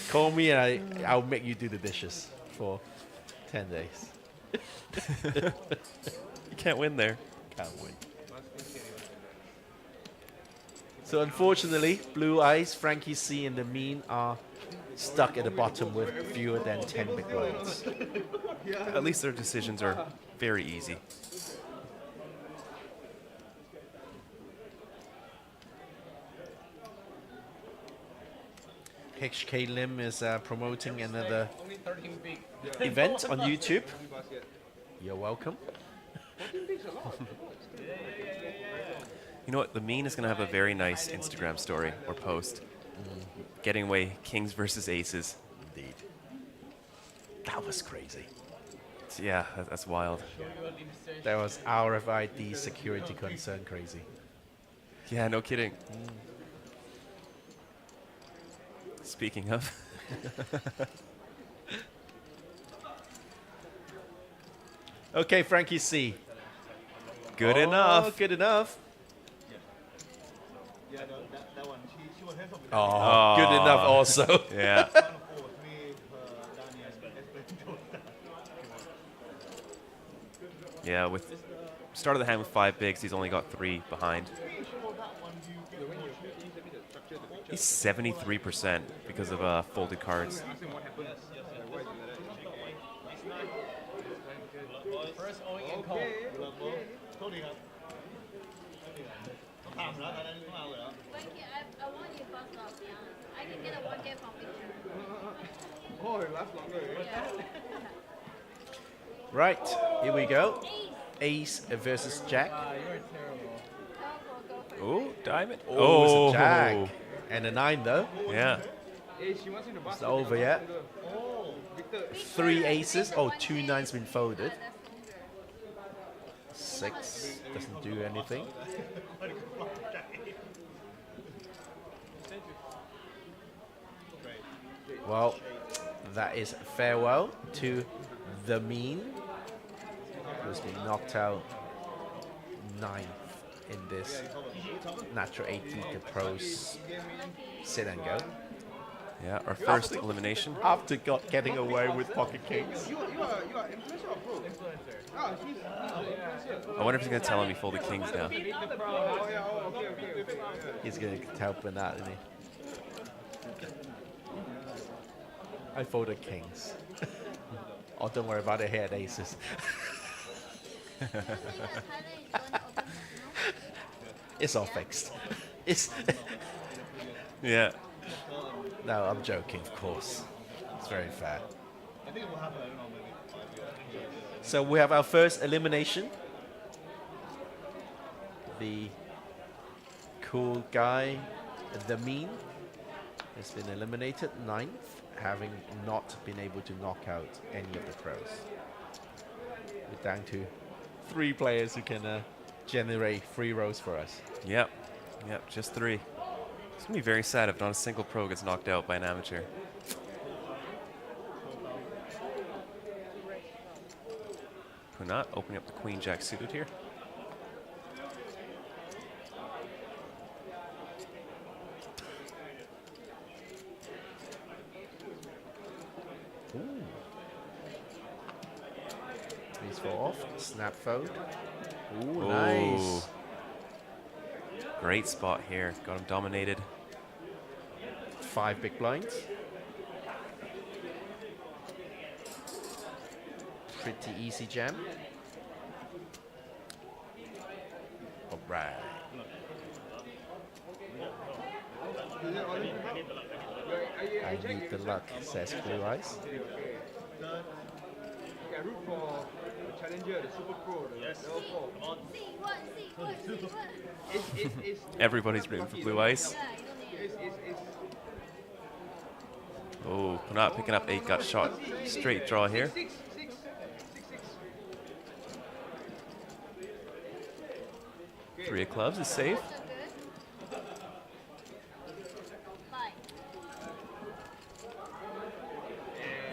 Call me and I'll make you do the dishes for 10 days. You can't win there. Can't win. So unfortunately, Blue Eyes, Frankie C, and the Mean are stuck at the bottom with fewer than 10 big blinds. At least their decisions are very easy. HK Lim is promoting another event on YouTube. You're welcome. You know what? The Mean is going to have a very nice Instagram story or post. Getting away kings versus aces. Indeed. That was crazy. Yeah, that's wild. That was RFID security concern crazy. Yeah, no kidding. Speaking of. Okay, Frankie C. Good enough. Good enough. Yeah, that one. She was handsome. Oh, good enough also. Yeah. Yeah, with start of the hand with 5 bigs, he's only got 3 behind. He's 73% because of folded cards. First owing and call. I want you first off, be honest. I can get a 1K from picture. Oh, it lasts longer. Right, here we go. Ace versus Jack. You're Oh, terrible. diamond. Oh, it's a Jack. And a 9 though. Yeah. It's not over yet. 3 aces. Oh, 2 9s been folded. 6 doesn't do anything. Well, that is farewell to the Mean, who's been knocked out ninth in this Natural 80 the pros sit and go. Yeah, our first elimination. After getting away with pocket kings. You are influencer or pro? Influencer. Oh, he's influencer. I wonder if he's going to tell him he folded kings now. Oh, yeah, oh, okay. He's going to tell Bernard, isn't he? I folded kings. Oh, don't worry about it, he had aces. It's all fixed. It's yeah. No, I'm joking, of course. It's very fair. I think it will happen, I don't know, maybe 5 years. So we have our first elimination. The cool guy, the mean, has been eliminated, 9th, having not been able to knock out any of the pros. We're down to 3 players who can generate free rolls for us. Yep, just 3. It's going to be very sad if not a single pro gets knocked out by an amateur. Punat opening up the queen jack suited here. Ooh. These 4 off, snap fold. Ooh, nice. Great spot here. Got him dominated. 5 big blinds. Pretty easy jam. All right. I need the luck, says Blue Eyes. Okay, root for the challenger, the super pro, the level 4. Come on. Everybody's rooting for Blue Ice. Oh, Punat picking up 8 gut shot. Straight draw here. 3 of clubs is safe.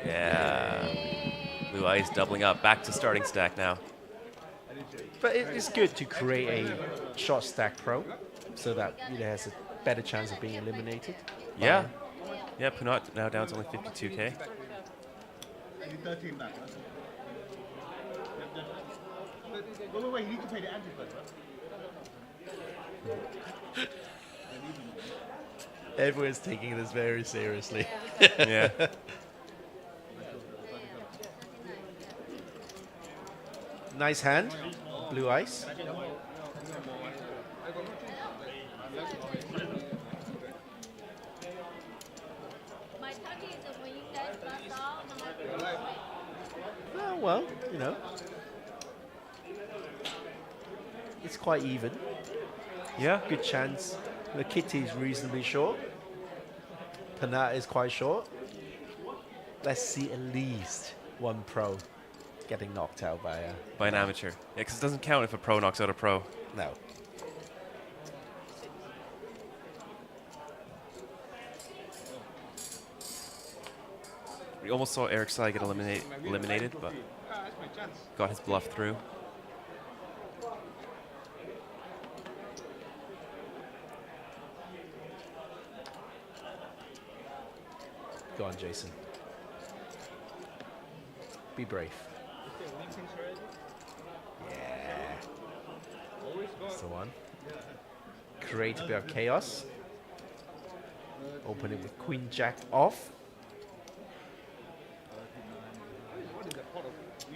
Yeah. Blue Eyes doubling up. Back to starting stack now. But it's good to create a short stack pro so that it has a better chance of being eliminated. Yeah. Yeah, Punat now down to only 52k. 13 back. Wait, you need to pay the ante first, right? Everyone's taking this very seriously. Yeah. Nice hand, Blue Eyes. Oh, well, you know, it's quite even. Yeah. Good chance. The kitty is reasonably short. Punat is quite short. Let's see at least 1 pro getting knocked out by an amateur. Yeah, because it doesn't count if a pro knocks out a pro. No. We almost saw Eric Sai get eliminated, but got his bluff through. Go on, Jason. Be brave. Yeah. That's the one. Create a bit of chaos. Open it with Queen Jack off.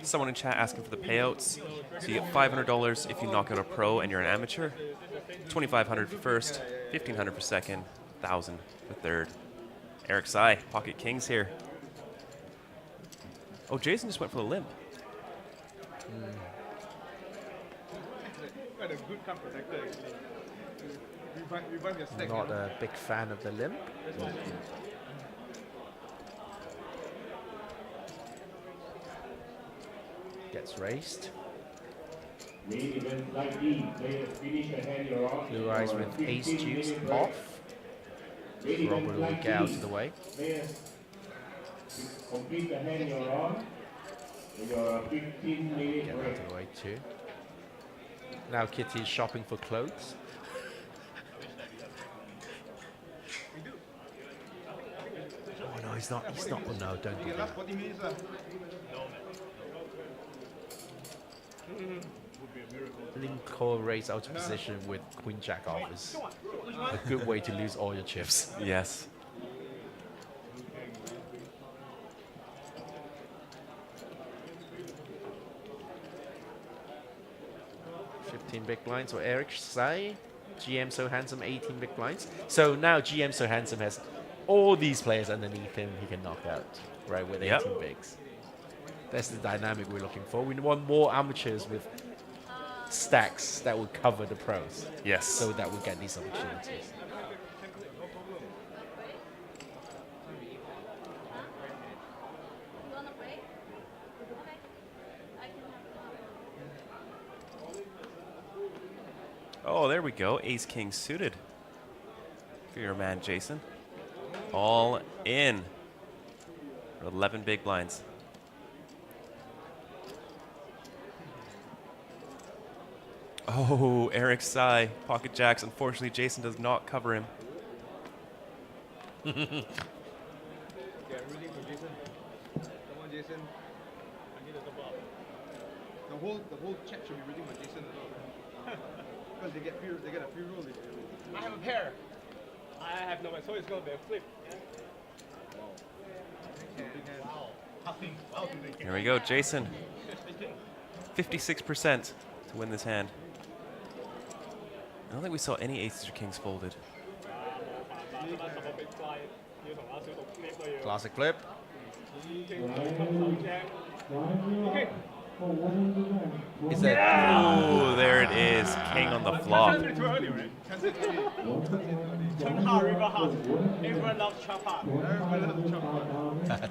Someone in chat asking for the payouts. So you get $500 if you knock out a pro and you're an amateur, $2,500 for first, $1,500 for second, $1,000 for third. Eric Sai, pocket kings here. Oh, Jason just went for the limp. Quite a good card protector, actually. Revive your stack. Not a big fan of the limp. Gets raised. Blue Eyes with ace deuce off. Robert will get out of the way. Complete the hand you're on. Your 15 minutes Get out of the way too. Now Kitty is shopping for clothes. Oh no, he's not. He's not. Oh no, don't do that. Lincoln raised out of position with Queen Jack off is a good way to lose all your chips. Yes. Big blinds for Eric Sai. GM So Handsome 18 big blinds. So now GM So Handsome has all these players underneath him he can knock out, right, with 18 bigs. That's the dynamic we're looking for. We want more amateurs with stacks that will cover the pros. Yes. So that we get these opportunities. Oh, there we go. Ace King suited for your man, Jason. All in. 11 big blinds. Oh, Eric Sai, pocket jacks. Unfortunately, Jason does not cover him. Yeah, really for Jason. Come on, Jason. I need a double up. The whole chat should be reading for Jason as well. Because they get a free roll. I have a pair. I have no way, so it's gonna be a flip. Here we go, Jason. 56% to win this hand. I don't think we saw any aces or kings folded. Classic flip. Is that? Oh, there it is. King on the flop.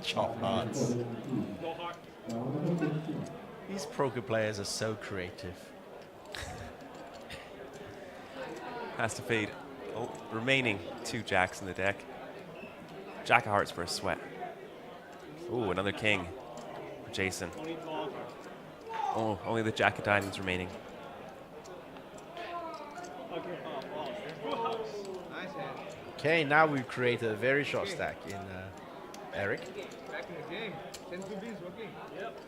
Chop hearts. These poker players are so creative. Has to fade. Oh, remaining 2 jacks in the deck. Jack of hearts for a sweat. Ooh, another king for Jason. Oh, only the jack of diamonds remaining. Okay, now we've created a very short stack in Eric. Back in the game. 10 2 B's working. Yep.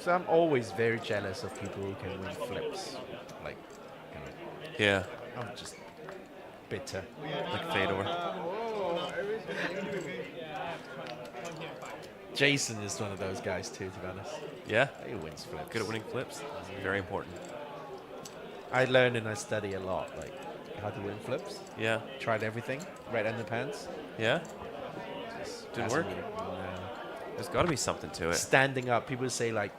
So I'm always very jealous of people who can win flips. Like, you know, yeah. I'm just bitter. Like Fedor. Jason is one of those guys too, to be honest. Yeah? He wins flips. Good at winning flips. Very important. I learn and I study a lot, like how to win flips. Yeah. Tried everything. Red underpants. Yeah? Didn't work? No. There's got to be something to it. Standing up. People say like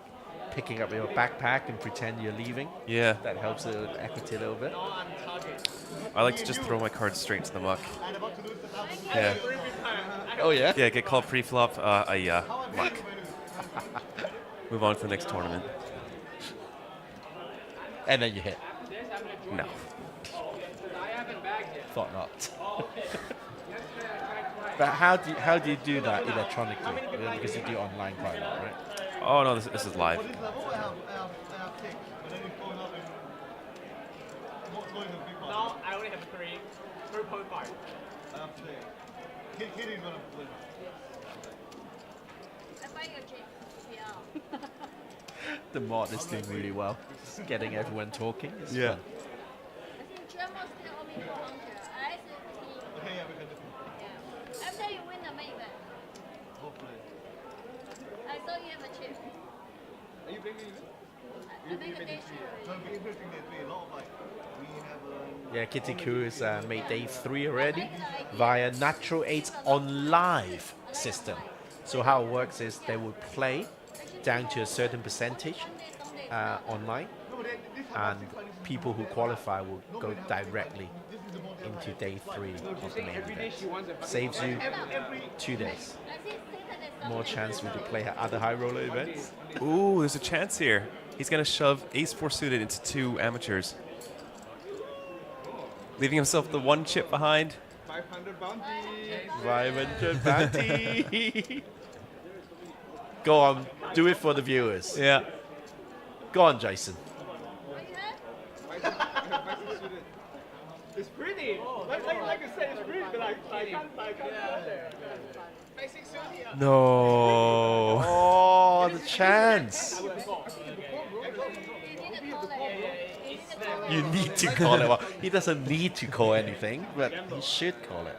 picking up your backpack and pretend you're leaving. Yeah. That helps the equity a little bit. I like to just throw my cards straight into the muck. Yeah. Oh, yeah? Yeah, get called pre-flop. Muck. Move on to the next tournament. And then you hit. No. Thought not. But how do you do that electronically? Because you do online quite a lot, right? Oh no, this is live. No, I only have 3.5. Kitty's gonna flip. I buy your chip. Yeah. The mod is doing really well. Just getting everyone talking. It's Yeah. fun. I think German still owe me 400. I asked him. Okay, yeah, we can do it. Yeah. After you win the main event. Hopefully. I saw you have a chip. Are you bringing it? I make a day trip. No, we're bringing day 3. A lot of like, we have Yeah, Kitty Koo has made day 3 already via Natural 8's on live system. So how it works is they will play down to a certain percentage online, and people who qualify will go directly into day 3 of the main event. Saves you 2 days. More chance for you to play at other high roller events. Ooh, there's a chance here. He's going to shove ace-4 suited into 2 amateurs. Leaving himself the 1 chip behind. 500 bounty. 500 bounty. Go on, do it for the viewers. Yeah. Go on, Jason. It's pretty. Like I said, it's pretty, but I can't there. No. Oh, the chance. You need to call it. Well, he doesn't need to call anything, but he should call it.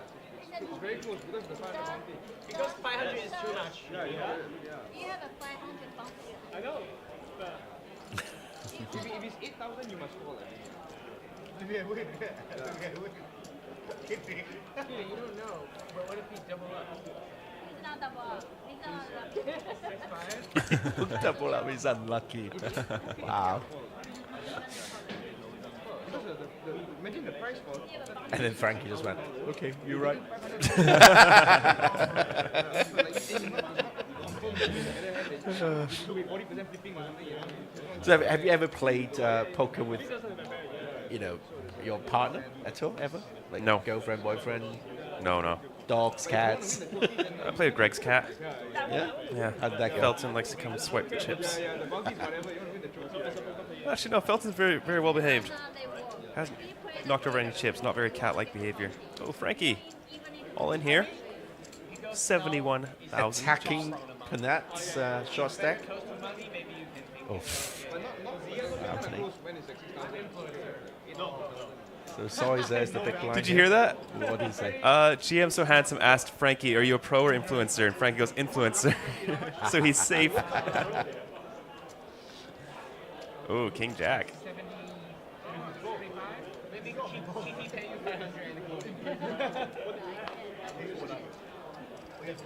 It's very close because the 500 bounty. Because 500 is too much. Yeah. You have a 500 bounty. I know. But if it's 8,000, you must call it. Yeah, wait. You don't know. But what if he double up? He's not double up. He's not unlucky. Double up is unlucky. Wow. Imagine the price for. And then Frankie just went, okay, you're right. So have you ever played poker with, your partner at all, ever? Like No. Girlfriend, boyfriend? No. Dogs, cats? I played with Greg's cat. Yeah? Yeah. How did that go? Felton likes to come swipe the chips. Actually, no. Felton's very, very well behaved. Hasn't knocked over any chips. Not very cat-like behavior. Oh, Frankie, all in here. 71,000. Attacking Panat's short stack. Oh. Balcony. So Soy's there's the big line. Did you hear that? What did he say? GM So Handsome asked Frankie, "Are you a pro or influencer?" And Frankie goes, "Influencer." So he's safe. Oh, King Jack. It's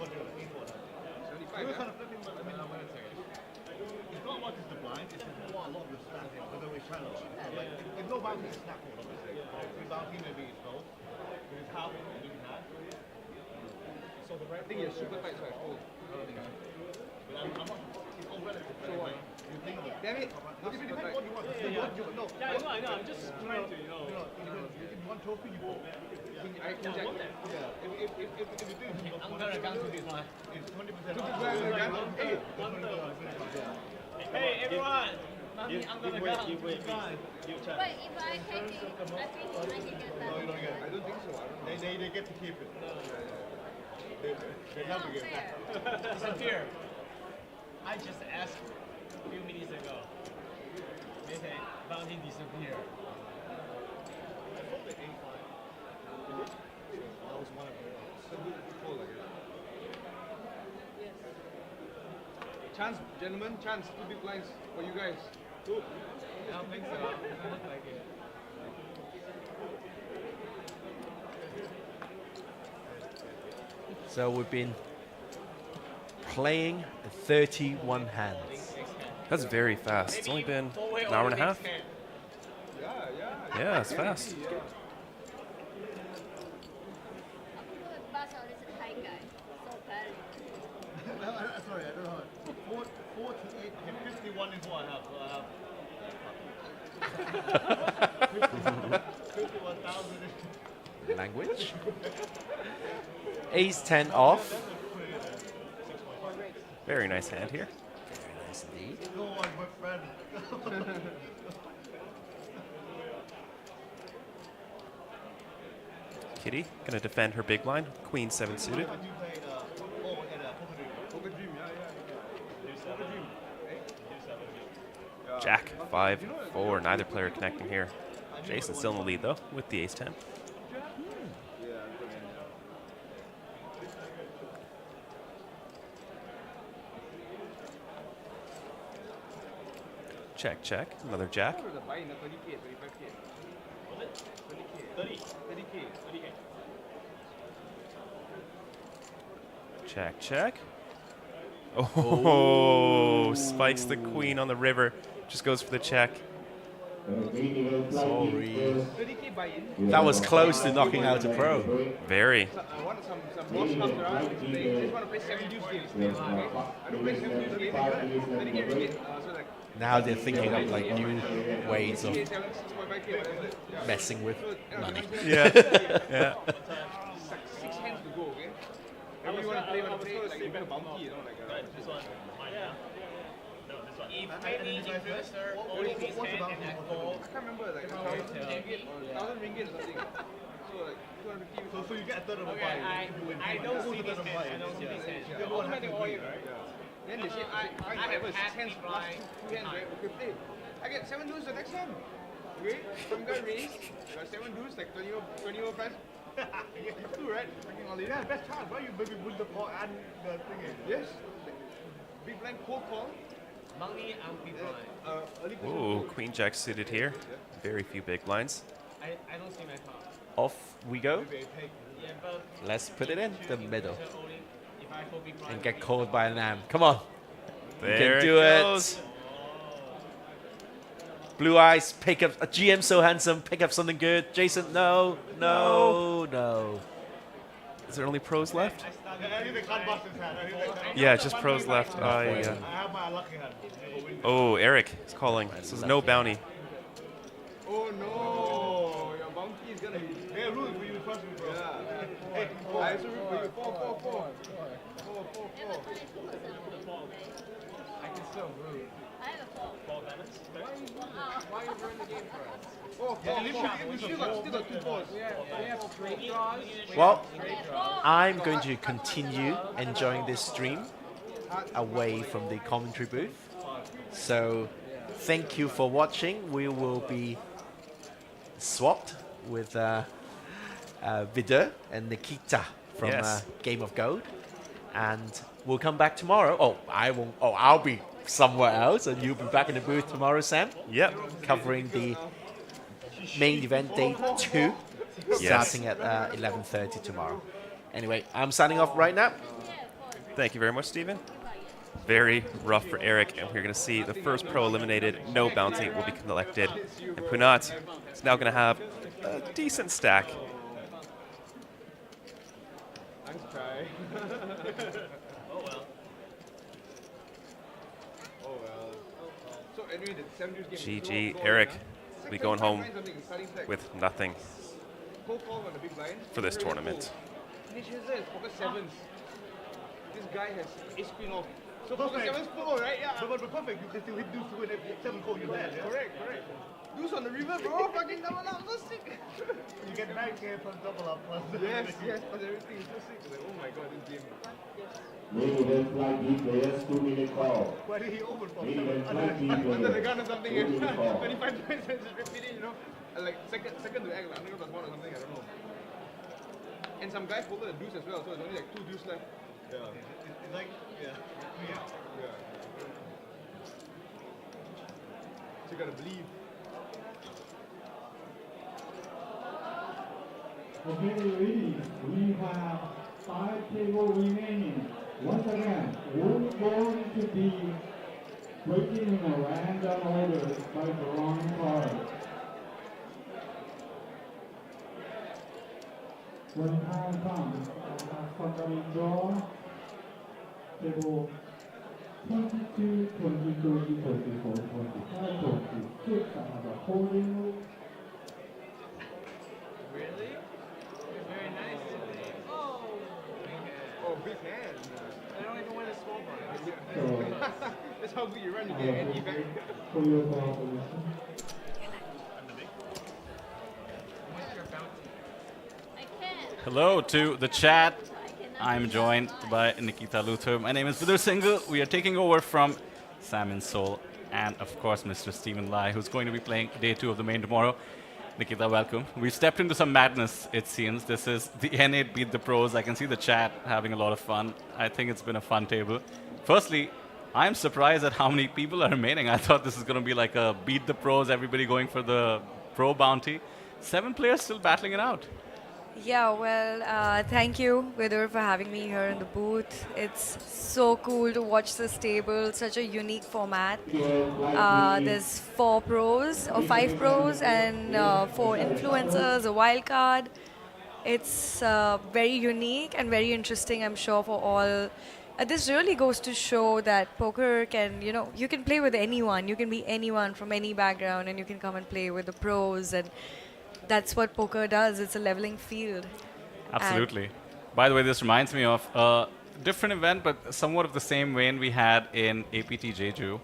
not much as the blind, it's more a lot of the stack, whether it's shallow. Like, if no bounty, it's snap hold, obviously. If bounty, maybe it's gold. If it's half, you can have. So the right thing is super tight, so I fold. But I'm not, it's all relative. So what? You think of it. Damn it! What if it depends what you want? No, I know. I'm just trying to, if you want trophy, you go. I can jack. Yeah. If you do, I'm gonna come to this one. It's 20%. Hey, everyone! I'm gonna go. Wait, if I take it, I think I can get that. No, you don't get it. I don't think so. They get to keep it. They never get it. Disappear. I just asked a few minutes ago. They say bounty disappear. That was one of them. Chance, gentlemen, chance. 2 big blinds for you guys. Two. I don't think so. Doesn't look like it. So we've been playing 31 hands. That's very fast. It's only been an hour and a half. Yeah, it's fast. Sorry, I don't know. 48 and 51 is what I have. 51,000. Language. Ace 10 off. Very nice hand here. Very nice indeed. Go on, my friend. Kitty gonna defend her big blind. Queen 7 suited. Jack 5-4. Neither player connecting here. Jason's still in the lead though with the ace 10. Check, check. Another jack. Check, check. Oh, spikes the queen on the river. Just goes for the check. Sorry. That was close to knocking out a pro. Very. I want some boss comes around. They just want to play 7 use games. Okay? I don't play 7 use games. Then they get ringgit. So like. Now they're thinking of like new ways of messing with money. Yeah. Yeah. 6 hands to go, okay? Everyone play on a play, like you get a bounty, This one, mine. Yeah. No, this one. If any influencer owning his hand in that goal, I can't remember, like 1,000 ringgit or something. So like 250. So you get a third of a buy. I don't see these hands. I don't see these hands. You don't have to win, right? Then they say, I have hands flying, 2 hands, right? Okay, play. I get 7 dudes the next hand. Okay, some guy raised, 7 dudes, like 20 over fans. You get 2, right? Freaking all yeah, best chance. Why you maybe win the ball and the thing is? Yes. Big blind, cold call. Money and big blind. Ooh, Queen Jack suited here. Very few big blinds. I don't see my card. Off we go. Yeah, but Let's put it in the middle if I hold big blind, and get called by an am. Come on. You There can do it it. goes. Blue Eyes, pick up a GM so handsome, pick up something good. Jason, no. Is there only pros left? I think they can't bust his hand. Yeah, just pros left. I have my lucky hand. Oh, Eric is calling. So there's no bounty. Oh no, your bounty is gonna be. There are rules for you, trust me, bro. Yeah. Hey, I also root for you. 4, 4, 4. 4, 4, 4. I can still root. I have a 4. 4 balance. Why are you ruining the game for us? 4, 4. We still got 2 balls. We have straight draws. Well, I'm going to continue enjoying this stream away from the commentary booth. So, thank you for watching. We will be swapped with Vidar and Nikita from Yes. Game of Gold. And we'll come back tomorrow. Oh, I won't. Oh, I'll be somewhere else, and you'll be back in the booth tomorrow, Sam. Yep. Covering the main event day 2, starting at 11:30 tomorrow. Anyway, I'm signing off right now. Thank you very much, Stephen. Very rough for Eric, and we're going to see the first pro eliminated. No bounty will be collected. And Punat is now going to have a decent stack. Nice try. Oh well. Oh well. So anyway, the 7 dudes game. GG, Eric will be going home with nothing Cold call on the big blind. for this tournament. Initiator is poker 7s. This guy has ace queen off. So poker 7's full, right? Yeah. But perfect. You can still hit deuce to win every 7 call you land. Yeah? Correct. Deuce on the river, bro. Fucking double up. So sick. You get back here plus double up plus. Yes. Plus everything is so sick. Like, oh my god, this game. Main event flight D players 2 minute call. Why did he open for Main event flight D players. under the gun or something? 2 minute call. 25 points and just repeat it, you know? Like second to act, like under plus 1 or something, I don't know. And some guy folded a deuce as well, so there's only like 2 deuce left. Yeah. It's like, yeah. So you gotta believe. Okay, ladies, we have 5 tables remaining. Once again, we're going to be breaking in a random order by drawing cards. When time comes, I'll have somebody draw table 22, 23, 24, 25, 26. I have a holding. Really? You're very nice today. Oh, big hand. I don't even win a small blind. That's how good you run, you get an back. For your cooperation. What's your bounty? Hello to the chat. I'm joined by Nikita Luther. My name is Vidar Singhal. We are taking over from Sam and Soul and, of course, Mr. Stephen Lai, who's going to be playing day 2 of the main tomorrow. Nikita, welcome. We've stepped into some madness, it seems. This is the N8 Beat the Pros. I can see the chat having a lot of fun. I think it's been a fun table. Firstly, I'm surprised at how many people are remaining. I thought this is going to be like a Beat the Pros, everybody going for the pro bounty. 7 players still battling it out. Yeah, well, thank you, Vidar, for having me here in the booth. It's so cool to watch this table, such a unique format. There's 4 pros, or 5 pros, and 4 influencers, a wild card. It's very unique and very interesting, I'm sure, for all. This really goes to show that poker can, you can play with anyone. You can be anyone from any background, and you can come and play with the pros. And that's what poker does. It's a leveling field. Absolutely. By the way, this reminds me of a different event, but somewhat of the same vein we had in APT Jeju,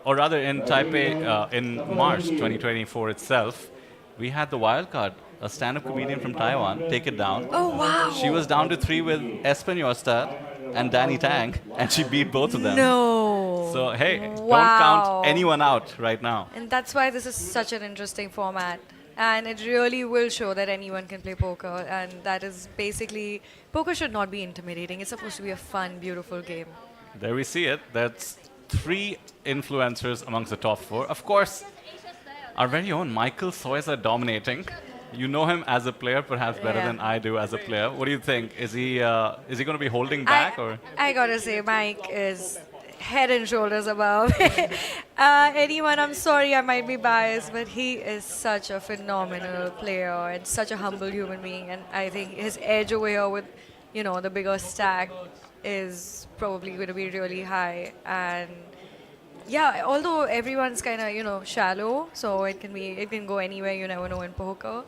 or rather in Taipei in March 2024 itself. We had the wild card, a stand-up comedian from Taiwan, take it down. Oh, wow. She was down to 3 with Espen Jostad and Danny Tang, and she beat both of them. No. So, hey, don't Wow. count anyone out right now. And that's why this is such an interesting format. And it really will show that anyone can play poker. And that is basically, poker should not be intimidating. It's supposed to be a fun, beautiful game. There we see it. That's 3 influencers amongst the top 4. Of course, our very own Michael Soysa dominating. You know him as a player perhaps better Yeah. than I do as a player. What do you think? Is he going to be holding back or? I gotta say, Mike is head and shoulders above anyone. I'm sorry, I might be biased, but he is such a phenomenal player and such a humble human being. And I think his edge over here with, the bigger stack is probably going to be really high. And yeah, although everyone's kind of, shallow, so it can go anywhere. You never know in poker.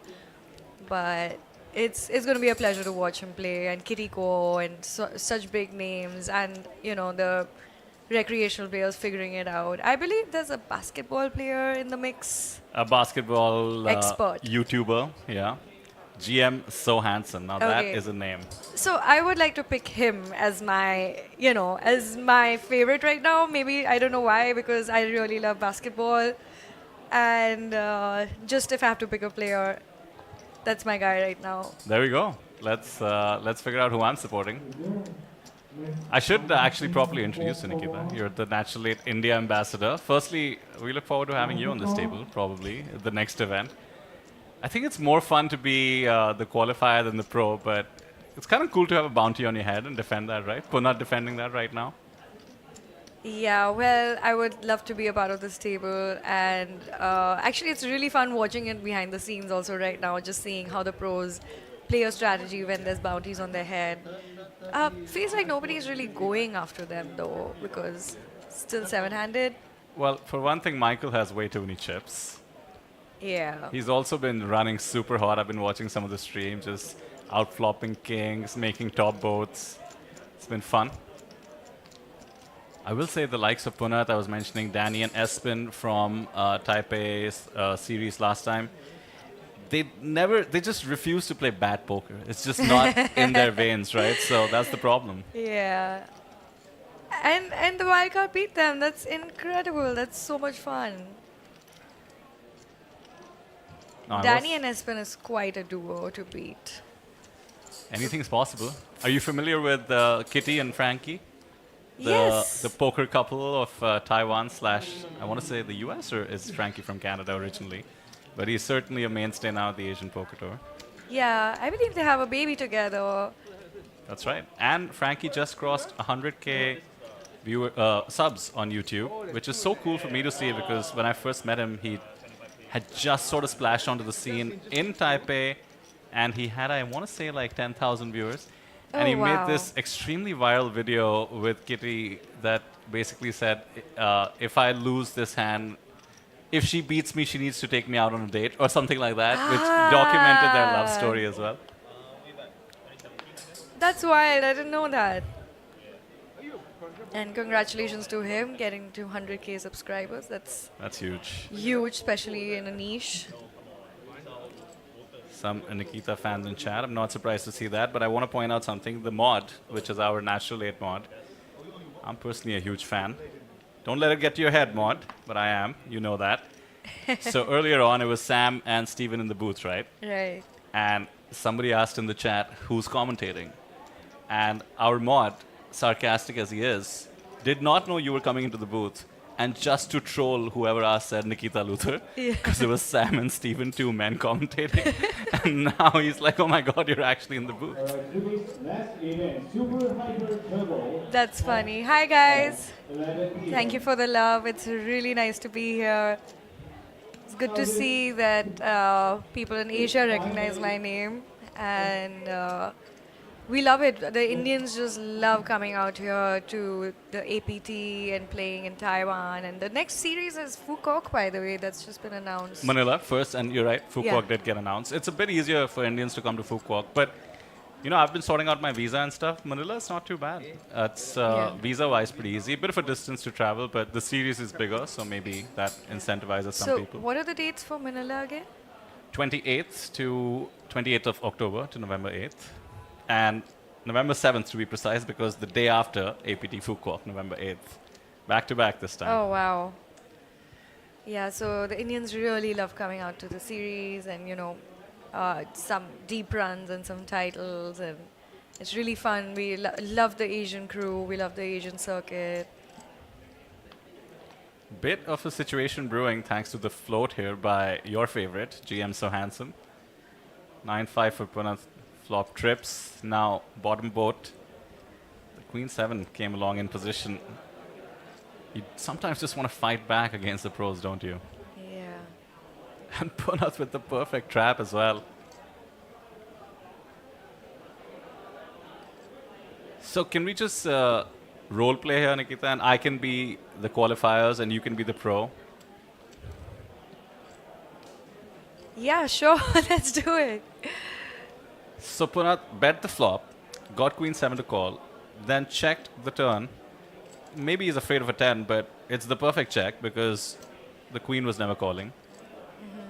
But it's going to be a pleasure to watch him play, and Kitty Ko and such big names, and the recreational players figuring it out. I believe there's a basketball player in the mix. A basketball Expert. YouTuber, yeah. GM So Handsome. Now that Okay. is a name. So I would like to pick him as my favorite right now. Maybe, I don't know why, because I really love basketball. And just if I have to pick a player, that's my guy right now. There we go. Let's figure out who I'm supporting. I should actually properly introduce you, Nikita. You're the Natural 8 India ambassador. Firstly, we look forward to having you on this table, probably, at the next event. I think it's more fun to be the qualifier than the pro, but it's kind of cool to have a bounty on your head and defend that, right? We're not defending that right now. Yeah, well, I would love to be a part of this table, and actually it's really fun watching it behind the scenes also right now, just seeing how the pros play a strategy when there's bounties on their head. Feels like nobody's really going after them though, because still 7-handed. Well, for one thing, Michael has way too many chips. Yeah. He's also been running super hot. I've been watching some of the streams, just outflopping kings, making top boats. It's been fun. I will say the likes of Punat, I was mentioning Danny and Espen from Taipei's series last time. They just refuse to play bad poker. It's just not in their veins, right? So that's the problem. Yeah. And the wildcard beat them. That's incredible. That's so much fun. No, Danny and Espen is quite a duo to beat. Anything's possible. Are you familiar with Kitty and Frankie? Yes. The poker couple of Taiwan / I want to say the US, or is Frankie from Canada originally? But he's certainly a mainstay now at the Asian Poker Tour. Yeah, I believe they have a baby together. That's right. And Frankie just crossed 100K subs on YouTube, which is so cool for me to see, because when I first met him, he had just sort of splashed onto the scene in Taipei, and he had, I want to say, like 10,000 viewers. And he made this extremely viral video with Kitty that basically said, if I lose this hand, if she beats me, she needs to take me out on a date, or something like that, which documented their love story as well. That's wild. I didn't know that. And congratulations to him getting to 100K subscribers. That's huge. Huge, especially in a niche. Some Nikita fans in chat. I'm not surprised to see that, but I want to point out something. The mod, which is our Natural 8 mod, I'm personally a huge fan. Don't let it get to your head, mod, but I am. You know that. So earlier on, it was Sam and Steven in the booth, right? Right. And somebody asked in the chat, who's commentating? And our mod, sarcastic as he is, did not know you were coming into the booth. And just to troll whoever asked, said Nikita Luther, because it was Sam and Steven, 2 men commentating. And now he's like, oh my God, you're actually in the booth. That's funny. Hi, guys. Thank you for the love. It's really nice to be here. It's good to see that people in Asia recognize my name. And we love it. The Indians just love coming out here to the APT and playing in Taiwan. And the next series is Phuket, by the way. That's just been announced. Manila first, and you're right, Phuket Yeah. did get announced. It's a bit easier for Indians to come to Phuket, but You know, I've been sorting out my visa and stuff. Manila's not too bad. It's visa-wise pretty easy. Bit of a distance to travel, but the series is bigger, so maybe that incentivizes some So, people. what are the dates for Manila again? 28th to 28th of October to November 8th. And November 7th to be precise, because the day after APT Fukuoka, November 8th. Back to back this time. Oh, wow. Yeah, so the Indians really love coming out to the series and, some deep runs and some titles. And it's really fun. We love the Asian crew. We love the Asian circuit. Bit of a situation brewing thanks to the float here by your favorite, GM So Handsome. 9-5 for Punath. Flop trips. Now bottom boat. The Queen 7 came along in position. You sometimes just want to fight back against the pros, don't you? Yeah. And Punath with the perfect trap as well. So can we just role play here, Nikita, and I can be the qualifiers and you can be the pro? Yeah, sure. Let's do it. So Punath bet the flop, got Queen 7 to call, then checked the turn. Maybe he's afraid of a 10, but it's the perfect check because the Queen was never calling.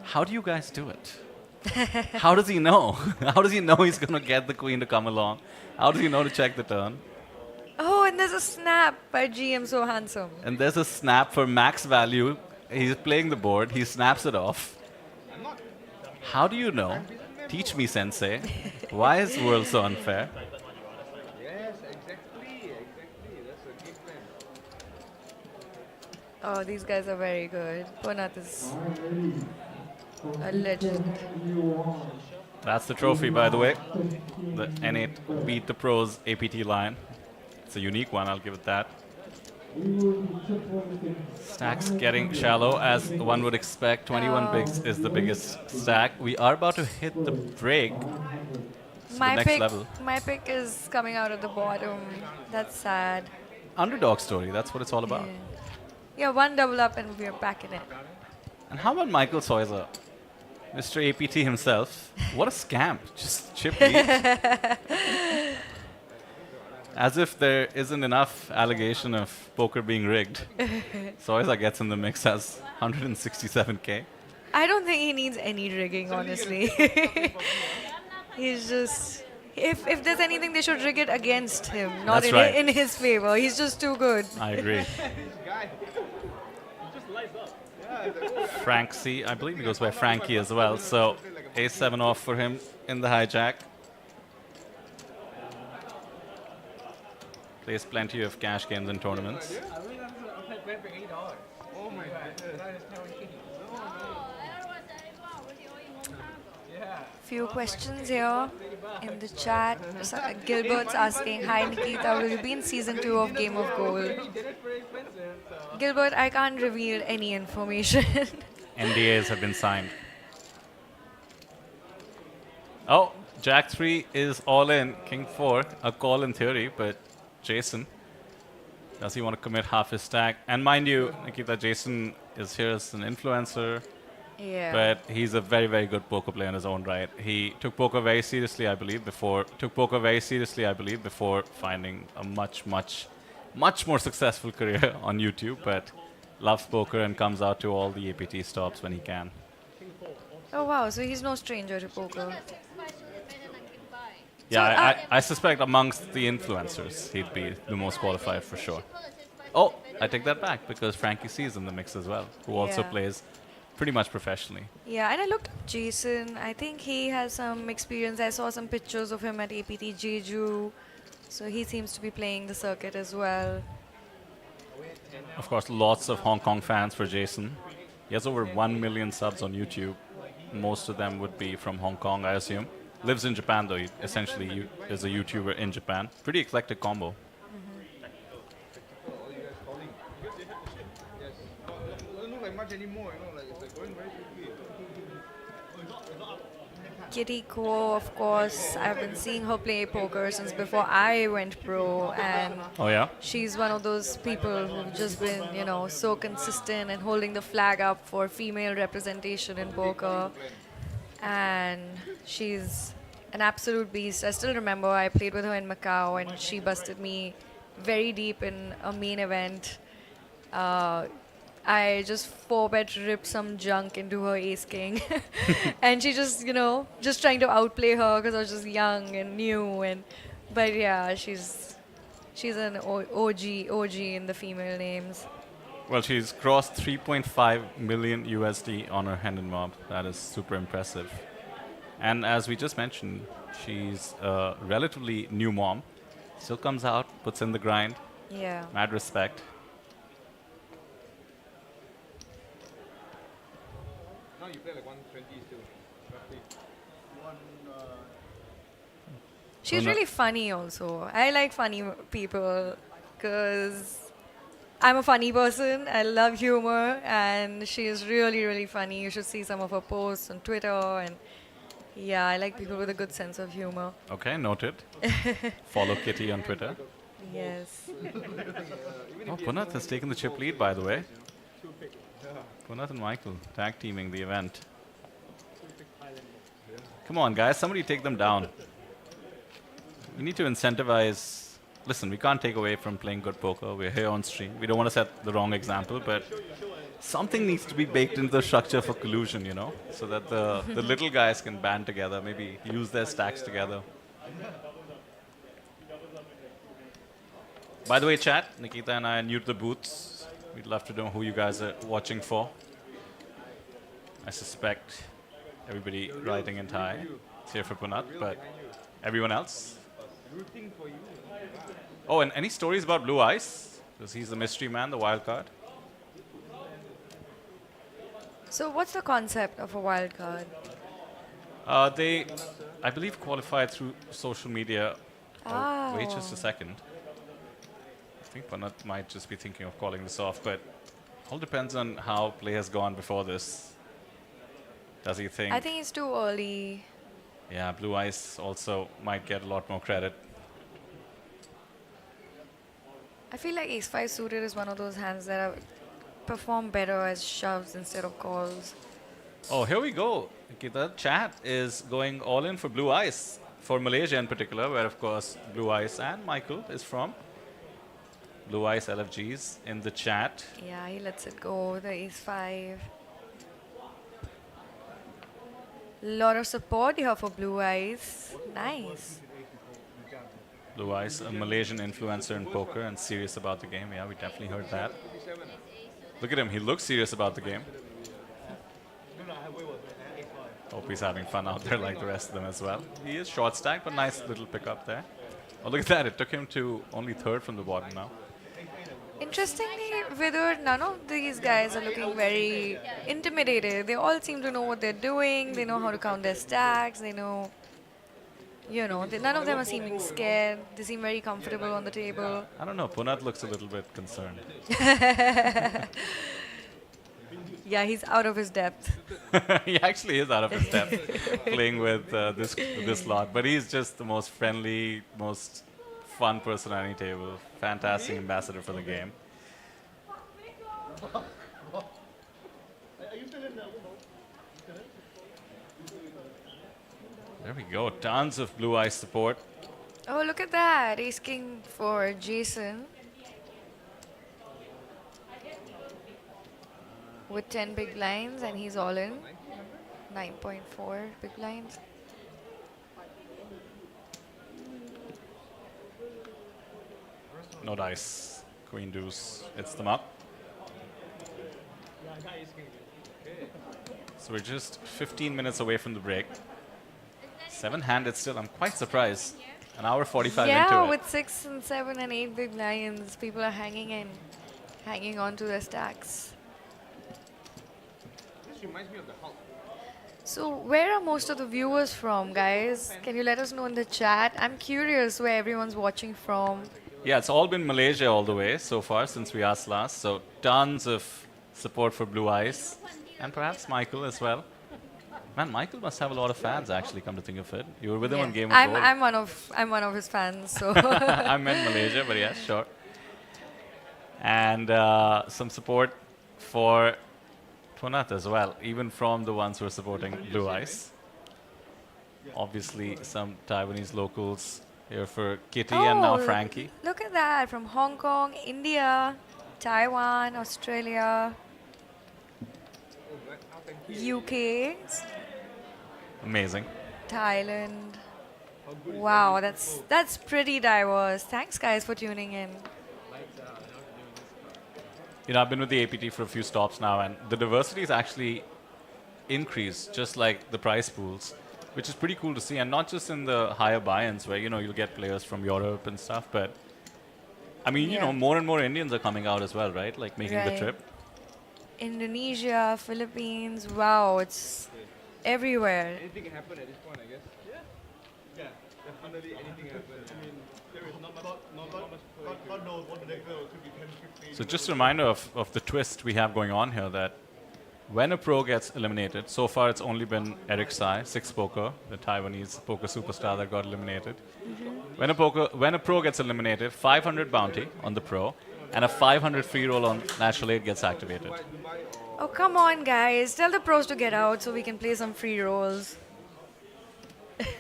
How do you guys do it? How does he know? How does he know he's going to get the Queen to come along? How does he know to check the turn? Oh, and there's a snap by GM So Handsome. And there's a snap for max value. He's playing the board. He snaps it off. How do you know? Teach me, sensei. Why is the world so unfair? Yes, exactly. That's a good plan. Oh, these guys are very good. Punath is a legend. That's the trophy, by the way. The N8 beat the pros APT line. It's a unique one, I'll give it that. Stacks getting shallow, as one would expect. 21 bigs is the biggest stack. We are about to hit the break. So the next level. My pick is coming out at the bottom. That's sad. Underdog story, that's what it's all about. Yeah, one double up and we're back in it. And how about Michael Soiser? Mr. APT himself. What a scamp. Just chip lead. As if there isn't enough allegation of poker being rigged. Soiser gets in the mix as 167K. I don't think he needs any rigging, honestly. He's just... If there's anything, they should rig it against him, not in his favor. He's just too good. I agree. Frank C, I believe he goes by Frankie as well. So A7 off for him in the hijack. Plays plenty of cash games and tournaments. Few questions here in the chat. So, Gilbert's asking, hi Nikita, will you be in season 2 of Game of Gold? Gilbert, I can't reveal any information. NDAs have been signed. Oh, Jack 3 is all in. King 4, a call in theory, but Jason, does he want to commit half his stack? And mind you, Nikita, Jason is here as an influencer. Yeah. But he's a very, very good poker player in his own right. He took poker very seriously, I believe, before finding a much more successful career on YouTube. But loves poker and comes out to all the APT stops when he can. Oh wow, so he's no stranger to poker. Yeah, I suspect amongst the influencers, he'd be the most qualified for sure. Oh, I take that back because Frankie C is in the mix as well, who also plays pretty much professionally. Yeah, and I looked at Jason. I think he has some experience. I saw some pictures of him at APT Jeju. So he seems to be playing the circuit as well. Of course, lots of Hong Kong fans for Jason. He has over 1 million subs on YouTube. Most of them would be from Hong Kong, I assume. Lives in Japan, though. He essentially is a YouTuber in Japan. Pretty eclectic combo. Kitty Ko, of course, I've been seeing her play poker since before I went pro, and she's one of those people who've just been, so consistent and holding the flag up for female representation in poker. And she's an absolute beast. I still remember I played with her in Macau and she busted me very deep in a main event. I just 4-bet ripped some junk into her ace king. And she just, just trying to outplay her because I was just young and new. But yeah, she's an OG in the female names. Well, she's crossed 3.5 million USD on her Hendon mob. That is super impressive. And as we just mentioned, she's a relatively new mom. Still comes out, puts in the grind. Yeah. Mad respect. Now you play like 120 still, roughly. She's really funny also. I like funny people because I'm a funny person. I love humor and she is really, really funny. You should see some of her posts on Twitter and yeah, I like people with a good sense of humor. Okay, noted. Follow Kitty on Twitter. Yes. Oh, Punath has taken the chip lead, by the way. Punath and Michael tag teaming the event. Come on, guys, somebody take them down. We need to incentivize. Listen, we can't take away from playing good poker. We're here on stream. We don't want to set the wrong example, but something needs to be baked into the structure for collusion, so that the little guys can band together, maybe use their stacks together. By the way, chat, Nikita and I are new to the booths. We'd love to know who you guys are watching for. I suspect everybody writing in Thai is here for Punath, but everyone else? Oh, and any stories about Blue Ice? Because he's the mystery man, the wild card. So what's the concept of a wild card? They, I believe, qualified through social media. Oh, wait just a second. I think Punath might just be thinking of calling this off, but all depends on how play has gone before this. Does he think? I think it's too early. Yeah, Blue Ice also might get a lot more credit. I feel like Ace-5 suited is one of those hands that perform better as shoves instead of calls. Oh, here we go. Nikita, chat is going all in for Blue Ice, for Malaysia in particular, where of course Blue Ice and Michael is from. Blue Ice LFGs in the chat. Yeah, he lets it go, the Ace-5. Lot of support here for Blue Eyes. Nice. Blue Eyes, a Malaysian influencer in poker and serious about the game. Yeah, we definitely heard that. Look at him. He looks serious about the game. Hope he's having fun out there like the rest of them as well. He is short stacked, but nice little pickup there. Oh, look at that. It took him to only third from the bottom now. Interestingly, Vidur, none of these guys are looking very intimidated. They all seem to know what they're doing. They know how to count their stacks. They know, none of them are seeming scared. They seem very comfortable on the table. I don't know. Punath looks a little bit concerned. Yeah, he's out of his depth. He actually is out of his depth playing with this lot. But he's just the most friendly, most fun person on any table. Fantastic ambassador for the game. There we go. Tons of Blue Eyes support. Oh, look at that. Ace King for Jason. With 10 big blinds, and he's all in. 9.4 big blinds. No dice. Queen deuce. It's them up. So we're just 15 minutes away from the break. 7-handed still. I'm quite surprised. An hour 45 into it. Yeah, with 6 and 7 and 8 big blinds, people are hanging on to their stacks. This reminds me of the Hulk. So where are most of the viewers from, guys? Can you let us know in the chat? I'm curious where everyone's watching from. Yeah, it's all been Malaysia all the way so far since we asked last. So tons of support for Blue Eyes. And perhaps Michael as well. Man, Michael must have a lot of fans, actually, come to think of it. You were with him on Game of Gold. I'm one of his fans, so. I meant Malaysia, but yeah, sure. And some support for Punath as well, even from the ones who are supporting Blue Eyes. Obviously, some Taiwanese locals here for Kitty and now Frankie. Look at that, from Hong Kong, India, Taiwan, Australia, UK, Amazing. Thailand. Wow, that's pretty diverse. Thanks, guys, for tuning in. You know, I've been with the APT for a few stops now, and the diversity is actually increased, just like the prize pools, which is pretty cool to see. And not just in the higher buy-ins where, you know, you'll get players from Europe and stuff, but I mean, you know, more and more Indians are coming out as well, right? Like making the trip. Indonesia, Philippines, wow, it's everywhere. Anything can happen at this point, I guess. Yeah, definitely anything can happen. I mean, there is not God knows what the next level could be 10, 15. So just a reminder of the twist we have going on here, that when a pro gets eliminated, so far it's only been Eric Sai, 6 poker, the Taiwanese poker superstar that got eliminated. When a pro gets eliminated, 500 bounty on the pro, and a 500 free roll on Natural 8 gets activated. Oh, come on, guys. Tell the pros to get out so we can play some free rolls.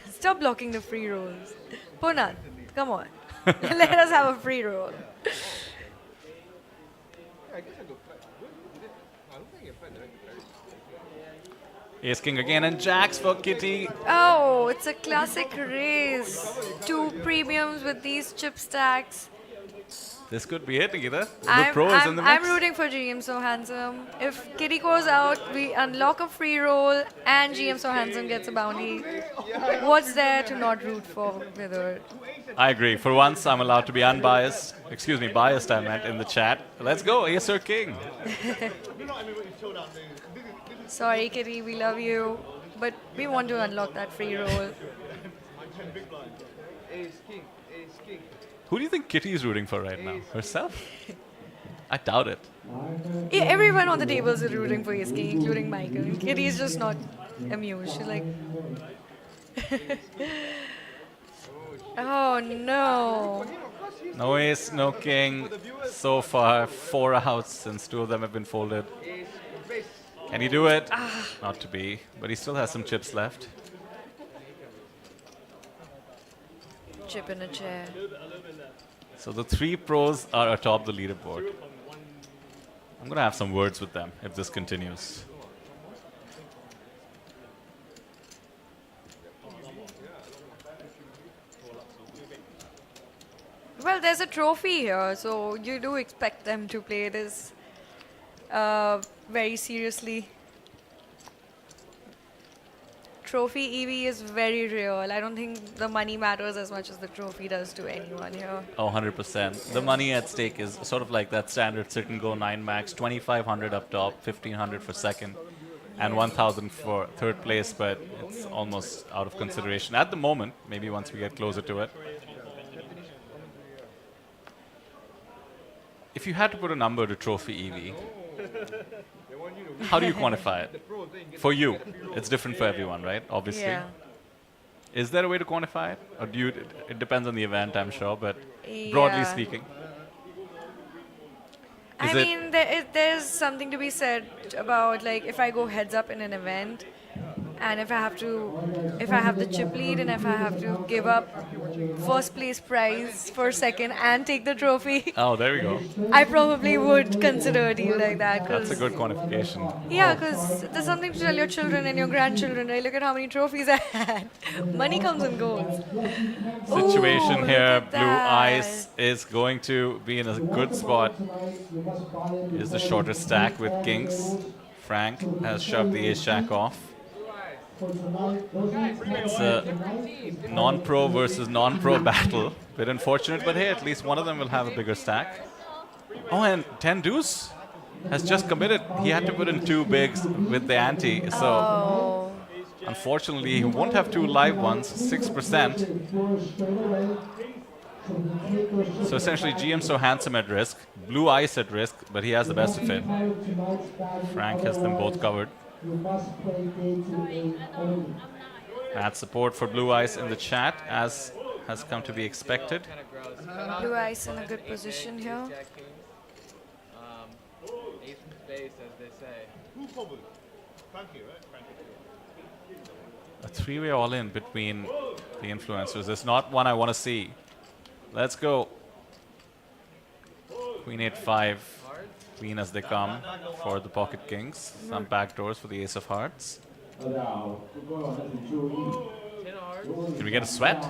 Stop blocking the free rolls. Punat, come on. Let us have a free roll. Ace King again and Jacks for Kitty. Oh, it's a classic race. 2 premiums with these chip stacks. This could be it, Nikita. The pro is in the mix. I'm rooting for GM So Handsome. If Kitty goes out, we unlock a free roll and GM So Handsome gets a bounty. What's there to not root for Vidur? I agree. For once, I'm allowed to be unbiased. Excuse me, biased I meant in the chat. Let's go, Ace or King. Sorry, Kitty, we love you, but we want to unlock that free roll. Who do you think Kitty is rooting for right now? Herself? I doubt it. Yeah, everyone on the tables is rooting for Ace King, including Michael. Kitty is just not amused. She's like, oh no. No Ace, no King. So far, 4 outs since 2 of them have been folded. Can he do it? Not to be, but he still has some chips left. Chip in a chair. So the 3 pros are atop the leaderboard. I'm going to have some words with them if this continues. Well, there's a trophy here, so you do expect them to play this very seriously. Trophy EV is very real. I don't think the money matters as much as the trophy does to anyone here. Oh, 100%. The money at stake is sort of like that standard sit and go 9 max, 2,500 up top, 1,500 for second, and 1,000 for third place, but it's almost out of consideration at the moment, maybe once we get closer to it. If you had to put a number to Trophy EV, how do you quantify it? For you, it's different for everyone, right? Obviously. Yeah. Is there a way to quantify it? Or do you, it depends on the event, I'm sure, but broadly Yeah. speaking. I mean, there's something to be said about, like, if I go heads up in an event, and if I have the chip lead, and if I have to give up first place prize for second and take the trophy, Oh, there we go. I probably would consider a deal like that. That's a good quantification. Yeah, because there's something to tell your children and your grandchildren. Right? Look at how many trophies I had. Money comes and goes. Situation Ooh, here, look at Blue that. Ice is going to be in a good spot. Is the shorter stack with kings. Frank has shoved the ace-jack off. It's a non-pro versus non-pro battle. Bit unfortunate, but hey, at least one of them will have a bigger stack. Oh, and 10 deuce has just committed. He had to put in 2 bigs with the ante, so unfortunately he won't have 2 live ones, 6%. So essentially GM So Handsome at risk, Blue Ice at risk, but he has the best of it. Frank has them both covered. Mad support for Blue Ice in the chat, as has come to be expected. Blue Ice in a good position here. Ace in space, as they say. Who probably? Frankie, right? Frankie. A three-way all-in between the influencers. It's not one I want to see. Let's go. Queen 8-5. Queen as they come for the pocket kings. Some backdoors for the ace of hearts. Can we get a sweat?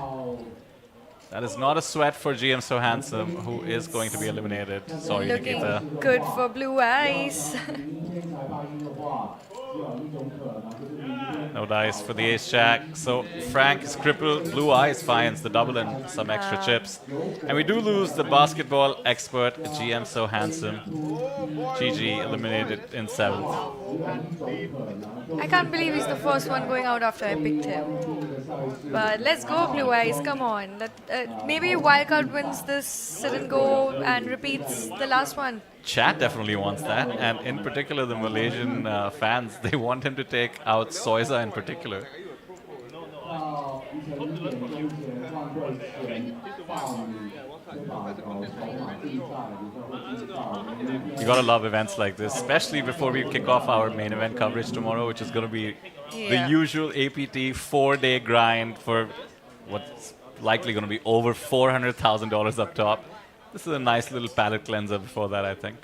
That is not a sweat for GM So Handsome, who is going to be eliminated. Sorry, Looking Nikita. good for Blue Eyes. No dice for the ace jack. So Frank is crippled. Blue Eyes finds the double and some extra chips. And we do lose the basketball expert, GM So Handsome. GG eliminated in 7th. I can't believe he's the first one going out after I picked him. But let's go, Blue Eyes. Come on. Maybe Wildcard wins this sit and go and repeats the last one. Chat definitely wants that, and in particular the Malaysian fans, they want him to take out Soiza in particular. You gotta love events like this, especially before we kick off our main event coverage tomorrow, which is gonna be the usual APT 4-day grind for what's likely gonna be over $400,000 up top. This is a nice little palate cleanser before that, I think.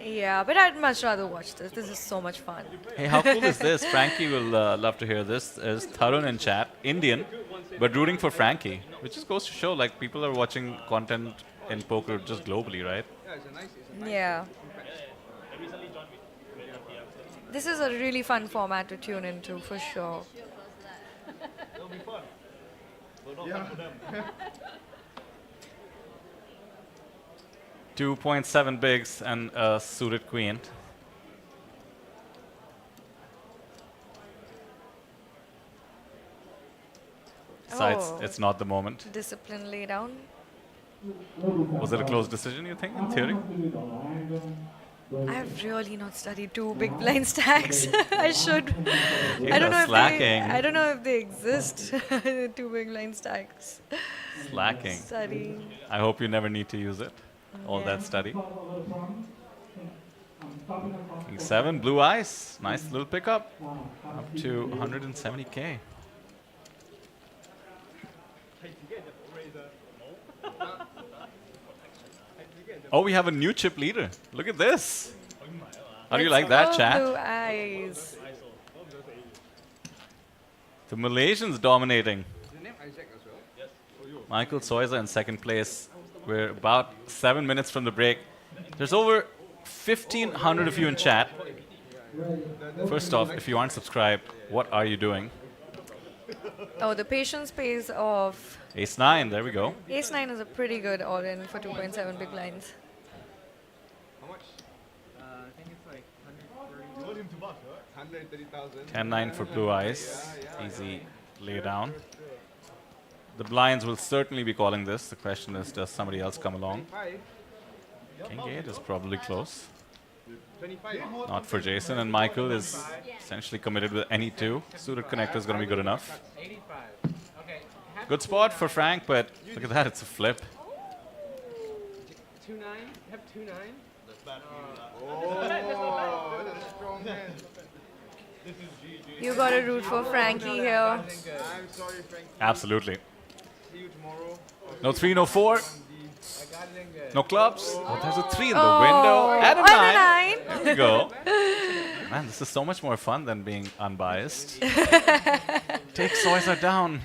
Yeah, but I'd much rather watch this. This is so much fun. Hey, how cool is this? Frankie will love to hear this. There's Tarun in chat, Indian, but rooting for Frankie, which just goes to show like people are watching content in poker just globally, right? Yeah. This is a really fun format to tune into, for sure. It'll be fun. But not fun for them. 2.7 bigs and a suited queen. Besides, it's not the moment. Discipline lay down. Was it a close decision, you think, in theory? I've really not studied two big blind stacks. I should. I don't know slacking. I don't know if they exist. Two big blind stacks. Slacking. Studying. I hope you never need to use it. All that study. King 7, Blue Eyes. Nice little pickup. Up to 170K. Oh, we have a new chip leader. Look at this. How do you like that, chat? Blue Eyes. The Malaysians dominating. Michael Soiza in second place. We're about 7 minutes from the break. There's over 1,500 of you in chat. First off, if you aren't subscribed, what are you doing? Oh, the patience pays off. Ace 9, there we go. Ace 9 is a pretty good all-in for 2.7 big blinds. How much? I think it's like 130. You want him to bust, right? 10-9 130,000. for Blue Eyes. Easy lay down. The blinds will certainly be calling this. The question is, does somebody else come along? King 8 is probably close. Not for Jason, and Michael is essentially committed with any two. Suited connector is going to be good enough. Good spot for Frank, but look at that, it's a flip. 2-9? Have 2-9? Oh, that's a strong hand. You gotta root for Frankie here. I'm sorry, Frankie. Absolutely. See you tomorrow. No 3, no 4. No clubs. Oh, there's a 3 in the window. And a 9. There we go. Man, this is so much more fun than being unbiased. Take Soiza down.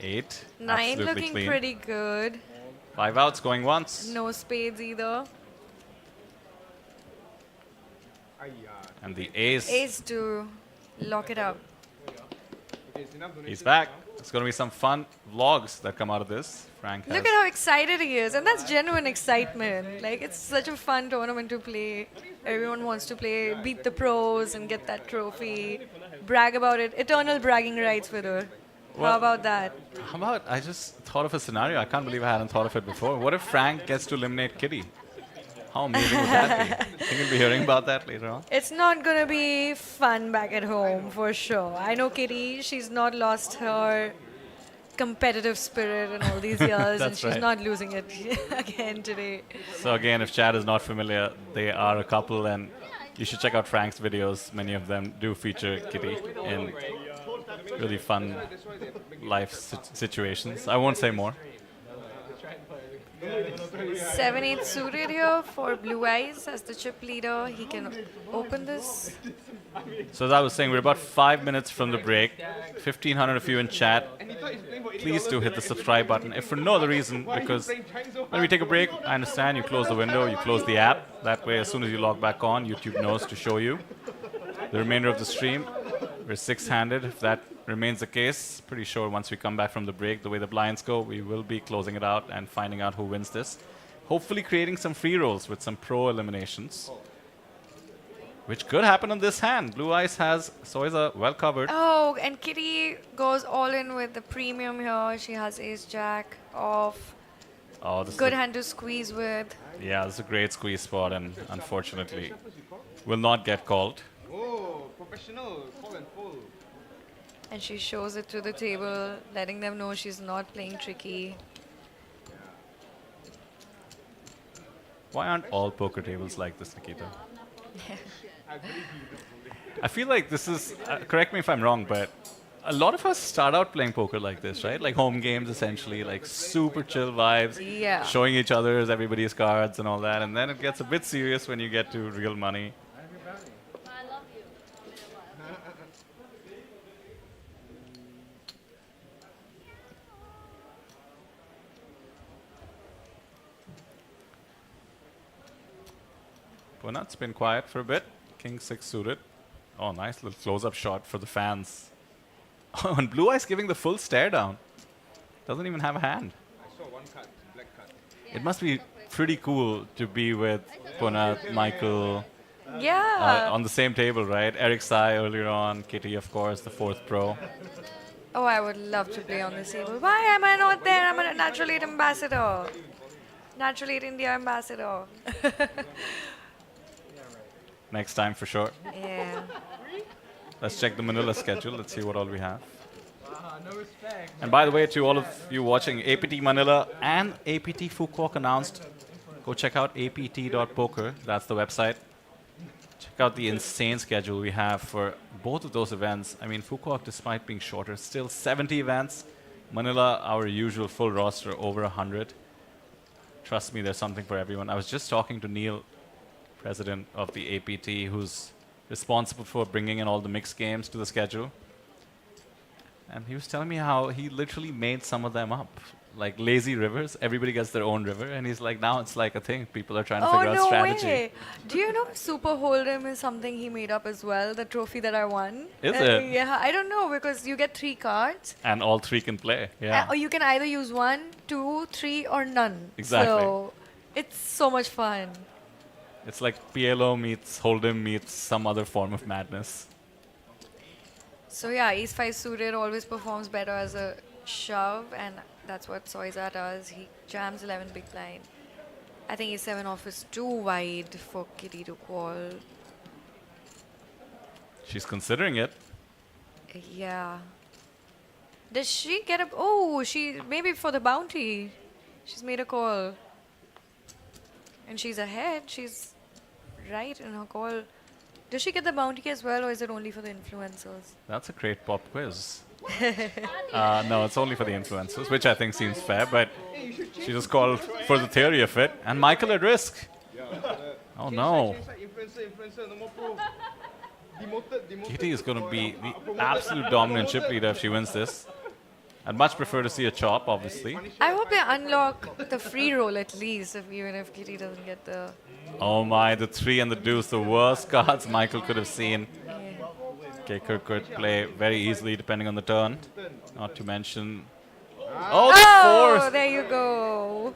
8. 9 Absolutely looking clean. pretty good. 5 outs going once. No spades either. And the ace. Ace to lock it up. He's back. It's going to be some fun vlogs that come out of this. Frank has. Look at how excited he is, and that's genuine excitement. Like, it's such a fun tournament to play. Everyone wants to play, beat the pros and get that trophy, brag about it. Eternal bragging rights with her. Well, how about that? How about, I just thought of a scenario. I can't believe I hadn't thought of it before. What if Frank gets to eliminate Kitty? How amazing would that be? I think we'll be hearing about that later on. It's not going to be fun back at home, for sure. I know Kitty, she's not lost her competitive spirit in all these years, and she's not losing it again today. So again, if Chad is not familiar, they are a couple, and You should check out Frank's videos. Many of them do feature Kitty in really fun life situations. I won't say more. 7-8 suited here for Blue Eyes as the chip leader. He can open this. So as I was saying, we're about 5 minutes from the break. 1,500 of you in chat. Please do hit the subscribe button. If for no other reason, because when we take a break, I understand you close the window, you close the app. That way, as soon as you log back on, YouTube knows to show you the remainder of the stream. We're six-handed. If that remains the case, pretty sure once we come back from the break, the way the blinds go, we will be closing it out and finding out who wins this. Hopefully creating some free rolls with some pro eliminations, which could happen on this hand. Blue Eyes has Soiza well covered. Oh, and Kitty goes all in with the premium here. She has ace-jack off. Oh, this good hand to squeeze with. Yeah, this is a great squeeze spot, and unfortunately will not get called. Oh, professional, full and full. And she shows it to the table, letting them know she's not playing tricky. Why aren't all poker tables like this, Nikita? I feel like this is, correct me if I'm wrong, but a lot of us start out playing poker like this, right? Like home games, essentially, like super chill vibes, Yeah. showing each other everybody's cards and all that, and then it gets a bit serious when you get to real money. Punat's been quiet for a bit. King 6 suited. Oh, nice little close-up shot for the fans. Oh, and Blue Eyes giving the full stare down. Doesn't even have a hand. I saw one card, black card. It must be pretty cool to be with Punat, Michael. Yeah. On the same table, right? Eric Sai earlier on, Kitty, of course, the 4th pro. Oh, I would love to play on this table. Why am I not there? I'm a Natural 8 ambassador. Natural 8 India ambassador. Next time for sure. Yeah. Let's check the Manila schedule. Let's see what all we have. No respect. And by the way, to all of you watching, APT Manila and APT Fukuoka announced. Go check out apt.poker. That's the website. Check out the insane schedule we have for both of those events. I mean, Fukuoka, despite being shorter, still 70 events. Manila, our usual full roster, over 100. Trust me, there's something for everyone. I was just talking to Neil, president of the APT, who's responsible for bringing in all the mixed games to the schedule. And he was telling me how he literally made some of them up. Like lazy rivers, everybody gets their own river. And he's like, now it's like a thing. People are trying to figure out strategy. Way. Do you know Super Hold'em is something he made up as well? The trophy that I won. Is it? Yeah, I don't know, because you get 3 cards. And all 3 can play, yeah. Or you can either use 1, 2, 3, or none. Exactly. So it's so much fun. It's like PLO meets Hold'em meets some other form of madness. So yeah, Ace-5 suited always performs better as a shove, and that's what Soiza does. He jams 11 big blind. I think Ace-7 off is too wide for Kitty to call. She's considering it. Yeah. Does she get up? Oh, she maybe for the bounty. She's made a call. And she's ahead. She's right in her call. Does she get the bounty as well, or is it only for the influencers? That's a great pop quiz. No, it's only for the influencers, which I think seems fair, but she just called for the theory of it. And Michael at risk. Oh no. Kitty is going to be the absolute dominant chip leader if she wins this. I'd much prefer to see a chop, obviously. I hope they unlock the free roll at least, even if Kitty doesn't get the... Oh my, the 3 and the deuce, the worst cards Michael could have seen. Kicker could play very easily depending on the turn. Not to mention... Oh, the 4th! There you go.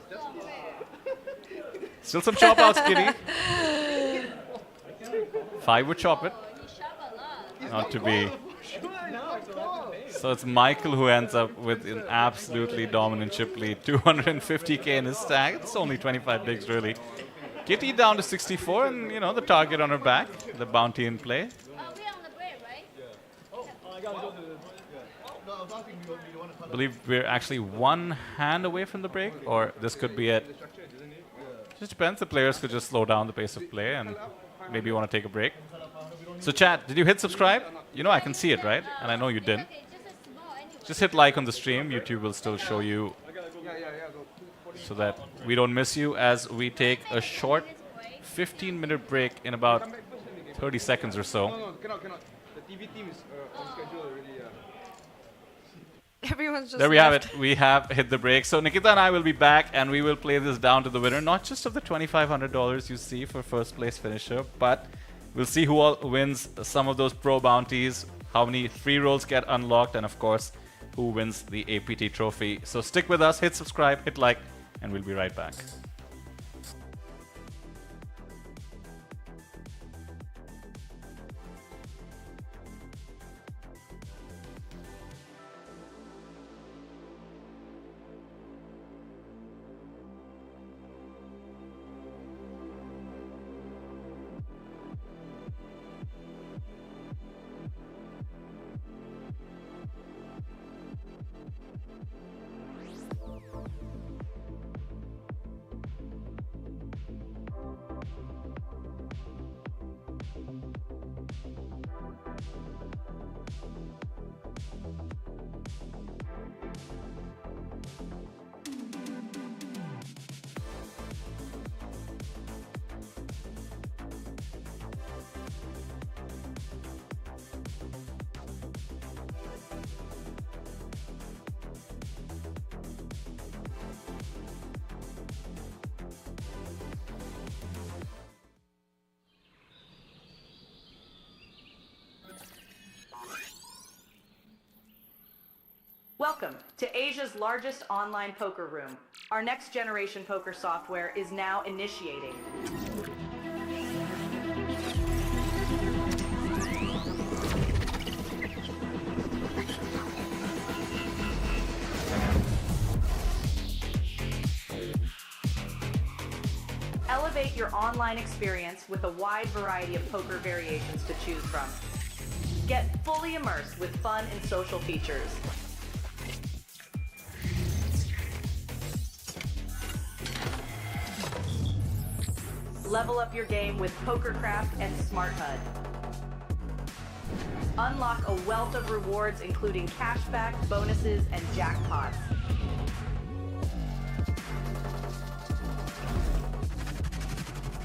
Still some chop outs, Kitty. 5 would chop it. Not to be... So it's Michael who ends up with an absolutely dominant chip lead. 250k in his stack. It's only 25 bigs, really. Kitty down to 64, and, you know, the target on her back. The bounty in play. I believe we're actually 1 hand away from the break, or this could be it. Just depends. The players could just slow down the pace of play, and maybe you want to take a break. So chat, did you hit subscribe? You know I can see it, right? And I know you didn't. Just hit like on the stream. YouTube will still show you so that we don't miss you as we take a short 15-minute break in about 30 seconds or so. No, cannot. The TV team is on schedule already. Everyone's just There we have it. We have hit the break. So Nikita and I will be back and we will play this down to the winner, not just of the $2,500 you see for first place finisher, but we'll see who all wins some of those pro bounties, how many free rolls get unlocked, and of course, who wins the APT trophy. So stick with us, hit subscribe, hit like, and we'll be right back. Welcome to Asia's largest online poker room. Our next generation poker software is now initiating. Elevate your online experience with a wide variety of poker variations to choose from. Get fully immersed with fun and social features. Level up your game with PokerCraft and Smart HUD. Unlock a wealth of rewards including cashback, bonuses, and jackpots.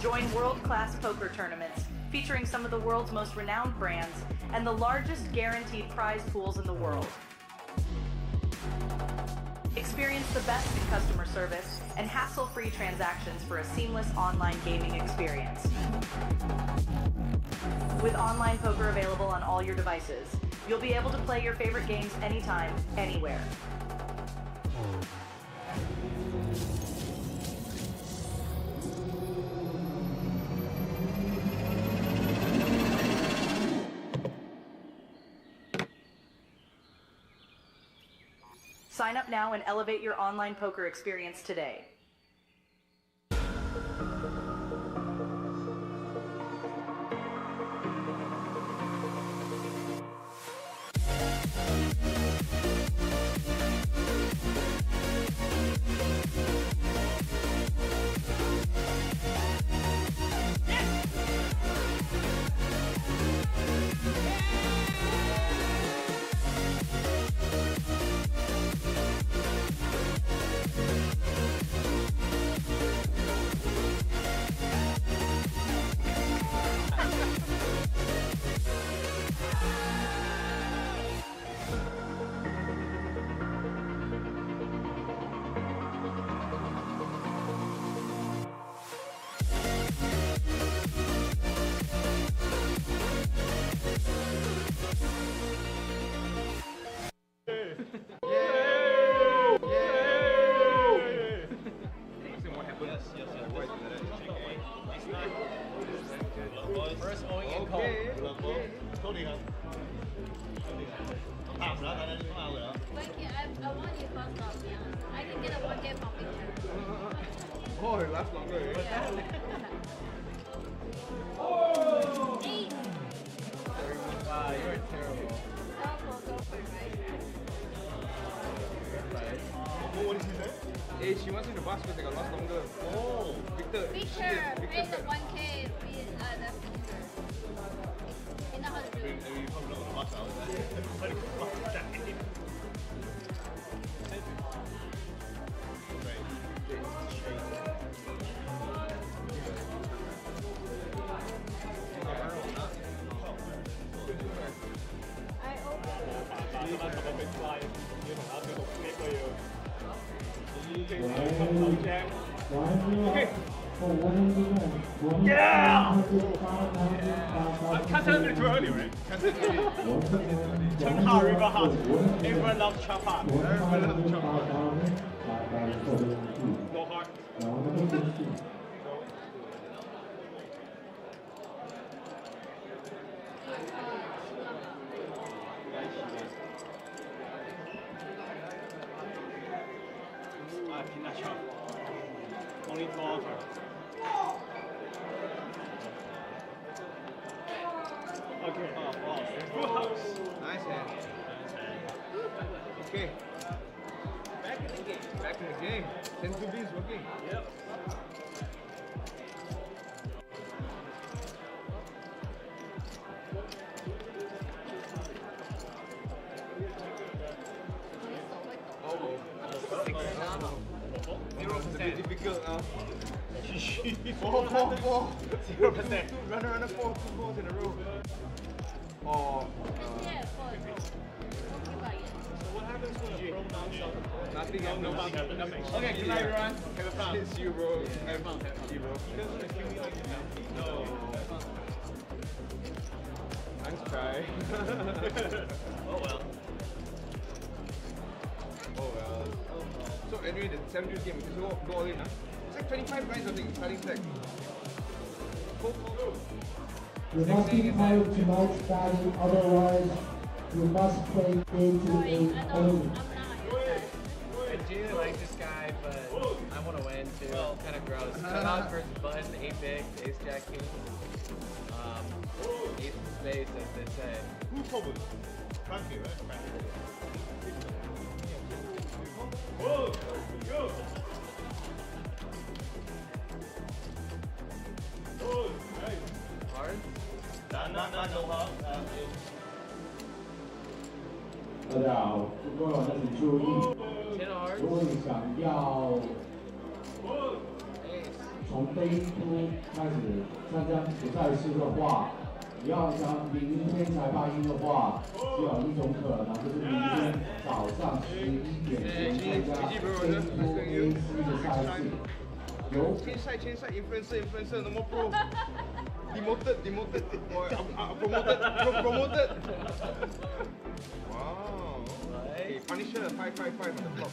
Join world-class poker tournaments featuring some of the world's most renowned brands and the largest guaranteed prize pools in the world. Experience the best in customer service and hassle-free transactions for a seamless online gaming experience. With online poker available on all your devices, you'll be able to play your favorite games anytime, anywhere. Sign up now and elevate your online poker experience today. First owing and call. I want you first off, yeah. I can get a 1 game from picture. Oh, it lasts longer. Oh! 8! Wow, you're terrible. Go for it, right? What did he say? Hey, she wants you to basket. They got lost longer. Oh, Victor. Victor, raise the 1K. That's Victor. You know how to do it. Maybe you probably not going to bust out there. Yeah! Can't tell them too early, right? Chop hard, river hard. Everyone loves chop hard. Everyone loves chop hard. No heart. Only 12 turns. Okay. Full house. Nice hand. Okay. Back in the game. Back in the game. 10 to B is working. Yep. Difficult now. 4. 0%. Runner, 4 balls in a row. Or what happens when a pro knocks out? Nothing. Okay, good night, everyone. Have a fun. It's you, bro. Have fun. You, bro. He doesn't want to kill me like that. No. Nice try. Oh well. So anyway, the 70th game, just go all in, huh? It's like 25 grinds, I think, starting stack. Go. You must be pilot to match value, otherwise you must play game to game only. I do like this guy, but I want to win too. Kind of gross. Cutout versus button, 8-big, ace jack king. Ace of spades, as they say. Who covered? Frankie, right? Frankie. Whoa! Go! Oh, nice. Hard? Not no hard. 大家好，各位网友请注意，如果你想要从杯突开始参加比赛事的话，你要想明天才发音的话，只有一种可能，就是明天早上11点钟参加杯突 A C 的赛事。Change side, influencer, no more pro. Demoted, or promoted. Wow. Okay, Punisher 555 on the top.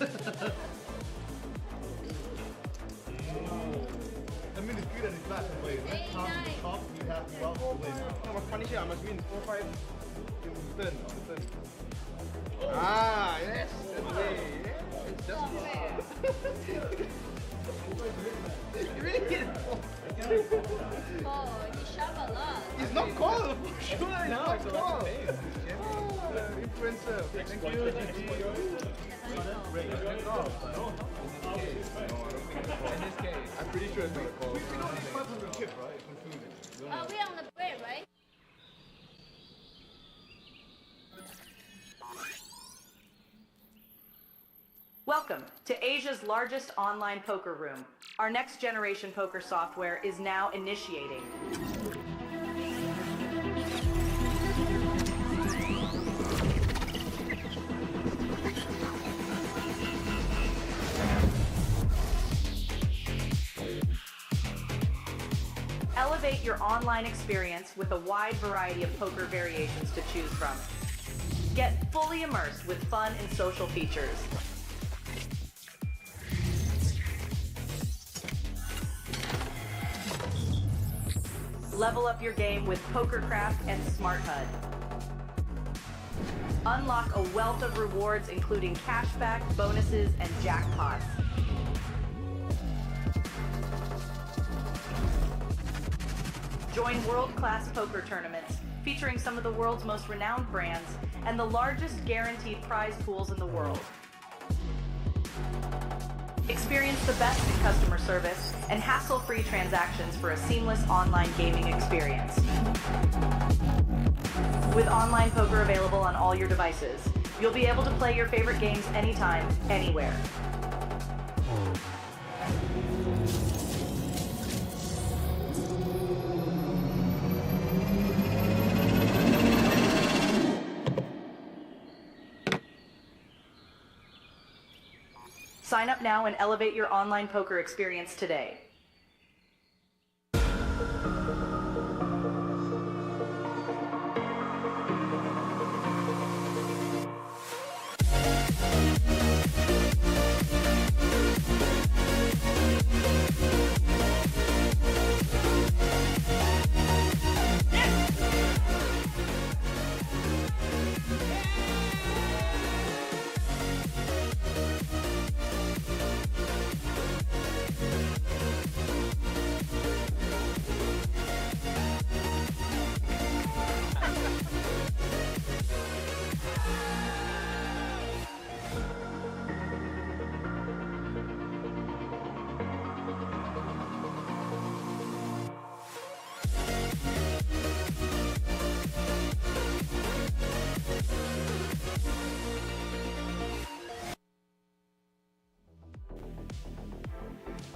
I mean, it's good that it's back in way. Top, you have to go away now. No, but Punisher, I must win 4-5 in turn. Ah, yes, that's the way. Yes, that's the way. You really hit it. Oh, you shove a lot. It's not called. Sure, No, it's not it's a called. thing. Influencer. Thank you. In this case. I'm pretty sure it's not a call. We know it's 500 chip, right? From food. We're on the break, right? Welcome to Asia's largest online poker room. Our next generation poker software is now initiating. Elevate your online experience with a wide variety of poker variations to choose from. Get fully immersed with fun and social features. Level up your game with PokerCraft and Smart HUD. Unlock a wealth of rewards including cashback, bonuses, and jackpots. Join world-class poker tournaments featuring some of the world's most renowned brands and the largest guaranteed prize pools in the world. Experience the best in customer service and hassle-free transactions for a seamless online gaming experience. With online poker available on all your devices, you'll be able to play your favorite games anytime, anywhere. Sign up now and elevate your online poker experience today.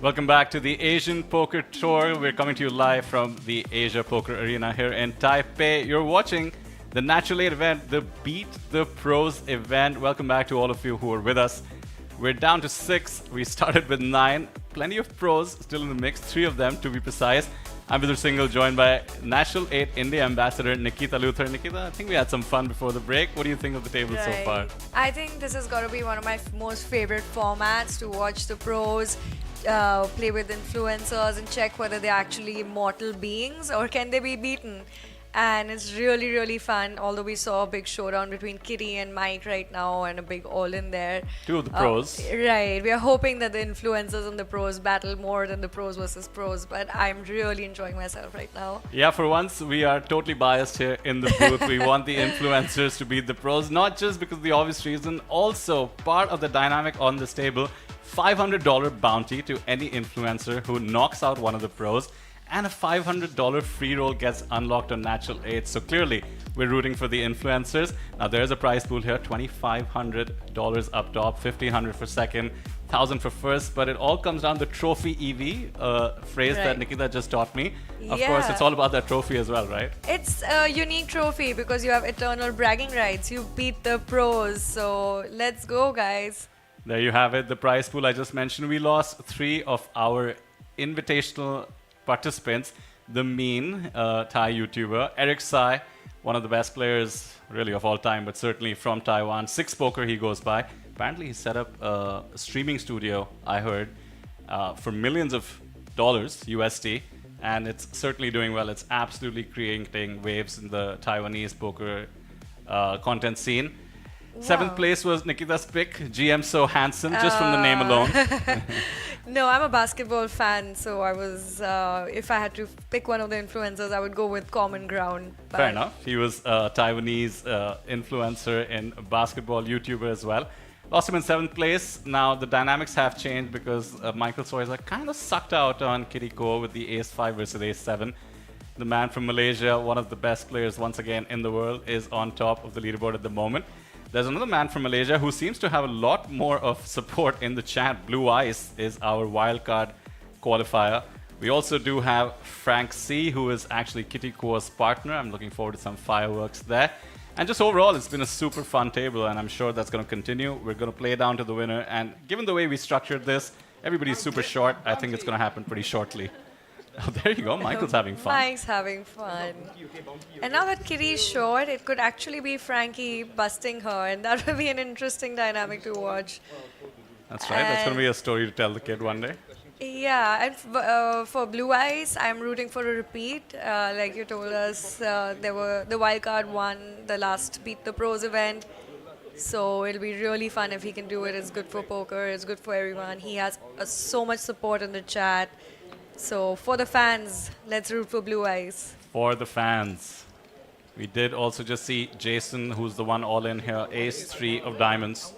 Welcome back to the Asian Poker Tour. We're coming to you live from the Asia Poker Arena here in Taipei. You're watching the Natural 8 event, the Beat the Pros event. Welcome back to all of you who are with us. We're down to 6. We started with 9. Plenty of pros still in the mix, 3 of them to be precise. I'm Vidur Singhal, joined by Natural 8 India Ambassador Nikita Luthar. Nikita, I think we had some fun before the break. What do you think of the table so far? I think this is going to be one of my most favorite formats to watch the pros play with influencers and check whether they're actually immortal beings or can they be beaten. And it's really, really fun, although we saw a big showdown between Kitty and Mike right now and a big all-in there. 2 of the pros. Right. We are hoping that the influencers and the pros battle more than the pros versus pros, but I'm really enjoying myself right now. Yeah, for once, we are totally biased here in the booth. We want the influencers to beat the pros, not just because of the obvious reason, also part of the dynamic on this table, $500 bounty to any influencer who knocks out one of the pros, and a $500 free roll gets unlocked on Natural 8. So clearly, we're rooting for the influencers. Now, there's a prize pool here, $2,500 up top, $1,500 for second, $1,000 for first, but it all comes down to trophy EV, phrase that Nikita just taught me. Of course, it's all about that trophy as well, right? It's a unique trophy because you have eternal bragging rights. You beat the pros, so let's go, guys. There you have it, the prize pool I just mentioned. We lost 3 of our invitational participants. The mean Thai YouTuber, Eric Sai, one of the best players really of all time, but certainly from Taiwan. 6 Poker he goes by. Apparently he set up a streaming studio, I heard, for millions of dollars USD, and it's certainly doing well. It's absolutely creating waves in the Taiwanese poker content scene. Wow. 7th place was Nikita's pick, GM So Handsome, just from the name alone. No, I'm a basketball fan, so I was, if I had to pick one of the influencers, I would go with Common Ground. Fair enough. He was a Taiwanese influencer and basketball YouTuber as well. Lost him in 7th place. Now, the dynamics have changed because Michael Soiza kind of sucked out on Kitty Ko with the Ace-5 versus Ace-7. The man from Malaysia, one of the best players once again in the world, is on top of the leaderboard at the moment. There's another man from Malaysia who seems to have a lot more of support in the chat. Blue Ice is our wildcard qualifier. We also do have Frank C, who is actually Kitty Ko's partner. I'm looking forward to some fireworks there. And just overall, it's been a super fun table, and I'm sure that's going to continue. We're going to play down to the winner. And given the way we structured this, everybody's super short. I think it's going to happen pretty shortly. Oh, there you go. Michael's having fun. Mike's having fun. And now that Kitty's short, it could actually be Frankie busting her, and that would be an interesting dynamic to watch. That's right. That's going to be a story to tell the kid one day. Yeah, and for Blue Eyes, I'm rooting for a repeat. Like you told us, there were the wildcard won the last Beat the Pros event. So it'll be really fun if he can do it. It's good for poker. It's good for everyone. He has so much support in the chat. So for the fans, let's root for Blue Eyes. For the fans. We did also just see Jason, who's the one all in here, Ace-3 of diamonds.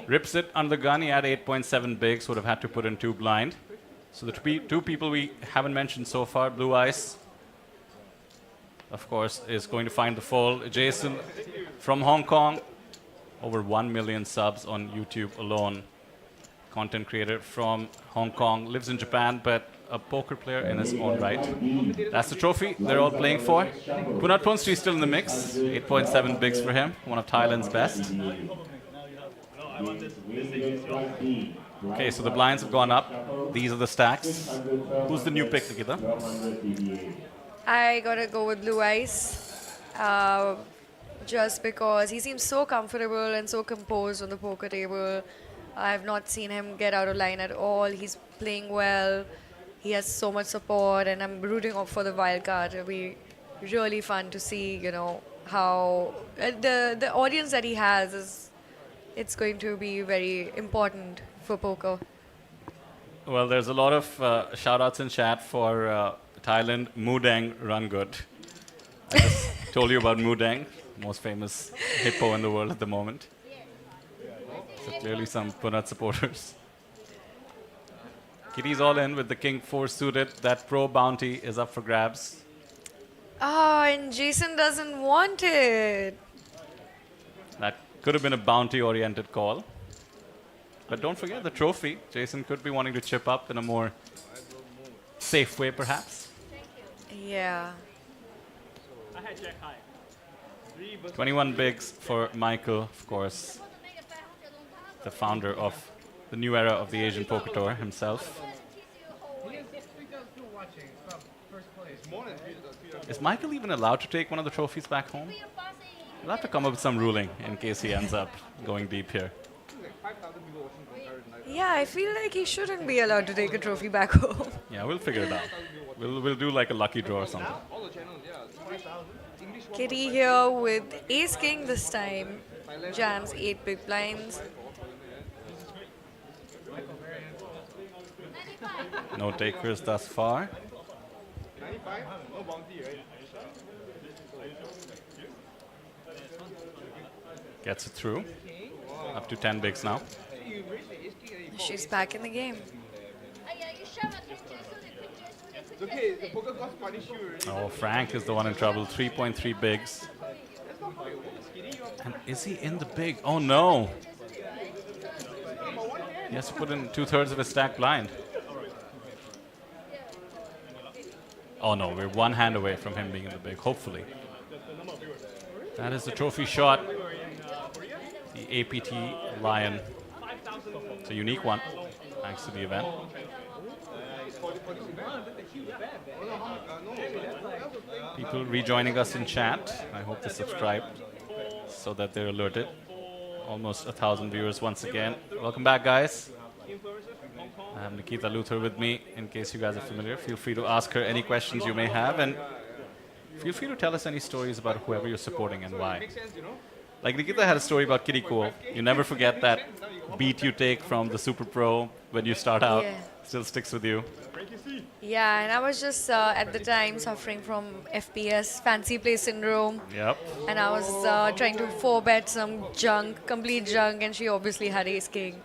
Rips it under the gun. He had 8.7 bigs, would have had to put in 2 blind. So the two people we haven't mentioned so far, Blue Ice, of course, is going to find the fold. Jason from Hong Kong, over 1 million subs on YouTube alone. Content creator from Hong Kong, lives in Japan, but a poker player in his own right. That's the trophy they're all playing for. Punat Ponstri is still in the mix. 8.7 bigs for him, one of Thailand's best. Okay, so the blinds have gone up. These are the stacks. Who's the new pick, Nikita? I gotta go with Blue Ice, just because he seems so comfortable and so composed on the poker table. I have not seen him get out of line at all. He's playing well. He has so much support, and I'm rooting for the wild card. It'll be really fun to see, you know, how the audience that he has is. It's going to be very important for poker. Well, there's a lot of shout-outs in chat for Thailand. Mudang run good. I just told you about Mudang, most famous hippo in the world at the moment. So clearly some Punat supporters. Kitty's all in with the King 4 suited. That pro bounty is up for grabs. Oh, and Jason doesn't want it. That could have been a bounty-oriented call. But don't forget the trophy. Jason could be wanting to chip up in a more safe way, perhaps. Yeah. 21 bigs for Michael, of course. The founder of the new era of the Asian Poker Tour himself. Is Michael even allowed to take one of the trophies back home? We'll have to come up with some ruling in case he ends up going deep here. Yeah, I feel like he shouldn't be allowed to take a trophy back home. Yeah, we'll figure it out. We'll do like a lucky draw or something. Kitty here with Ace King this time. Jams 8 big blinds. No takers thus far. Gets it through. Up to 10 bigs now. She's back in the game. Oh, Frank is the one in trouble. 3.3 bigs. And is he in the big? Oh no! He has to put in 2/3 of his stack blind. Oh no, we're one hand away from him being in the big, hopefully. That is the trophy shot. The APT Lion. It's a unique one, thanks to the event. People rejoining us in chat. I hope they subscribe so that they're alerted. Almost 1,000 viewers once again. Welcome back, guys. I have Nikita Luther with me, in case you guys are familiar. Feel free to ask her any questions you may have, and feel free to tell us any stories about whoever you're supporting and why. Like Nikita had a story about Kitty Cool. You never forget that beat you take from the Super Pro when you start out. Yeah. Still sticks with you. Yeah, and I was just at the time suffering from FPS, fancy play syndrome. Yep. And I was trying to 4-bet some junk, complete junk, and she obviously had Ace King.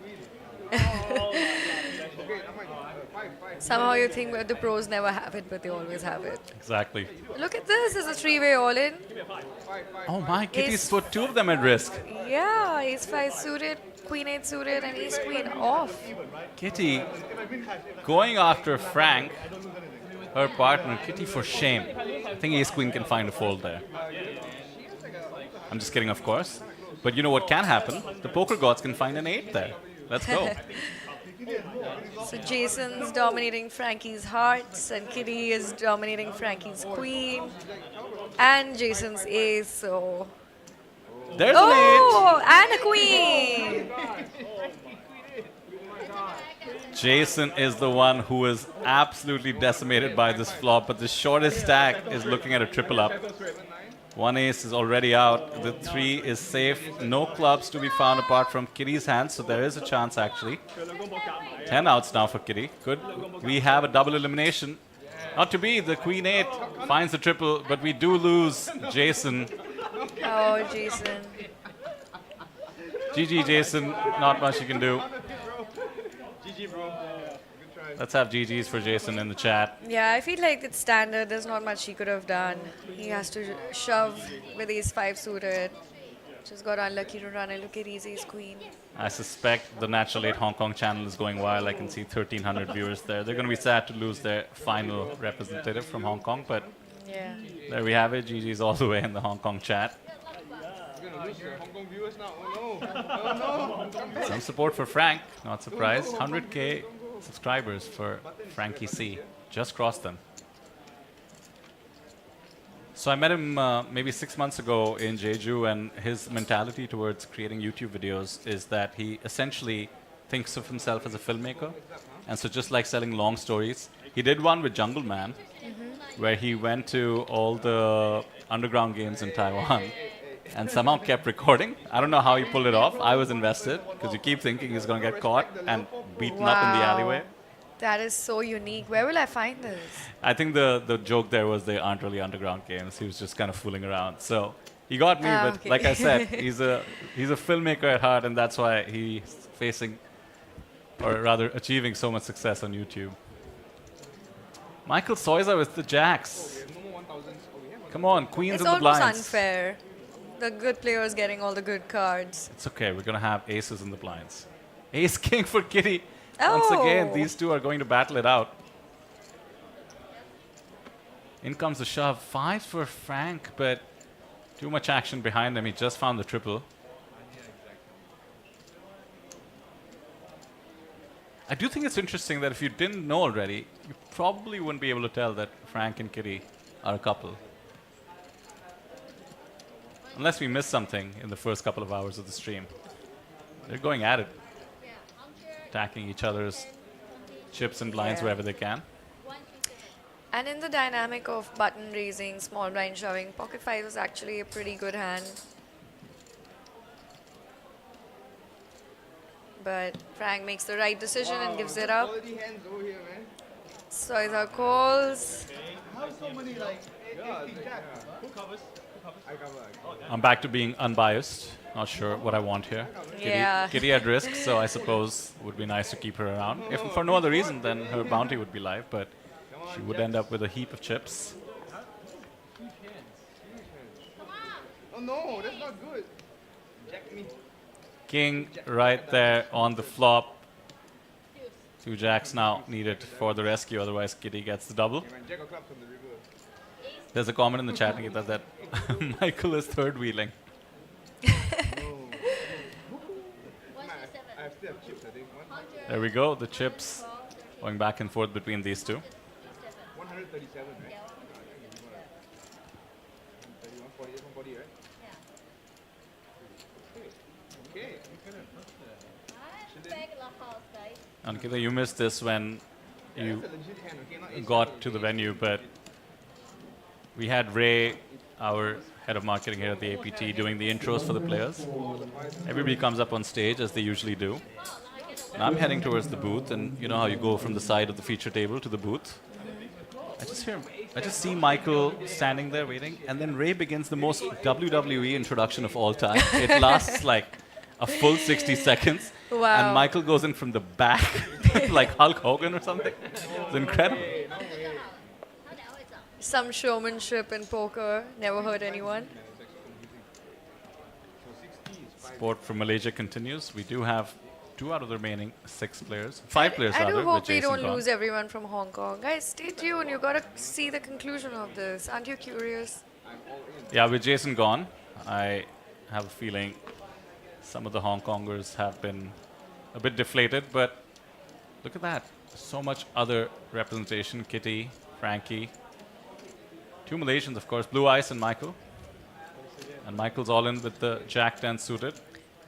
Somehow you think that the pros never have it, but they always have it. Exactly. Look at this, it's a 3-way all-in. Oh my, Kitty's put 2 of them at risk. Yeah, Ace 5 suited, Queen 8 suited, and Ace Queen off. Kitty going after Frank, her partner. Kitty, for shame. I think Ace Queen can find a fold there. I'm just kidding, of course. But you know what can happen? The poker gods can find an 8 there. Let's go. So Jason's dominating Frankie's hearts, and Kitty is dominating Frankie's queen, and Jason's ace. So there's an 8 and a queen. Jason is the one who is absolutely decimated by this flop, but the shortest stack is looking at a triple up. 1 ace is already out. The 3 is safe. No clubs to be found apart from Kitty's hands, so there is a chance actually. 10 outs now for Kitty. Good. We have a double elimination. Not to be. The Queen 8 finds the triple, but we do lose Jason. Oh, Jason. GG, Jason. Not much you can do. GG, bro. Let's have GGs for Jason in the chat. Yeah, I feel like it's standard. There's not much he could have done. He has to shove with ace-5 suited. Just got unlucky to run and look at ace queen. I suspect the Natural 8 Hong Kong channel is going wild. I can see 1,300 viewers there. They're going to be sad to lose their final representative from Hong Kong, but yeah, there we have it. GG's all the way in the Hong Kong chat. We're going to lose your Hong Kong viewers now. Oh, no. Oh, no. Some support for Frank. Not surprised. 100K subscribers for Frankie C. Just crossed them. So I met him maybe 6 months ago in Jeju, and his mentality towards creating YouTube videos is that he essentially thinks of himself as a filmmaker. And so just like selling long stories, he did one with Jungle Man, where he went to all the underground games in Taiwan and somehow kept recording. I don't know how he pulled it off. I was invested, because you keep thinking he's going to get caught and beaten up in the alleyway. That is so unique. Where will I find this? I think the joke there was they aren't really underground games. He was just kind of fooling around. So he got me, but okay. like I said, he's a filmmaker at heart, and that's why he's facing, or rather achieving, so much success on YouTube. Michael Soiza with the jacks. Come on, queens It's in the almost blinds. unfair. The good players getting all the good cards. It's okay. We're gonna have aces in the blinds. Ace king for Kitty. Once again, these two are going to battle it out. In comes the shove. 5 for Frank, but too much action behind him. He just found the triple. I do think it's interesting that if you didn't know already, you probably wouldn't be able to tell that Frank and Kitty are a couple. Unless we missed something in the first couple of hours of the stream. They're going at it. Attacking each other's chips and blinds wherever they can. And in the dynamic of button raising, small blind shoving, pocket 5 is actually a pretty good hand. But Frank makes the right decision and gives it up. Soiza calls. How so many, like, who covers? I cover. I'm back to being unbiased. Not sure what I want here. Yeah. Kitty at risk, so I suppose it would be nice to keep her around. If for no other reason, then her bounty would be live, but she would end up with a heap of chips. Oh no, that's not good. Jack me. King right there on the flop. 2 jacks now needed for the rescue, otherwise Kitty gets the double. Jack of clubs on the river. There's a comment in the chat, Nikita, that Michael is third wheeling. There we go, the chips going back and forth between these two. 137, right? 140, right? Okay. Ankita, you missed this when you got to the venue, but we had Ray, our head of marketing here at the APT, doing the intros for the players. Everybody comes up on stage, as they usually do. And I'm heading towards the booth, and you know how you go from the side of the feature table to the booth? I just see Michael standing there waiting, and then Ray begins the most WWE introduction of all time. It lasts like a full 60 seconds. Wow. And Michael goes in from the back, like Hulk Hogan or something. It's incredible. Some showmanship in poker. Never hurt anyone. Sport from Malaysia continues. We do have 2 out of the remaining 6 players. 5 players, I rather, do with hope we Jason don't gone. lose everyone from Hong Kong. Guys, stay tuned. You gotta see the conclusion of this. Aren't you curious? Yeah, with Jason gone, I have a feeling some of the Hong Kongers have been a bit deflated, but look at that. So much other representation. Kitty, Frankie. 2 Malaysians, of course, Blue Ice and Michael. And Michael's all in with the Jack 10 suited.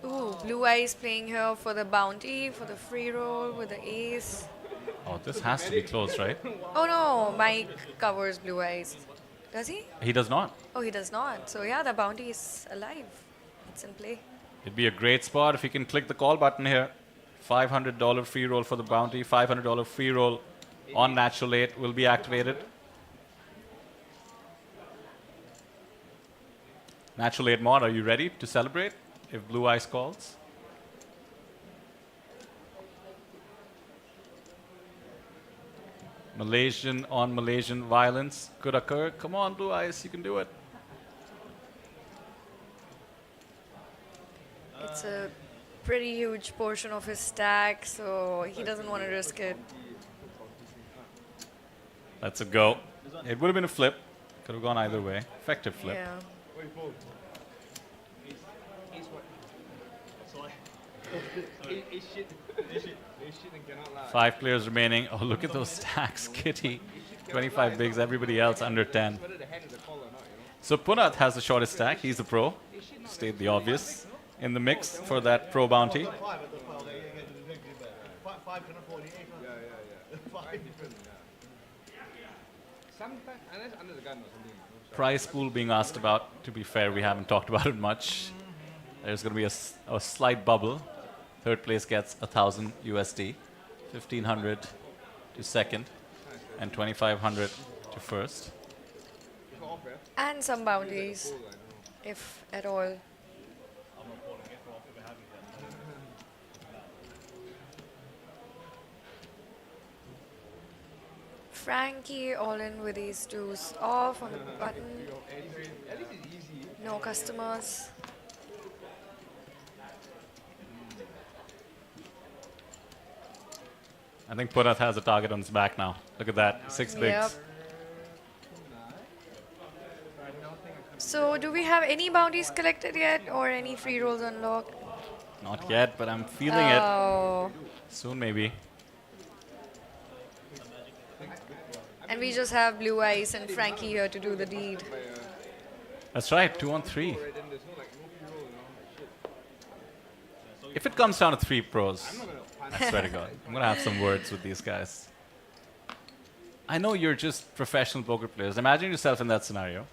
Ooh, Blue Eyes playing here for the bounty, for the free roll, with the ace. Oh, this has to be close, right? Oh no, Mike covers Blue Eyes. Does he? He does not. Oh, he does not. So yeah, the bounty is alive. It's in play. It'd be a great spot if you can click the call button here. $500 free roll for the bounty. $500 free roll on Natural 8 will be activated. Natural 8 mod, are you ready to celebrate if Blue Eyes calls? Malaysian on Malaysian violence could occur. Come on, Blue Eyes, you can do it. It's a pretty huge portion of his stack, so he doesn't want to risk it. That's a go. It would have been a flip. Could have gone either way. Effective flip. Yeah. 5 players remaining. Oh, look at those stacks. Kitty, 25 bigs, everybody else under 10. So Punat has the shortest stack. He's a pro. State the obvious. In the mix for that pro bounty. Prize pool being asked about. To be fair, we haven't talked about it much. There's going to be a slight bubble. Third place gets 1,000 USD, 1,500 to second, and 2,500 to first. And some bounties, if at all. Frankie all in with these twos off on the button. No customers. I think Punat has a target on his back now. Look at that, 6 bigs. Yep. So do we have any bounties collected yet or any free rolls unlocked? Not yet, but I'm feeling it. Soon maybe. And we just have Blue Eyes and Frankie here to do the deed. That's right, 2 on 3. If it comes down to 3 pros, I swear to God, I'm going to have some words with these guys. I know you're just professional poker players. Imagine yourself in that scenario.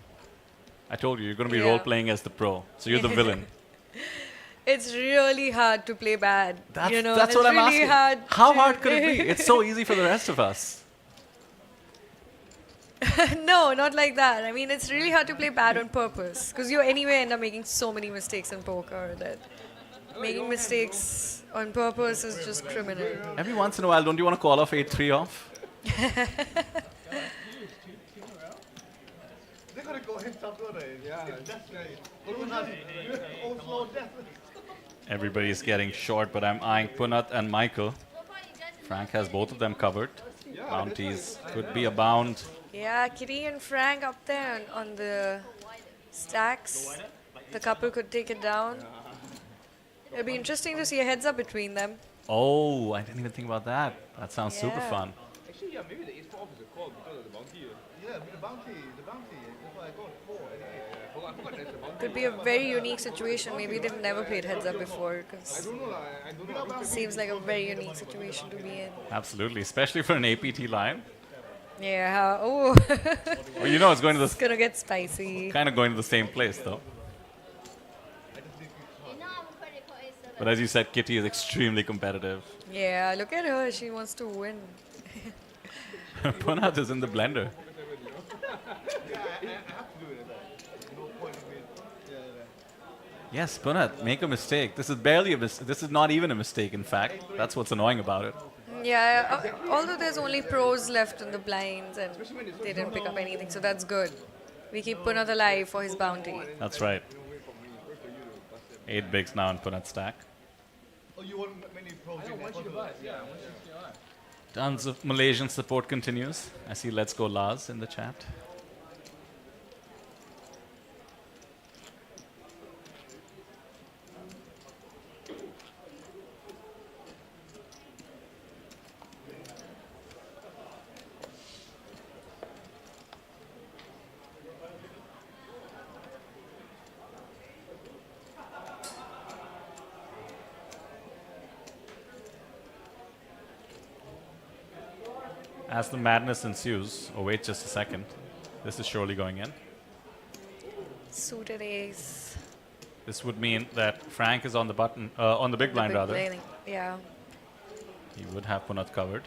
I told you, you're going to be role-playing as the pro. So you're the villain. It's really hard to play bad. That's, you know? that's what I'm really asking. How hard could it be? It's so easy for the rest of us. No, not like that. I mean, it's really hard to play bad on purpose. Because you anyway end up making so many mistakes in poker that making mistakes on purpose is just criminal. Every once in a while, don't you want to call off 8-3 off? Everybody's getting short, but I'm eyeing Punat and Michael. Frank has both of them covered. Bounties could be abound. Yeah, Kitty and Frank up there on the stacks. The couple could take it down. It'll be interesting to see a heads up between them. Oh, I didn't even think about that. That sounds super fun. Actually, yeah, maybe the ace four is a call because of the bounty. Yeah, the bounty. That's why I got 4. Could be a very unique situation. Maybe they've never played heads up before. Cause it seems like a very unique situation to be in. Absolutely, especially for an APT line. Yeah. Oh. Well, you know it's going to the. It's gonna get spicy. Kind of going to the same place though. But as you said, Kitty is extremely competitive. Yeah, look at her. She wants to win. Punat is in the blender. Yes, Punat, make a mistake. This is barely a mistake. This is not even a mistake, in fact. That's what's annoying about it. Yeah, although there's only pros left in the blinds and they didn't pick up anything, so that's good. We keep Punat alive for his bounty. That's right. 8 bigs now in Punat's stack. Oh, you want many pros? I want you to bust. Yeah, I want you to bust. Tons of Malaysian support continues. I see Let's Go Laz in the chat. As the madness ensues, oh wait just a second, this is surely going in. Suited ace. This would mean that Frank is on the button, on the big blind rather. Blind. Yeah. He would have Punat covered.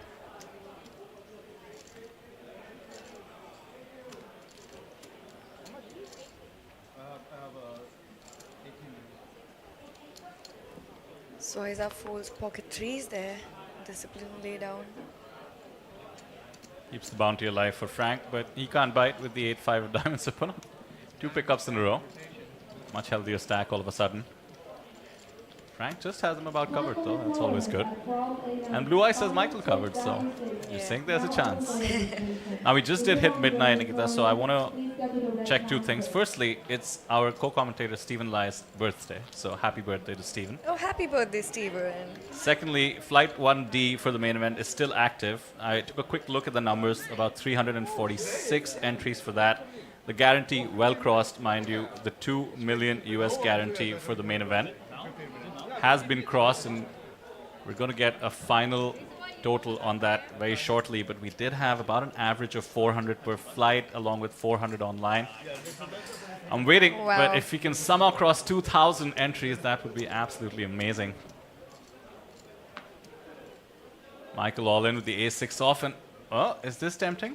So he's up fool's pocket 3s there. Discipline lay down. Keeps the bounty alive for Frank, but he can't bite with the 8-5 of diamonds to put him. 2 pickups in a row. Much healthier stack all of a sudden. Frank just has him about covered though, that's always good. And Blue Eyes has Michael covered, so you think there's a chance. Now we just did hit midnight, Nikita, so I want to check 2 things. Firstly, it's our co-commentator Stephen Lai's birthday, so happy birthday to Stephen. Oh, happy birthday, Steven. Secondly, Flight 1D for the main event is still active. I took a quick look at the numbers, about 346 entries for that. The guarantee well crossed, mind you, the 2 million US guarantee for the main event has been crossed, and we're going to get a final total on that very shortly, but we did have about an average of 400 per flight along with 400 online. I'm waiting, but if we can somehow cross 2,000 entries, that would be absolutely amazing. Michael all in with the A6 off, and oh, is this tempting?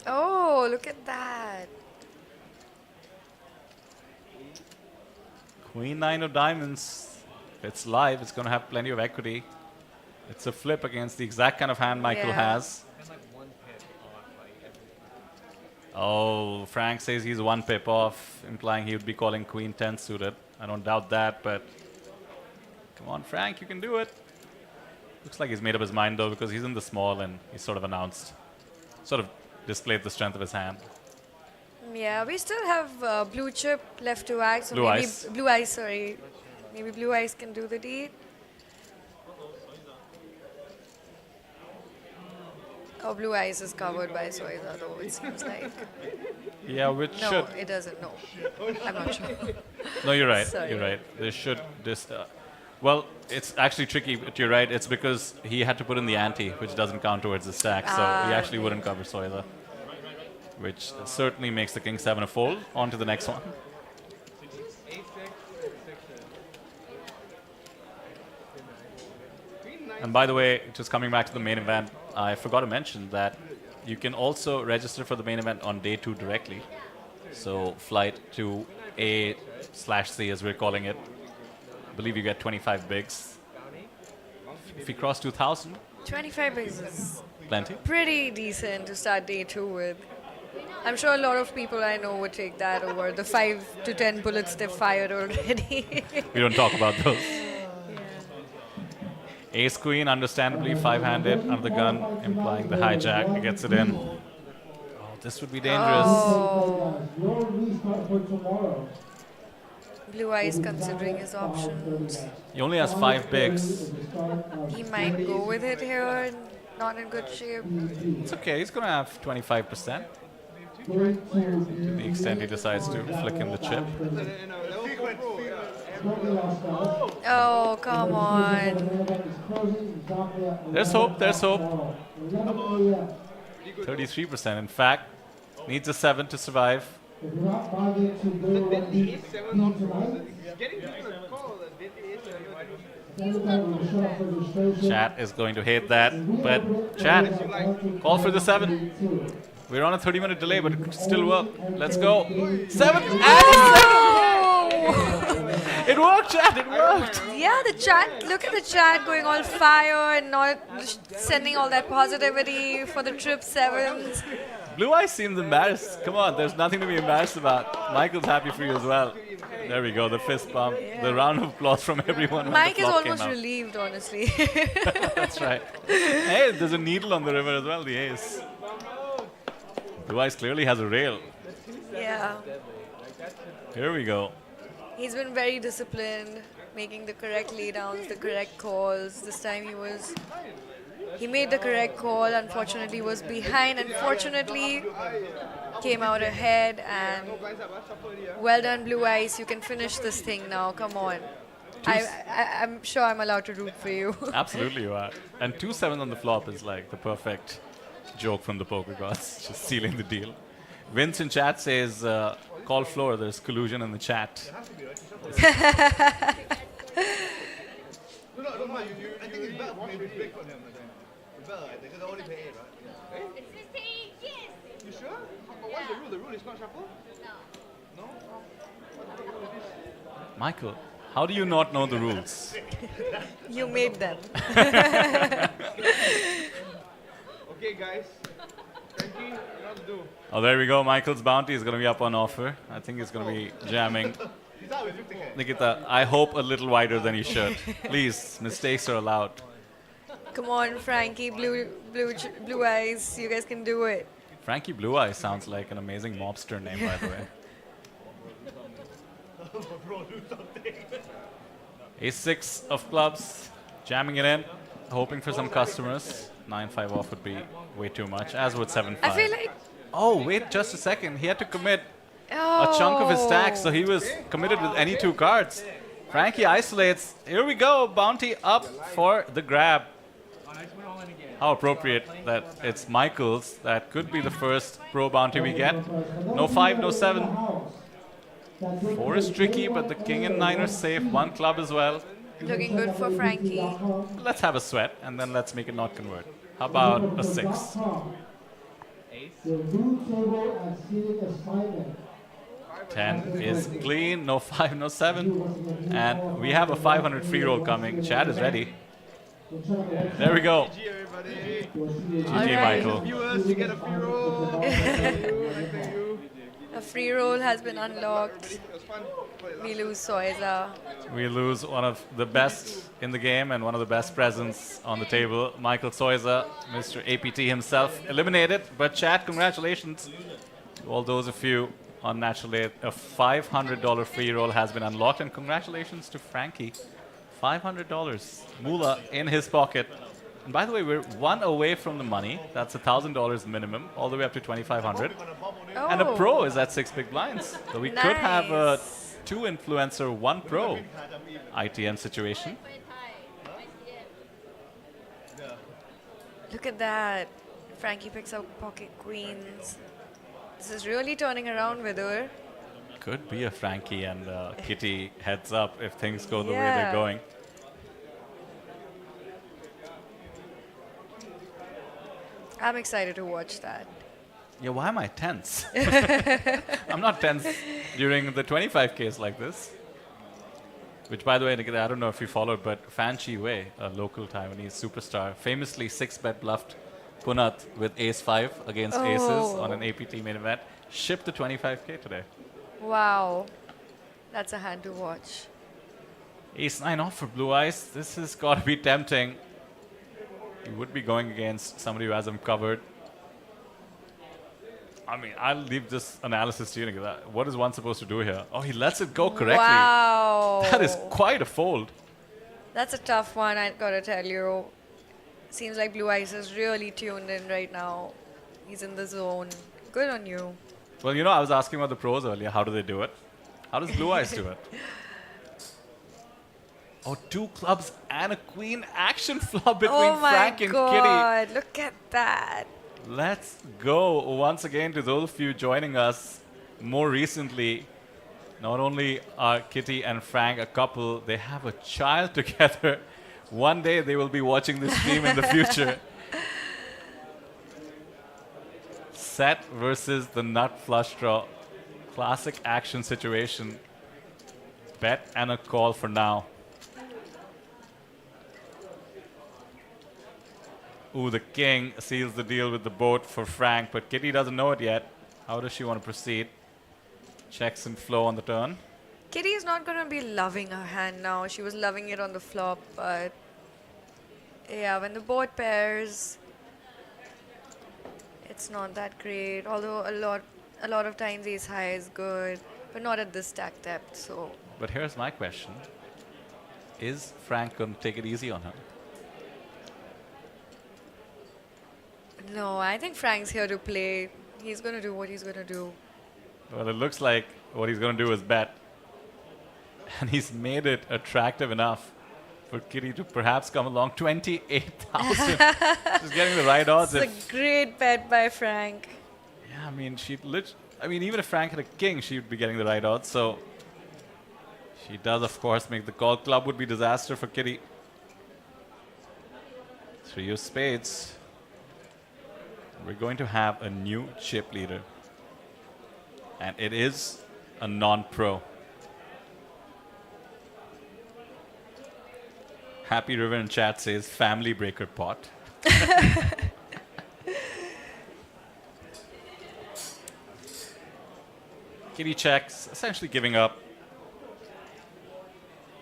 Oh, look at that. Queen 9 of diamonds. If it's live, it's going to have plenty of equity. It's a flip against the exact kind of hand Michael has. Oh, Frank says he's 1 pip off, implying he would be calling Queen 10 suited. I don't doubt that, but come on, Frank, you can do it. Looks like he's made up his mind, though, because he's in the small and he's sort of announced, sort of displayed the strength of his hand. Yeah, we still have blue chip left to act. So Blue maybe Eyes. Blue Eyes, sorry. Maybe Blue Eyes can do the deed. Oh, Blue Eyes is covered by Soiza, though, it seems like. Yeah, which no, should... it doesn't, no. I'm not sure. No, you're right. Sorry. You're right. They should just... well, it's actually tricky, but you're right. It's because he had to put in the ante, which doesn't count towards the stack, so he actually wouldn't cover Soiza, which certainly makes the King 7 a fold. On to the next one. And by the way, just coming back to the main event, I forgot to mention that you can also register for the main event on day 2 directly. So flight to A/C, as we're calling it. I believe you get 25 bigs. If you cross 2,000, 25 bigs is plenty. pretty decent to start day 2 with. I'm sure a lot of people I know would take that over the 5 to 10 bullets they've fired already. We don't talk about those. Ace Queen, understandably 5-handed under the gun, implying the hijack. He gets it in. Oh, this would be dangerous. Oh. Blue Eyes considering his options. He only has 5 bigs. He might go with it here, not in good shape. It's okay, he's going to have 25%. To the extent he decides to flick in the chip. Oh, come on. There's hope, there's hope. 33%, in fact. Needs a 7 to survive. Chat is going to hate that, but chat, call for the 7. We're on a 30-minute delay, but it could still work. Let's go. 7 and 7! It worked, chat, it worked. Yeah, the chat, look at the chat going all fire and not sending all that positivity for the trip 7s. Blue Eyes seems embarrassed. Come on, there's nothing to be embarrassed about. Michael's happy for you as well. There we go, the fist bump, the round of applause from everyone. when Mike the is flop came almost out. relieved, honestly. That's right. Hey, there's a needle on the river as well, the ace. Blue Eyes clearly has a rail. Yeah. Here we go. He's been very disciplined, making the correct laydowns, the correct calls. This time he made the correct call, unfortunately was behind, unfortunately came out ahead, and well done Blue Eyes, you can finish this thing now, come on. I'm sure I'm allowed to root for you. Absolutely you are. And 2-7 on the flop is like the perfect joke from the poker gods, just sealing the deal. Vince in chat says, call floor, there's collusion in the chat. No, I think it's better for me to big for them. It's better, because they only pay 8, right? It's 15, yes! You sure? But what's the rule? The rule is not shuffle? No. No? Michael, how do you not know the rules? You made them. Okay, guys. Oh, there we go. Michael's bounty is going to be up on offer. I think he's going to be jamming. Nikita, I hope a little wider than he should. Please, mistakes are allowed. Come on, Frankie, blue eyes. You guys can do it. Frankie Blue Eye sounds like an amazing mobster name, by the way. Ace-6 of clubs, jamming it in, hoping for some customers. 9-5 off would be way too much, as would 7-5. I feel like... Oh, wait just a second. He had to commit a chunk of his stack, so he was committed with any 2 cards. Frankie isolates. Here we go. Bounty up for the grab. How appropriate that it's Michael's. That could be the first pro bounty we get. No 5, no 7. 4 is tricky, but the king and 9 are safe. 1 club as well. Looking good for Frankie. Let's have a sweat, and then let's make it not convert. How about a 6? 10 is clean, no 5, no 7. And we have a 500 free roll coming. Chad is ready. There we go. GG, Michael. Viewers, you get a free roll. A free roll has been unlocked. We lose Soiza. We lose one of the best in the game and one of the best presents on the table. Michael Soiza, Mr. APT himself, eliminated. But Chad, congratulations to all those of you on Natural Aid. A $500 free roll has been unlocked. And congratulations to Frankie. $500 moolah in his pocket. And by the way, we're 1 away from the money. That's $1,000 minimum, all the way up to $2,500. Oh. And a pro is at 6 big blinds. So we could have a 2 influencer, 1 pro ITM situation. Look at that. Frankie picks up pocket queens. This is really turning around with her. Could be a Frankie and Kitty heads up if things go the way Yeah. they're going. I'm excited to watch that. Yeah, why am I tense? I'm not tense during the 25Ks like this. Which, by the way, Nikita, I don't know if you followed, but Fan Chi Wei, a local Taiwanese superstar, famously 6-bet bluffed Kunat with ace-5 against aces on an APT main event, shipped the 25K today. Wow. That's a hand to watch. Ace-9 off for Blue Eyes. This has got to be tempting. He would be going against somebody who has him covered. I mean, I'll leave this analysis to you, Nikita. What is one supposed to do here? Oh, he lets it go correctly. Wow. That is quite a fold. That's a tough one, I gotta tell you. Seems like Blue Eyes is really tuned in right now. He's in the zone. Good on you. Well, you know, I was asking about the pros earlier. How do they do it? How does Blue Eyes do it? Oh, 2 clubs and a queen action flop between Frank and Oh my Kitty. God, look at that. Let's go once again to those of you joining us more recently. Not only are Kitty and Frank a couple, they have a child together. One day they will be watching this stream in the future. Set versus the nut flush draw. Classic action situation. Bet and a call for now. Ooh, the king seals the deal with the boat for Frank, but Kitty doesn't know it yet. How does she want to proceed? Checks and flow on the turn. Kitty is not gonna be loving her hand now. She was loving it on the flop, but yeah, when the board pairs, it's not that great. Although a lot of times ace high is good, but not at this stack depth. So. But here's my question: is Frank going to take it easy on her? No, I think Frank's here to play. He's gonna do what he's gonna do. Well, it looks like what he's going to do is bet. And he's made it attractive enough for Kitty to perhaps come along. 28,000. Just getting the right odds. It's a great bet by Frank. Yeah, I mean, even if Frank had a king, she would be getting the right odds. So she does, of course, make the call. Club would be disaster for Kitty. 3 of spades. We're going to have a new chip leader. And it is a non-pro. Happy River in chat says family breaker pot. Kitty checks, essentially giving up.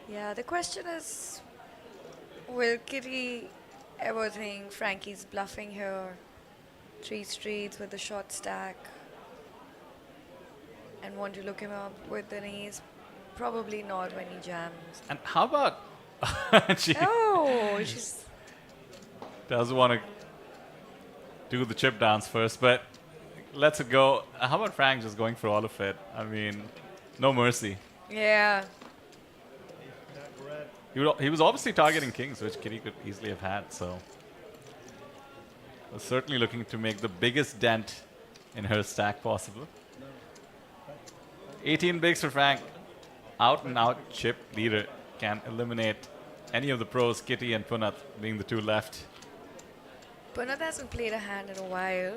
Yeah, the question is, will Kitty ever think Frankie's bluffing here? 3 streets with the short stack. And want to look him up with an ace? Probably not when he jams. And how about... she She's... does want to do the chip dance first, but lets it go. How about Frank just going for all of it? I mean, no mercy. Yeah. He was obviously targeting kings, which Kitty could easily have had, so... was certainly looking to make the biggest dent in her stack possible. 18 bigs for Frank. Out and out chip leader. Can eliminate any of the pros, Kitty and Punat being the two left. Punat hasn't played a hand in a while.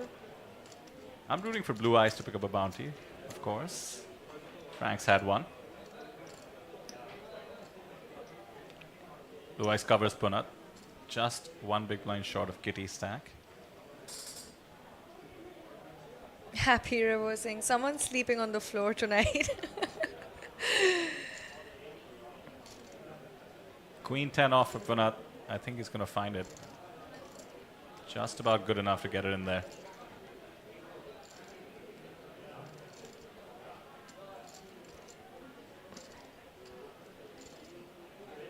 I'm rooting for Blue Eyes to pick up a bounty, of course. Frank's had one. Blue Eyes covers Punat. Just one big blind short of Kitty's stack. Happy reversing. Someone's sleeping on the floor tonight. Queen 10 off for Punat. I think he's going to find it. Just about good enough to get it in there.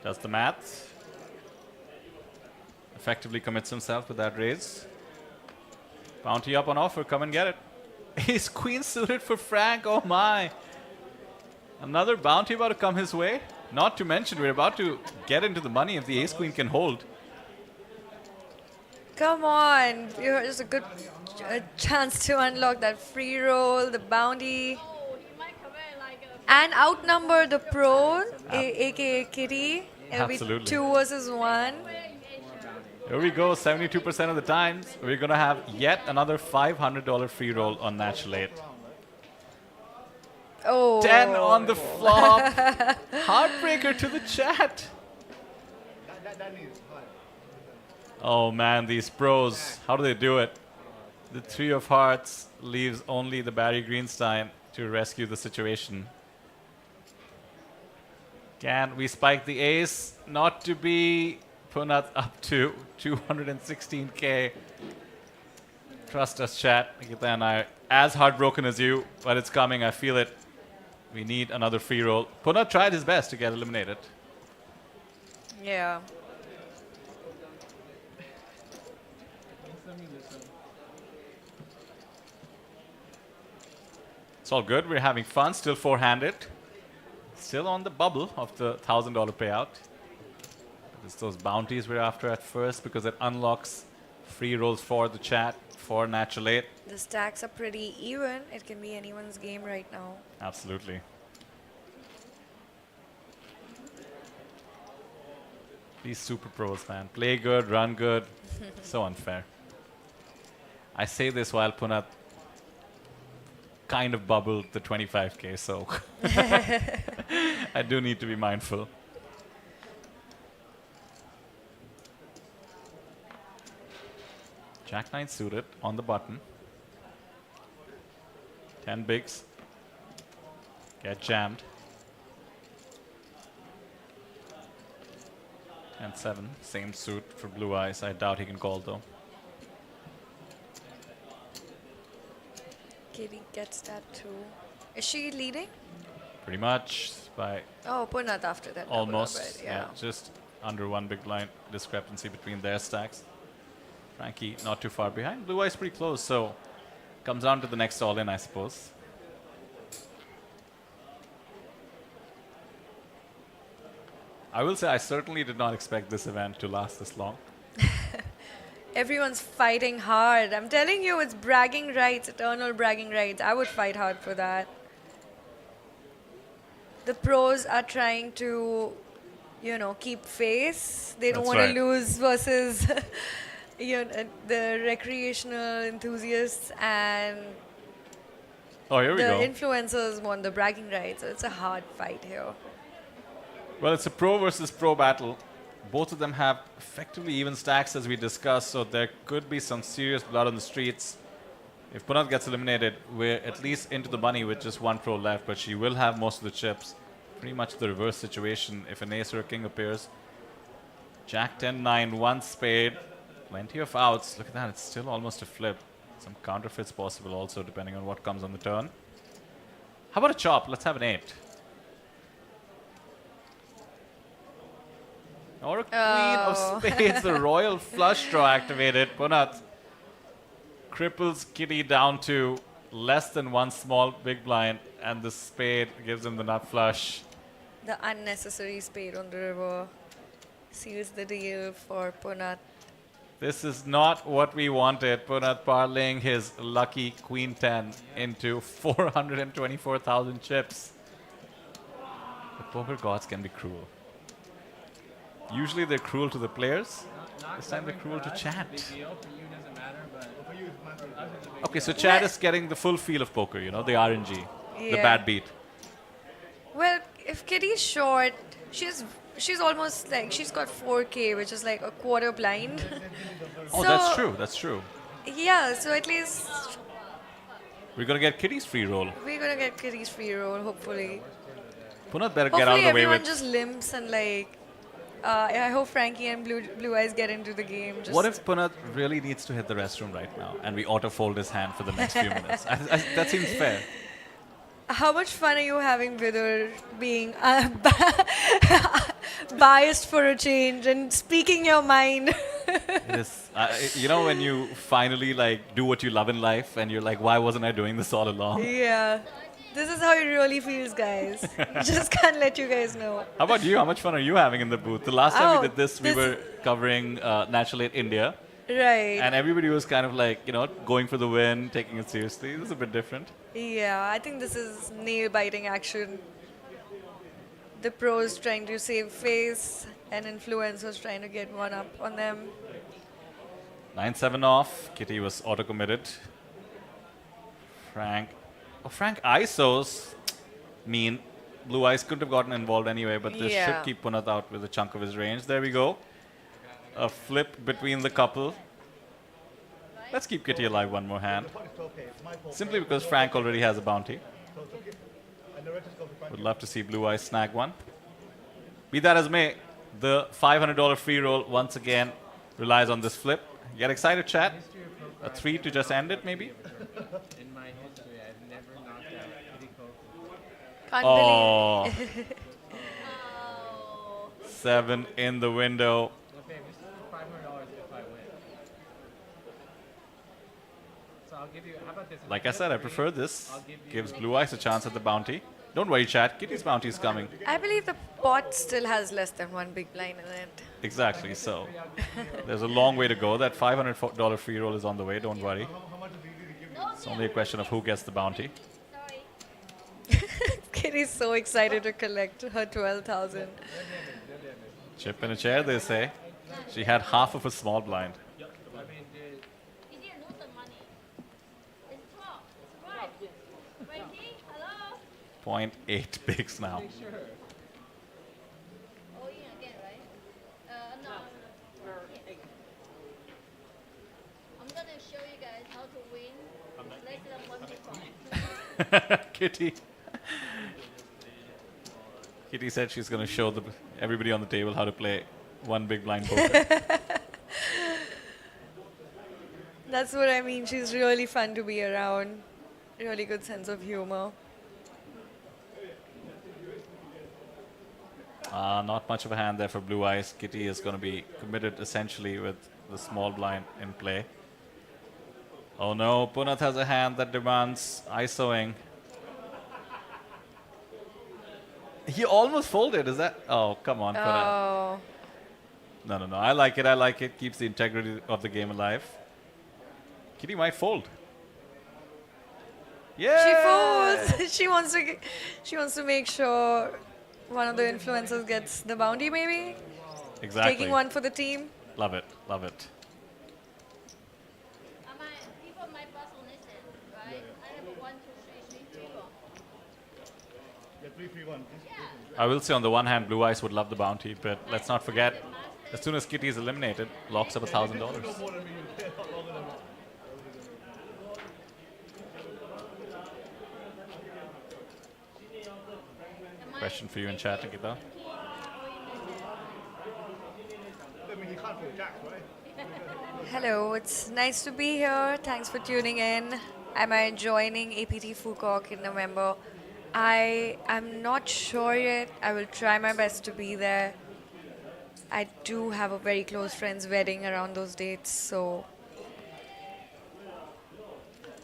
Does the math. Effectively commits himself with that raise. Bounty up on offer. Come and get it. Ace Queen suited for Frank. Oh my. Another bounty about to come his way. Not to mention, we're about to get into the money if the Ace Queen can hold. Come on. Here's a good chance to unlock that free roll, the bounty. And outnumber the pro, aka Kitty. It'll Absolutely. be 2 versus 1. Here we go, 72% of the times. We're going to have yet another $500 free roll on Natural 8. Oh. 10 on the flop. Heartbreaker to the chat. Oh man, these pros, how do they do it? The 3 of hearts leaves only the Barry Greenstein to rescue the situation. Can we spike the ace? Not to be. Punat up to 216k. Trust us, chat. Nikita and I are as heartbroken as you, but it's coming. I feel it. We need another free roll. Punat tried his best to get eliminated. Yeah. It's all good. We're having fun. Still four-handed. Still on the bubble of the $1,000 payout. It's those bounties we're after at first because it unlocks free rolls for the chat, for Natural 8. The stacks are pretty even. It can be anyone's game right now. Absolutely. These super pros, man. Play good, run good. So unfair. I say this while Punat kind of bubbled the 25k, so I do need to be mindful. Jack 9 suited on the button. 10 bigs. Get jammed. And 7. Same suit for Blue Eyes. I doubt he can call though. Kitty gets that too. Is she leading? Pretty much by Oh, Punat after that. almost. Double up, right? Yeah, just under one big blind discrepancy between their stacks. Frankie not too far behind. Blue Eyes pretty close, so comes down to the next all-in, I suppose. I will say I certainly did not expect this event to last this long. Everyone's fighting hard. I'm telling you, it's bragging rights, eternal bragging rights. I would fight hard for that. The pros are trying to, you know, keep face. They don't That's want right. to lose versus you know, the recreational enthusiasts, and Oh, here we the go. influencers want the bragging rights. So it's a hard fight here. Well, it's a pro versus pro battle. Both of them have effectively even stacks as we discussed, so there could be some serious blood on the streets. If Punat gets eliminated, we're at least into the money with just one pro left, but she will have most of the chips. Pretty much the reverse situation if an ace or a king appears. Jack 10-9, one spade. Plenty of outs. Look at that, it's still almost a flip. Some counterfeits possible also, depending on what comes on the turn. How about a chop? Let's have an 8. Or a queen of spades, the royal flush draw activated. Punat cripples Kitty down to less than one small big blind, and the spade gives him the nut flush. The unnecessary spade on the river seals the deal for Punat. This is not what we wanted. Punat parlaying his lucky queen 10 into 424,000 chips. The poker gods can be cruel. Usually they're cruel to the players. This time they're cruel to chat. Okay, so chat is getting the full feel of poker, you know, the RNG, the bad beat. Well, if Kitty's short, she's almost like, she's got 4K, which is like a quarter blind. Oh, that's true, that's true. Yeah, so at least We're going to get Kitty's free roll. we're gonna get Kitty's free roll, hopefully. Punat better Hopefully get out of the way everyone with... just limps and like, I hope Frankie and Blue Eyes get into the game. Just What if Punat really needs to hit the restroom right now and we auto-fold his hand for the next few minutes? That seems fair. How much fun are you having with her being biased for a change and speaking your mind? It is, you know, when you finally like do what you love in life and you're like, why wasn't I doing this all along? Yeah. This is how it really feels, guys. Just can't let you guys know. How about you? How much fun are you having in the booth? The last time we Oh, did this, we were covering Natural 8 India. Right. And everybody was kind of like, you know, going for the win, taking it seriously. This is a bit different. Yeah, I think this is nail-biting action. The pros trying to save face and influencers trying to get one up on them. 9-7 off. Kitty was auto-committed. Frank ISOs mean Blue Eyes couldn't have gotten involved anyway, but this should keep Punat out with a chunk of his range. There we go. A flip between the couple. Let's keep Kitty alive one more hand. Simply because Frank already has a bounty. Would love to see Blue Eyes snag one. Be that as may, the $500 free roll once again relies on this flip. Get excited, chat. A 3 to just end it, maybe? In my history, I've never knocked out Kitty Coco. Can't believe. 7 in the window. No, babe, this is $500 if I win. So I'll give you, how about this? Like I said, I prefer this. Gives Blue Eyes a chance at the bounty. Don't worry, chat. Kitty's bounty is coming. I believe the pot still has less than one big blind in it. Exactly, so there's a long way to go. That $500 free roll is on the way, don't worry. It's only a question of who gets the bounty. Kitty's so excited to collect her 12,000. Chip in a chair, they say. She had half of a small blind. I mean, dude. 0.8 bigs now. I'm gonna show you guys how to win less than 1 big. Kitty. Kitty said she's going to show everybody on the table how to play one big blind poker. That's what I mean. She's really fun to be around. Really good sense of humor. Not much of a hand there for Blue Eyes. Kitty is going to be committed essentially with the small blind in play. Oh no, Punat has a hand that demands ISOing. He almost folded, is that? Oh, come on, Punat. Oh. No. I like it. Keeps the integrity of the game alive. Kitty might fold. Yeah. She folds. she wants to make sure one of the influencers gets the bounty, maybe? Exactly. Taking one for the team. Love it. Love it. People might bust on this end, right? I have a 1, 2, 3, 3, 4. Yeah, 3, 3, 1. I will say on the one hand, Blue Eyes would love the bounty, but let's not forget, as soon as Kitty is eliminated, locks up $1,000. Question for you in chat, Nikita. Hello, it's nice to be here. Thanks for tuning in. Am I joining APT Phuket in November? I'm not sure yet. I will try my best to be there. I do have a very close friend's wedding around those dates, so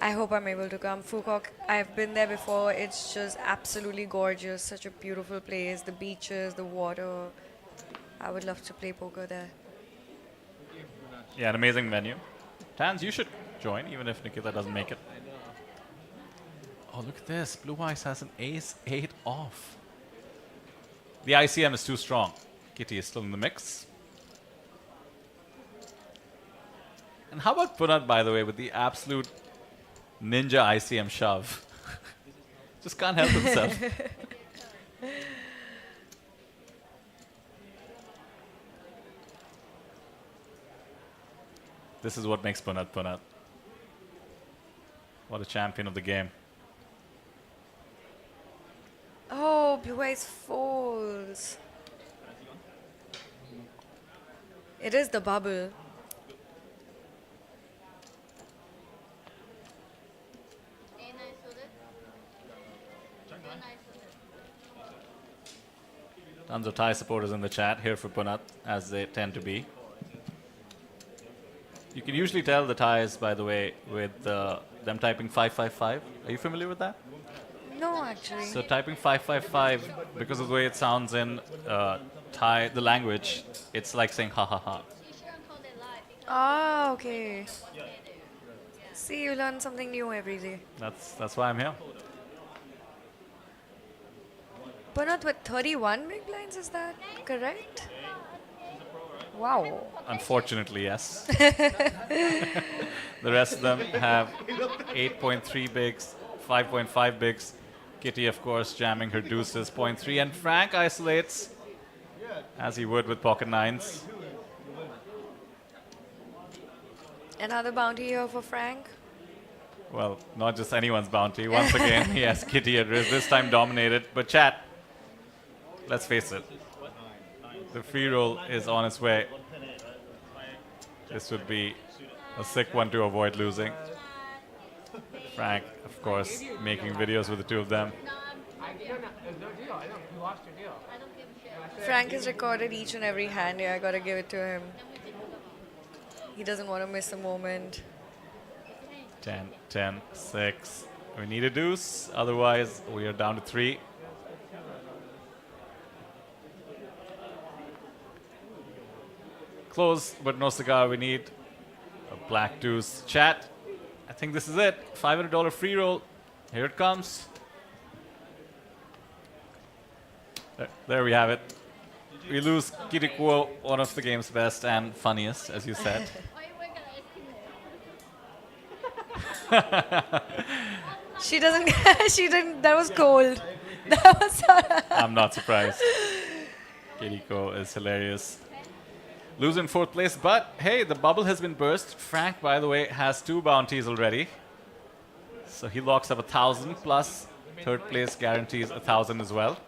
I hope I'm able to come. Phuket, I've been there before. It's just absolutely gorgeous. Such a beautiful place. The beaches, the water. I would love to play poker there. Yeah, an amazing venue. Tans, you should join, even if Nikita doesn't make it. Oh, look at this. Blue Eyes has an ace-8 off. The ICM is too strong. Kitty is still in the mix. And how about Punat, by the way, with the absolute ninja ICM shove? Just can't help himself. This is what makes Punat Punat. What a champion of the game. Oh, Blue Eyes folds. It is the bubble. Tons of Thai supporters in the chat here for Punat, as they tend to be. You can usually tell the Thais, by the way, with them typing 555. Are you familiar with that? No, actually. So typing 555, because of the way it sounds in Thai, the language, it's like saying ha ha ha. Ah, okay. See, you learn something new every day. That's why I'm here. Punat with 31 big blinds, is that correct? Wow. Unfortunately, yes. The rest of them have 8.3 bigs, 5.5 bigs. Kitty, of course, jamming her deuces, 0.3. And Frank isolates, as he would with pocket nines. Another bounty here for Frank. Well, not just anyone's bounty. Once again, he has Kitty at risk, this time dominated. But chat, let's face it, the free roll is on its way. This would be a sick one to avoid losing. Frank, of course, making videos with the two of them. Frank has recorded each and every hand here. I gotta give it to him. He doesn't want to miss a moment. 10, 10, 6. We need a deuce, otherwise we are down to 3. Close, but no cigar. We need a black deuce. Chat, I think this is it. $500 free roll. Here it comes. There we have it. We lose Kirikuo, one of the game's best and funniest, as you said. She doesn't. She didn't. That was cold. That was. I'm not surprised. Kiriko is hilarious. Lose in 4th place, but hey, the bubble has been burst. Frank, by the way, has 2 bounties already. So he locks up 1,000 plus 3rd place guarantees 1,000 as well.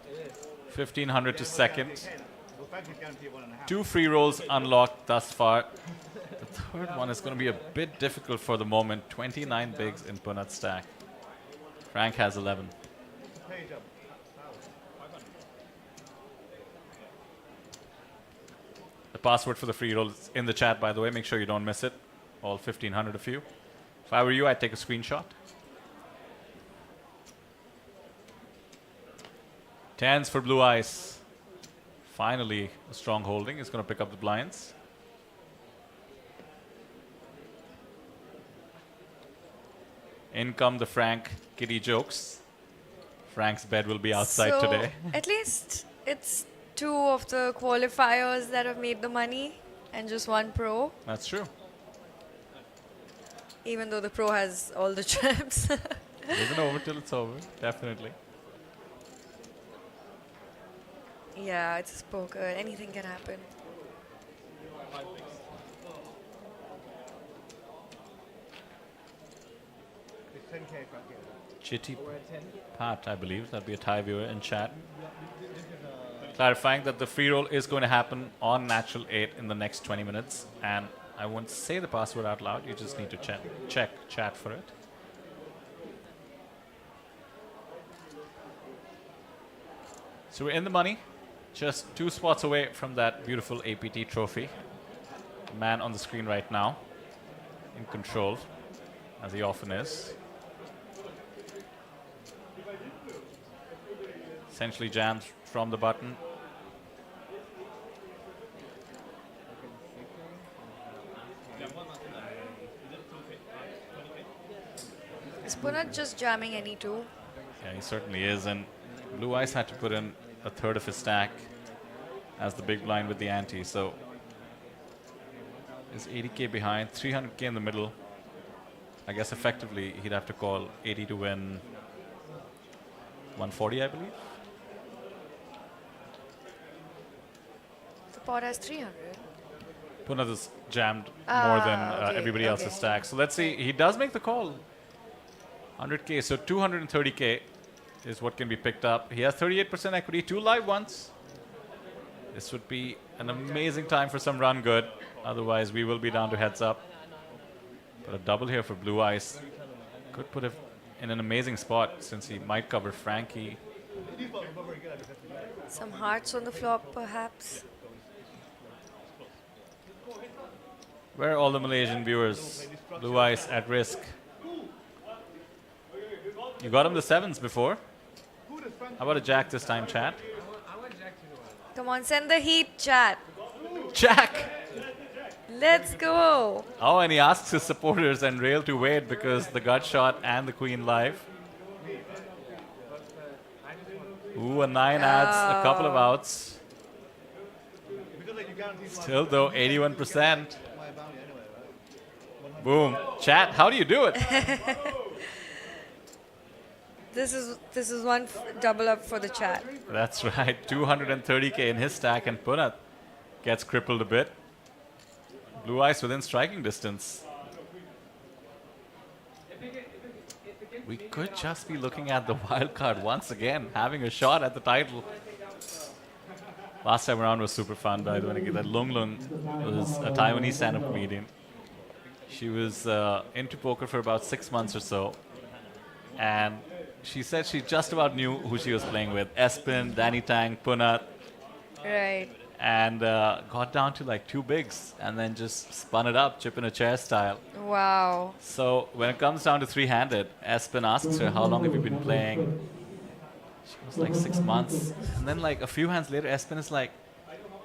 1,500 to 2nd. 2 free rolls unlocked thus far. The 3rd one is going to be a bit difficult for the moment. 29 bigs in Punat's stack. Frank has 11. The password for the free roll is in the chat, by the way. Make sure you don't miss it. All 1,500 of you. If I were you, I'd take a screenshot. 10s for Blue Eyes. Finally, a strong holding. Is going to pick up the blinds. In come the Frank Kitty jokes. Frank's bed will be outside So, today. At least it's 2 of the qualifiers that have made the money and just 1 pro. That's true. Even though the pro has all the traps. It isn't over till it's over. Definitely. Yeah, it's poker. Anything can happen. 10K back here. Chitty Pat, I believe. That'd be a Thai viewer in chat. Clarifying that the free roll is going to happen on natural 8 in the next 20 minutes. And I won't say the password out loud. You just need to check chat for it. So we're in the money. Just 2 spots away from that beautiful APT trophy. The man on the screen right now, in control, as he often is. Essentially jammed from the button. Is Punat just jamming any two? Yeah, he certainly is. And Blue Eyes had to put in a third of his stack as the big blind with the ante. So is 80k behind, 300k in the middle. I guess effectively he'd have to call 80 to win 140, I believe. The pot has 300. Punat is jammed more than okay, everybody else's stack. So let's see. He does make the call. 100k. So 230k is what can be picked up. He has 38% equity, 2 live ones. This would be an amazing time for some run good. Otherwise, we will be down to heads up. But a double here for Blue Eyes could put him in an amazing spot since he might cover Frankie. Some hearts on the flop, perhaps. Where are all the Malaysian viewers? Blue Eyes at risk. You got him the 7s before. How about a jack this time, chat? Come on, send the heat, chat. Jack! Let's go. Oh, and he asks his supporters and rail to wait because the gut shot and the queen live. Ooh, a 9 adds a couple of outs. Still though, 81%. Boom. Chat, how do you do it? This is one double up for the chat. That's right. 230k in his stack, and Punat gets crippled a bit. Blue Eyes within striking distance. We could just be looking at the wild card once again, having a shot at the title. Last time around was super fun, by the way. That Lung Lung was a Taiwanese stand-up comedian. She was into poker for about 6 months or so. And she said she just about knew who she was playing with. Espen, Danny Tang, Punat. Right. And got down to like 2 bigs and then just spun it up, chip in a chair style. Wow. So when it comes down to 3-handed, Espen asks her, how long have you been playing? She was like 6 months. And then like a few hands later, Espen is like,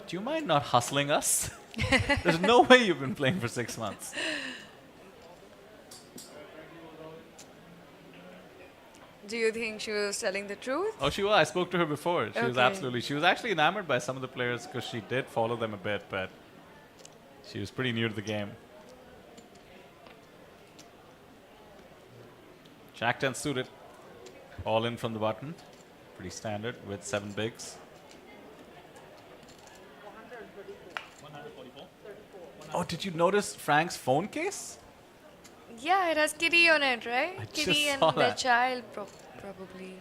do you mind not hustling us? There's no way you've been playing for 6 months. Do you think she was telling the truth? Oh, she was. I spoke to her before. She was Okay. absolutely. She was actually enamored by some of the players because she did follow them a bit, but she was pretty new to the game. Jack 10 suited. All in from the button. Pretty standard with 7 bigs. Oh, did you notice Frank's phone case? Yeah, it has Kitty on it, right? I Kitty just and saw their that. child, probably.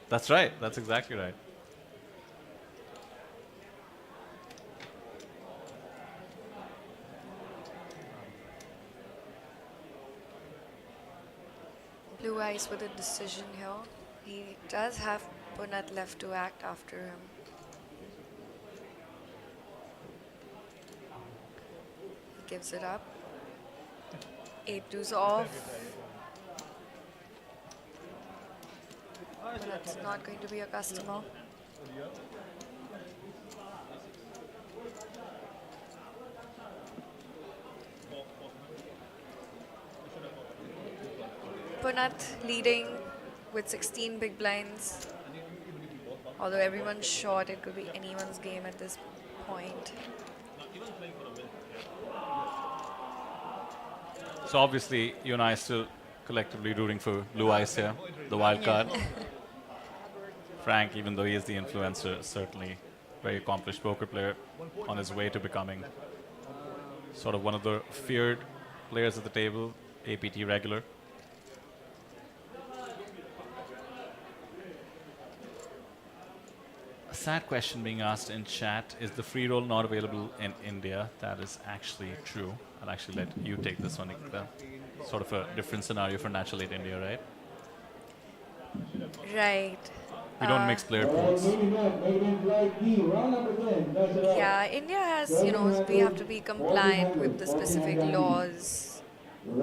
That's right. That's exactly right. Blue Eyes with a decision here. He does have Punat left to act after him. Gives it up. 8-2's off. Punat's not going to be a customer. Punat leading with 16 big blinds. Although everyone's short, it could be anyone's game at this point. So obviously, you and I are still collectively rooting for Blue Eyes here, the wild card. Frank, even though he is the influencer, certainly very accomplished poker player on his way to becoming sort of one of the feared players at the table, APT regular. sad question being asked in chat. Is the free roll not available in India? That is actually true. I'll actually let you take this one, Nikita. Sort of a different scenario for Natural 8 India, right? Right. We don't mix player pools. Yeah, India has, you know, we have to be compliant with the specific laws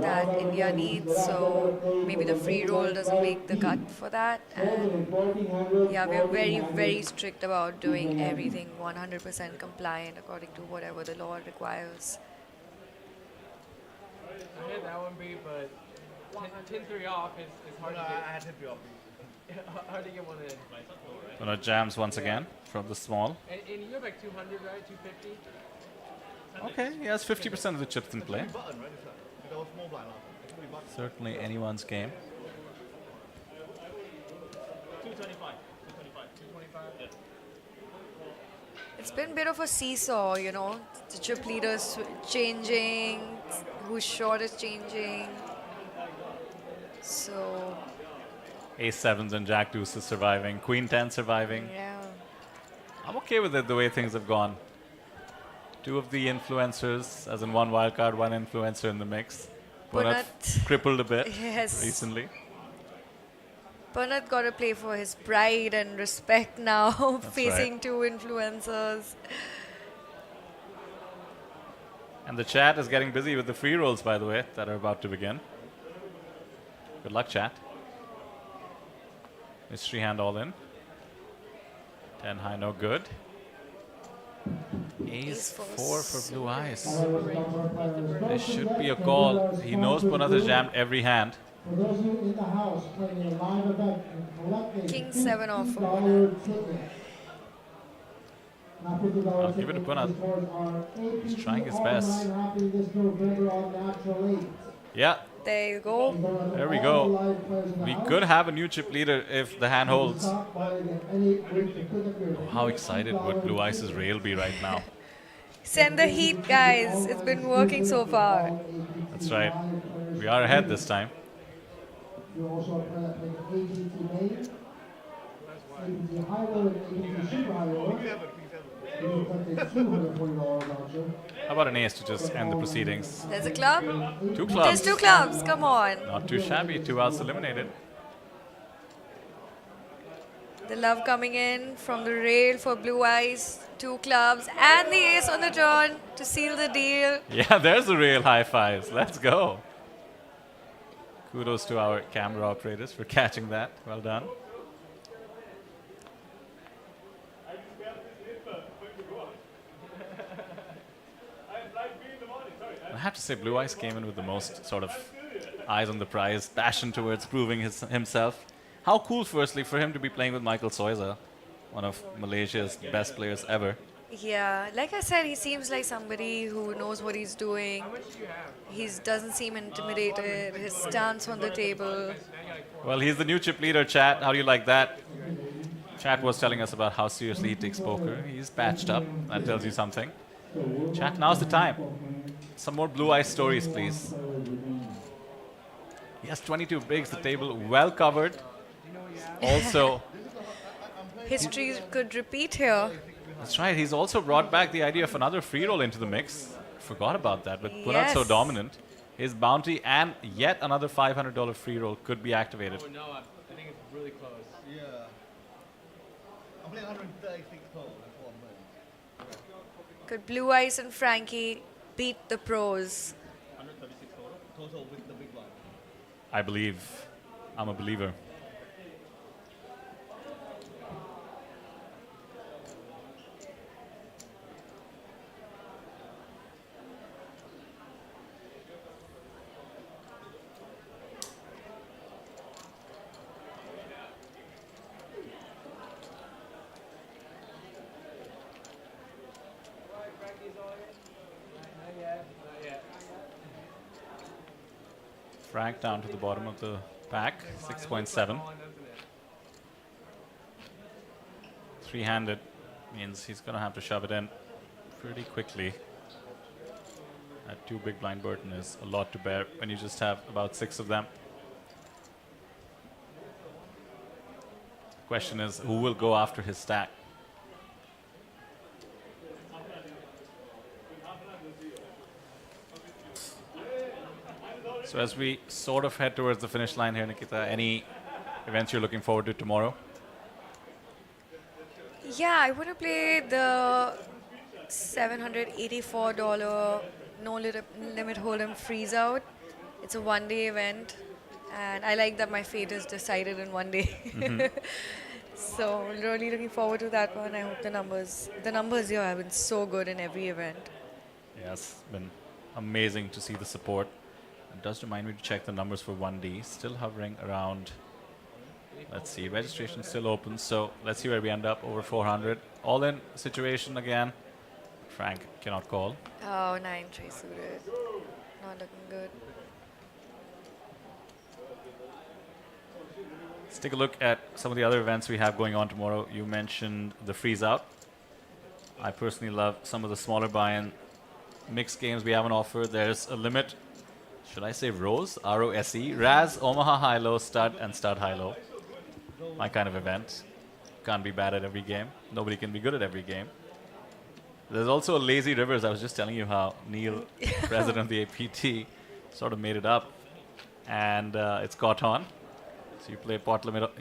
that India needs, so maybe the free roll doesn't make the cut for that. And yeah, we're very, very strict about doing everything 100% compliant according to whatever the law requires. I had that one beat, but 10-3 off is hard to get. I had 10-3 off. Hard to get one in. Gonna jams once again from the small. And you have like 200, right? 250? Okay, he has 50% of the chips in play. Certainly anyone's game. 225. 225. It's been a bit of a seesaw, you know, the chip leaders changing, whose shot is changing. So Ace 7s and Jack deuces surviving. Queen 10 surviving. yeah. I'm okay with it the way things have gone. Two of the influencers, as in one wildcard, one influencer in the mix. Punat crippled a bit recently. Punat got to play for his pride and respect now, facing right. two influencers. And the chat is getting busy with the free rolls, by the way, that are about to begin. Good luck, chat. Mystery hand all in. 10 high, no good. Ace 4 for Blue Eyes. This should be a call. He knows Punat has jammed every hand. For those of you in the house playing a live event and collecting King 7 off for $50 ticket. Now $50 I'll give it to Punat. He's trying his best. Yeah. There you go. There we go. We could have a new chip leader if the hand holds. Oh, how excited would Blue Eyes' rail be right now? Send the heat, guys. It's been working so far. That's right. We are ahead this time. You also play AGT main, AGT high roll, and AGT super high roll. You collect a $240 voucher. How about an ace to just end the proceedings? There's a club? 2 clubs. There's 2 clubs. Come on. Not too shabby. 2 outs eliminated. The love coming in from the rail for Blue Eyes. 2 clubs and the ace on the turn to seal the deal. Yeah, there's the real high fives. Let's go. Kudos to our camera operators for catching that. Well done. I have to say, Blue Eyes came in with the most sort of eyes on the prize, passion towards proving himself. How cool, firstly, for him to be playing with Michael Soiza, one of Malaysia's best players ever. Yeah, like I said, he seems like somebody who knows what he's doing. He doesn't seem intimidated. His stance on the table. Well, he's the new chip leader, chat. How do you like that? Chat was telling us about how seriously he takes poker. He's patched up. That tells you something. Chat, now's the time. Some more Blue Eyes stories, please. He has 22 bigs, the table well covered. Also, history could repeat here. That's right. He's also brought back the idea of another free roll into the mix. Forgot about that. With Punat so dominant, his bounty and yet another $500 free roll could be activated. Oh, no, I think it's really close. Yeah. I'm playing 136 total. Could Blue Eyes and Frankie beat the pros? 136 total? Total with the big one. I believe. I'm a believer. Frank down to the bottom of the pack, 6.7. Three-handed means he's going to have to shove it in pretty quickly. That 2 big blind burden is a lot to bear when you just have about 6 of them. Question is, who will go after his stack? So as we sort of head towards the finish line here, Nikita, any events you're looking forward to tomorrow? Yeah, I want to play the $784 no limit hold'em freeze out. It's a one-day event, and I like that my fate is decided in one day. Mhm. So really looking forward to that one. I hope the numbers here have been so good in every event. Yeah, it's been amazing to see the support. It does remind me to check the numbers for 1D. Still hovering around, let's see, registration still open, so let's see where we end up, over 400. All-in situation again. Frank cannot call. Oh, 9-3 suited. Not looking good. Let's take a look at some of the other events we have going on tomorrow. You mentioned the freeze out. I personally love some of the smaller buy-in mixed games we have on offer. There's a limit. Should I say Rose? R-O-S-E. Raz, Omaha High-Low, Stud, and Stud High-Low. My kind of event. Can't be bad at every game. Nobody can be good at every game. There's also a Lazy Rivers. I was just telling you how Neil, president of the APT, sort of made it up. And it's caught on. So you play pot limit.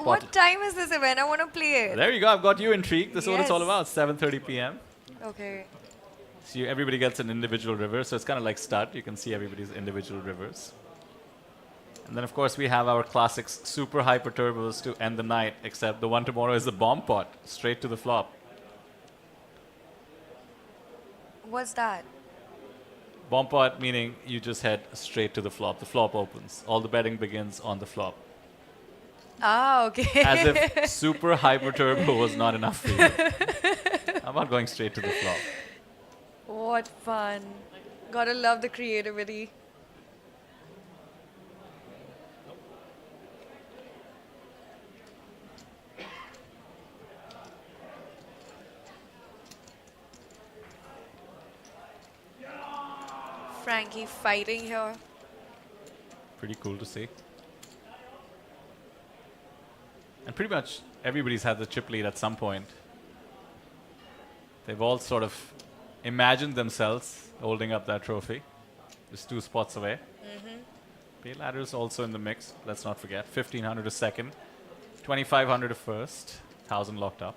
What time is this event? I want to play it. There you go. I've got you intrigued. This is what it's all Yes. about. 7:30 p.m. Okay. So everybody gets an individual river. So it's kind of like stud. You can see everybody's individual rivers. And then, of course, we have our classics super hyper turbos to end the night, except the one tomorrow is the bomb pot, straight to the flop. What's that? Bomb pot meaning you just head straight to the flop. The flop opens. All the betting begins on the flop. Ah, okay. As if super hyper turbo was not enough for you. How about going straight to the flop? What fun. Gotta love the creativity. Frankie fighting here. Pretty cool to see. And pretty much everybody's had the chip lead at some point. They've all sort of imagined themselves holding up that trophy. Just 2 spots away. Pay ladder's also in the mix. Let's not forget. 1,500 to second. 2,500 to first. 1,000 locked up.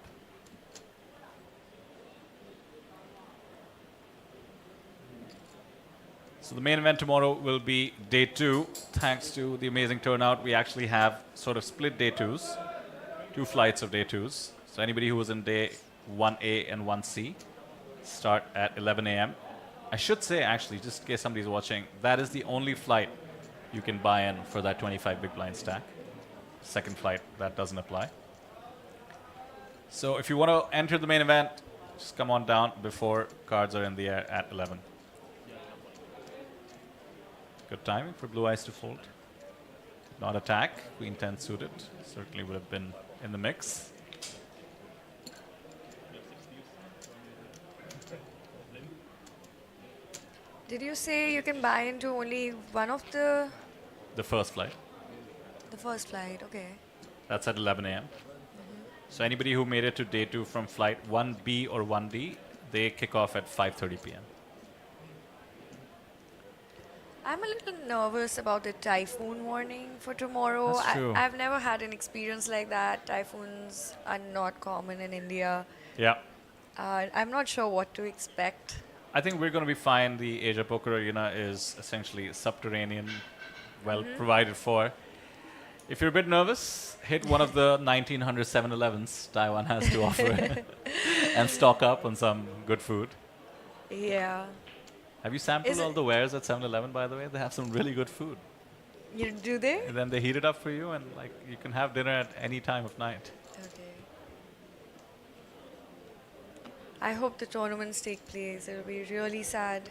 So the main event tomorrow will be day 2. Thanks to the amazing turnout, we actually have sort of split day 2s. 2 flights of day 2s. So anybody who was in day 1A and 1C start at 11 a.m. I should say, actually, just in case somebody's watching, that is the only flight you can buy in for that 25 big blind stack. Second flight, that doesn't apply. So if you want to enter the main event, just come on down before cards are in the air at 11. Good timing for Blue Eyes to fold. Not attack. Queen 10 suited. Certainly would have been in the mix. Did you say you can buy into only one of the first flight? The first flight, okay. That's at 11 a.m. So anybody who made it to day 2 from flight 1B or 1D, they kick off at 5:30 p.m. I'm a little nervous about the typhoon warning for tomorrow. That's true. I've never had an experience like that. Typhoons are not common in India. Yeah. I'm not sure what to expect. I think we're going to be fine. The Asia Poker Arena is essentially subterranean, well provided for. If you're a bit nervous, hit one of the 1900 7-Elevens Taiwan has to offer and stock up on some good food. Yeah. Have you sampled Is all it- the wares at 7-Eleven, by the way? They have some really good food. Do they? And then they heat it up for you, and like you can have dinner at any time of night. Okay. I hope the tournaments take place. It'll be really sad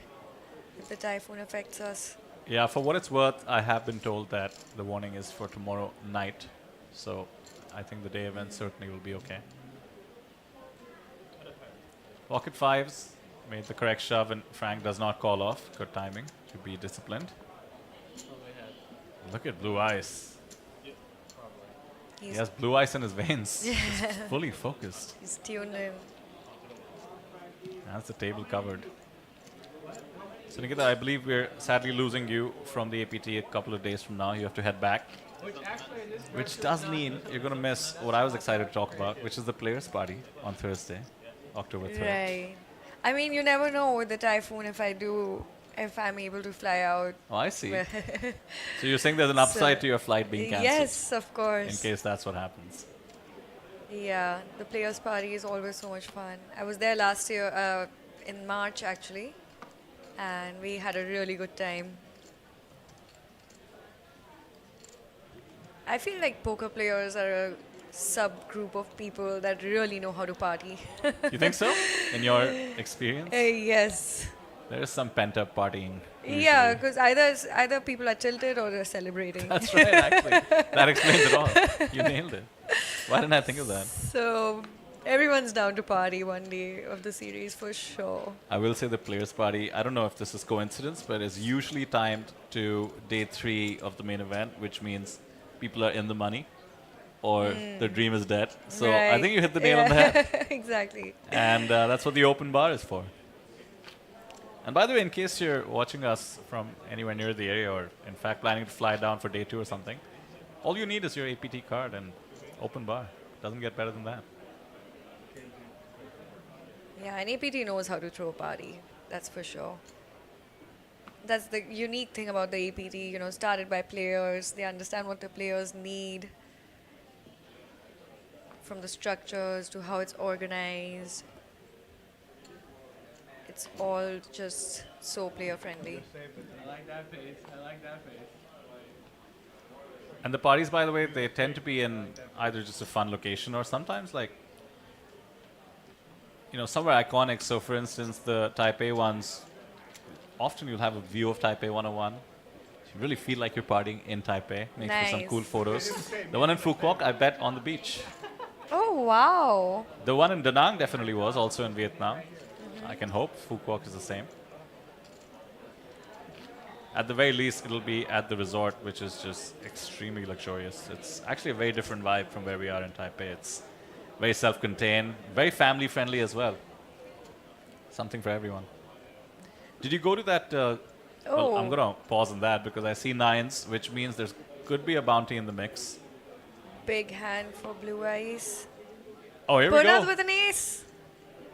if the typhoon affects us. Yeah, for what it's worth, I have been told that the warning is for tomorrow night. So I think the day event certainly will be okay. Pocket fives made the correct shove, and Frank does not call off. Good timing to be disciplined. Look at Blue Eyes. He has blue ice in his veins. He's fully focused. He's tuned in. That's the table covered. So Nikita, I believe we're sadly losing you from the APT a couple of days from now. You have to head back. Which does mean you're going to miss what I was excited to talk about, which is the Players' Party on Thursday, October 3rd. Right. I mean, you never know with the typhoon if I'm able to fly out. Oh, I see. So you're saying there's an upside to your flight being cancelled? Yes, of course. In case that's what happens. Yeah, the Players' Party is always so much fun. I was there last year, in March actually, and we had a really good time. I feel like poker players are a subgroup of people that really know how to party. You think so? In your experience? Yes. There is some pent-up partying. Yeah, because either people are tilted or they're celebrating. That's right, actually. That explains it all. You nailed it. Why didn't I think of that? So everyone's down to party one day of the series for sure. I will say the Players' Party, I don't know if this is coincidence, but it's usually timed to day 3 of the main event, which means people are in the money or their dream is dead. So I think you hit the nail on the head. Exactly. And that's what the open bar is for. And by the way, in case you're watching us from anywhere near the area or in fact planning to fly down for day 2 or something, all you need is your APT card and open bar. Doesn't get better than that. Yeah, and APT knows how to throw a party. That's for sure. That's the unique thing about the APT, you know, started by players. They understand what the players need, from the structures to how it's organized. It's all just so player friendly. I like that face. I like that face. And the parties, by the way, they tend to be in either just a fun location or sometimes like, you know, somewhere iconic. So for instance, the Taipei ones, often you'll have a view of Taipei 101. You really feel like you're partying in Taipei. Makes for some cool photos. The one in Phu Quoc, I bet on the beach. Oh, wow. The one in Da Nang definitely was, also in Vietnam. I can hope Phu Quoc is the same. At the very least, it'll be at the resort, which is just extremely luxurious. It's actually a very different vibe from where we are in Taipei. It's very self-contained, very family-friendly as well. Something for everyone. Did you go to that? Well, I'm going to pause on that because I see 9s, which means there could be a bounty in the mix. Big hand for Blue Eyes. Oh, here we go. Punat with an ace.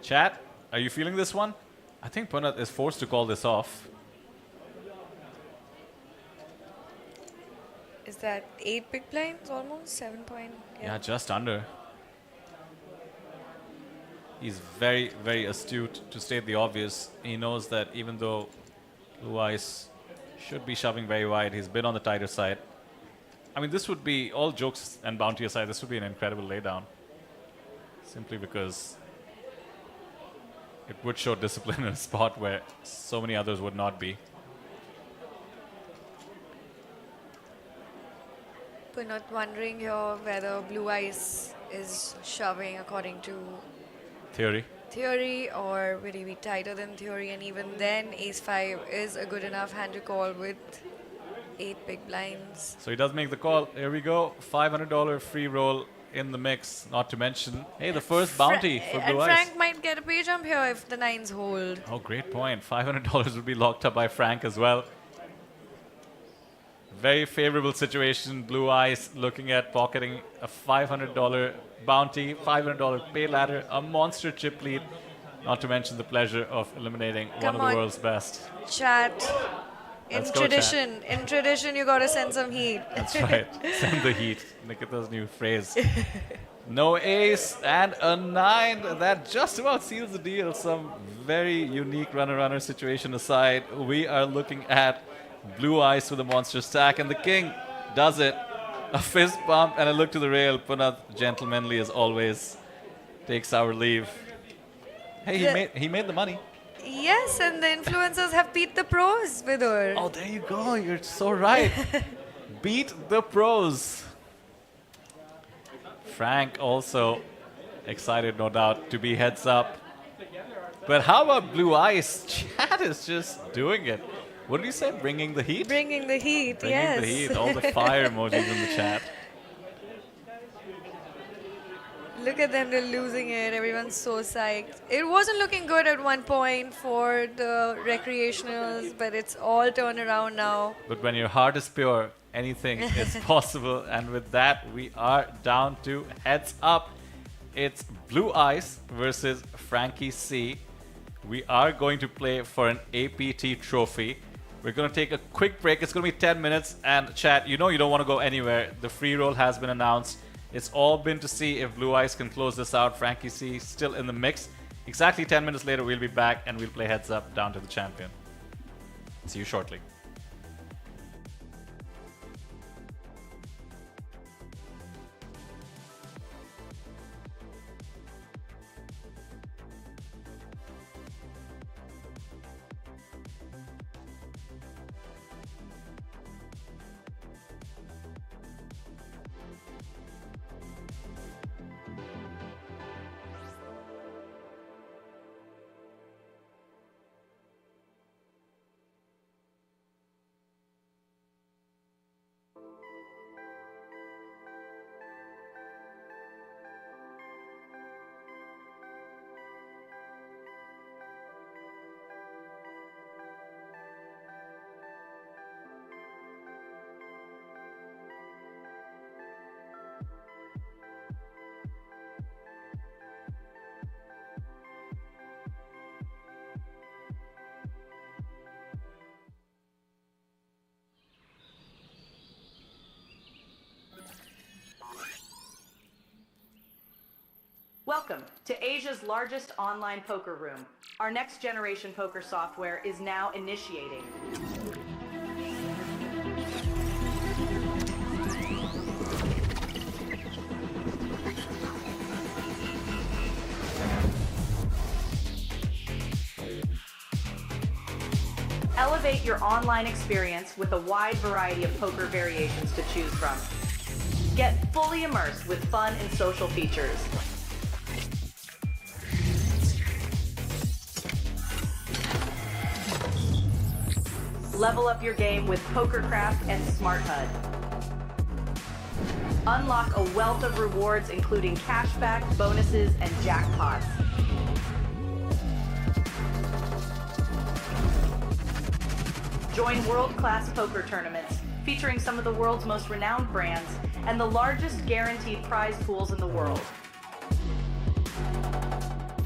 Chat, are you feeling this one? I think Punat is forced to call this off. Is that 8 big blinds almost? 7 point? Yeah, just under. He's very, very astute, to state the obvious. He knows that even though Blue Eyes should be shoving very wide, he's been on the tighter side. I mean, this would be, all jokes and bounty aside, this would be an incredible laydown. Simply because it would show discipline in a spot where so many others would not be. We're not wondering here whether Blue Eyes is shoving according to theory, or will he be tighter than theory? And even then, Ace-5 is a good enough hand to call with 8 big blinds. So he does make the call. Here we go. $500 free roll in the mix. Not to mention, hey, the first bounty for Blue Eyes. And Frank might get a pay jump here if the 9s hold. Oh, great point. $500 would be locked up by Frank as well. Very favorable situation. Blue Eyes looking at pocketing a $500 bounty, $500 pay ladder, a monster chip lead. Not to mention the pleasure of eliminating one of the world's best. Chat. Let's In go, tradition, chat. in tradition, you gotta send some heat. That's right. Send the heat. Nikita's new phrase. No ace and a 9. That just about seals the deal. Some very unique runner-runner situation aside, we are looking at Blue Eyes with a monster stack, and the king does it. A fist bump and a look to the rail. Punat, gentlemanly as always, takes our leave. Hey, he made the money. Yes, and the influencers have beat the pros, Vidur. Oh, there you go. You're so right. Beat the pros. Frank also excited, no doubt, to be heads up. But how about Blue Eyes? Chat is just doing it. What did you say? Bringing the heat? Bringing the heat, Bringing yes. the heat. All the fire emojis in the chat. Look at them, they're losing it. Everyone's so psyched. It wasn't looking good at one point for the recreationals, but it's all turned around now. But when your heart is pure, anything is possible. And with that, we are down to heads up. It's Blue Ice versus Frankie C. We are going to play for an APT trophy. We're going to take a quick break. It's going to be 10 minutes. And chat, you know you don't want to go anywhere. The free roll has been announced. It's all been to see if Blue Ice can close this out. Frankie C still in the mix. Exactly 10 minutes later, we'll be back and we'll play heads up down to the champion. See you shortly. Welcome to Asia's largest online poker room. Our next generation poker software is now initiating. Elevate your online experience with a wide variety of poker variations to choose from. Get fully immersed with fun and social features. Level up your game with PokerCraft and Smart HUD. Unlock a wealth of rewards including cashback, bonuses, and jackpots. Join world-class poker tournaments featuring some of the world's most renowned brands and the largest guaranteed prize pools in the world.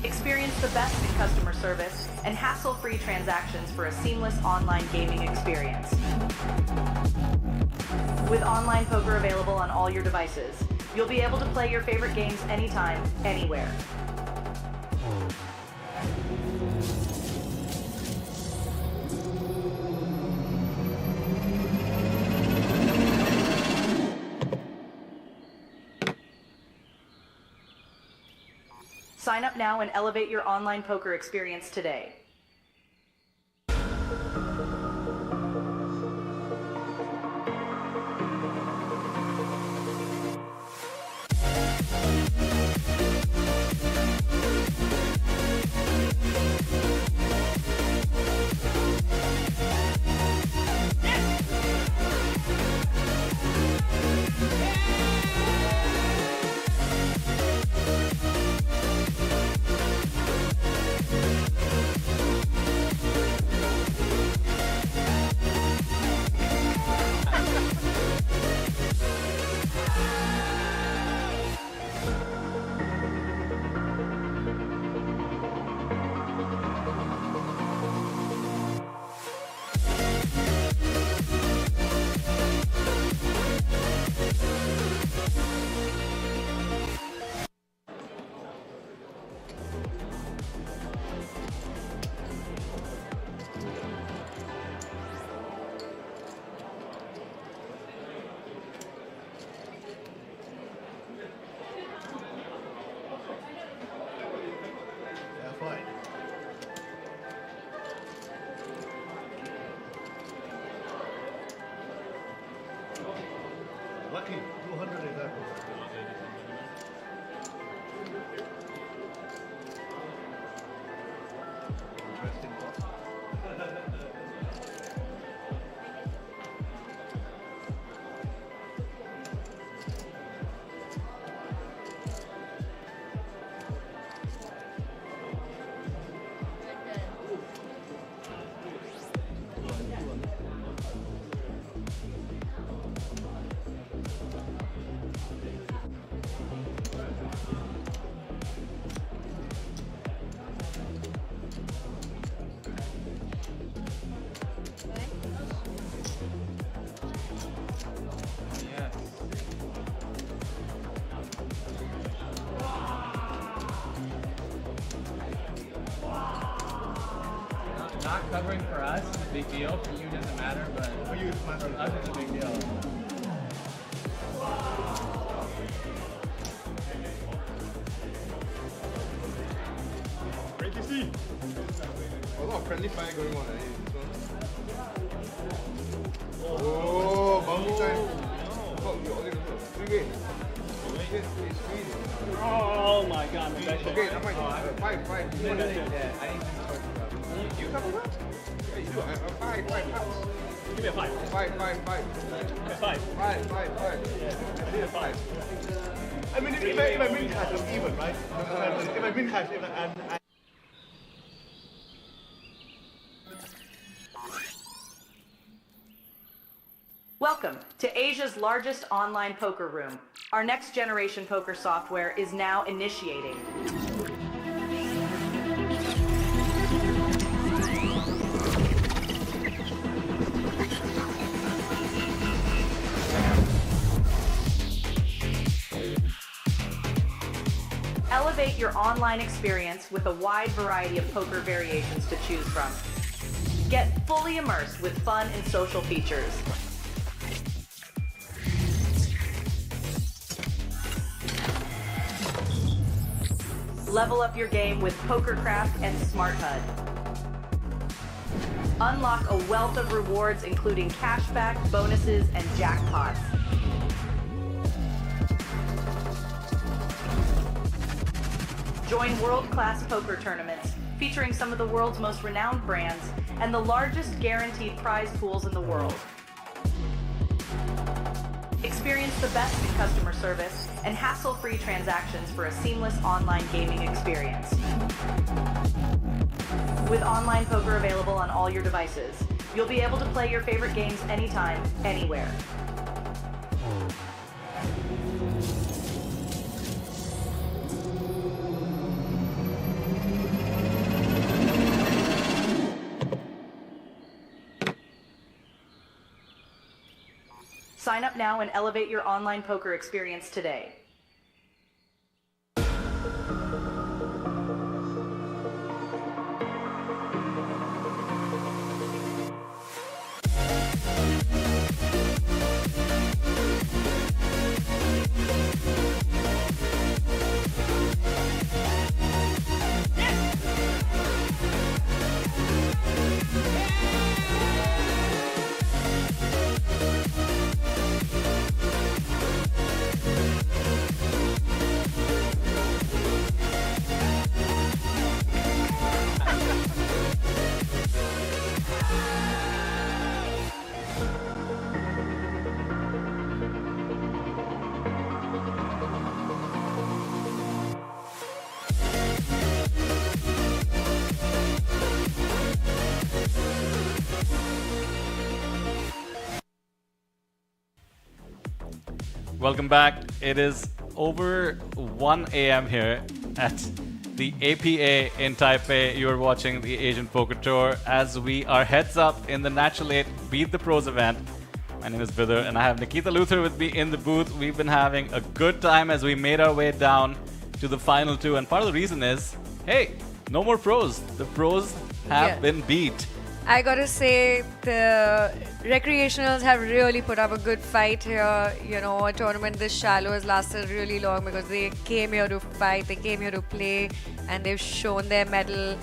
Experience the best in customer service and hassle-free transactions for a seamless online gaming experience. With online poker available on all your devices, you'll be able to play your favorite games anytime, anywhere. Sign up now and elevate your online poker experience today. Lucky, 200 exactly. Interesting thought. covering for us is a big deal. For you, it doesn't matter, but for you, for us, it's a big deal. Great to see. A lot of friendly fire going on. Oh, bounty time. Oh my god, okay, I'm like, five. You cover that? Yeah, you do. Five. Give me a 5. Five. Give me a 5. I mean, if I win cash, I'm even, right? If I win cash, and Welcome to Asia's largest online poker room. Our next generation poker software is now initiating. Elevate your online experience with a wide variety of poker variations to choose from. Get fully immersed with fun and social features. Level up your game with PokerCraft and Smart HUD. Unlock a wealth of rewards including cashback, bonuses, and jackpots. Join world-class poker tournaments featuring some of the world's most renowned brands and the largest guaranteed prize pools in the world. Experience the best in customer service and hassle-free transactions for a seamless online gaming experience. With online poker available on all your devices, you'll be able to play your favorite games anytime, anywhere. Sign up now and elevate your online poker experience today. Welcome back. It is over 1 a.m. here at the APA in Taipei. You are watching the Asian Poker Tour as we are heads up in the Natural 8 Beat the Pros event. My name is Vidar and I have Nikita Luther with me in the booth. We've been having a good time as we made our way down to the final two, and part of the reason is, hey, no more pros. The pros have been beat. I gotta say, the recreationals have really put up a good fight here. You know, a tournament this shallow has lasted really long because they came here to fight, they came here to play, and they've shown their mettle.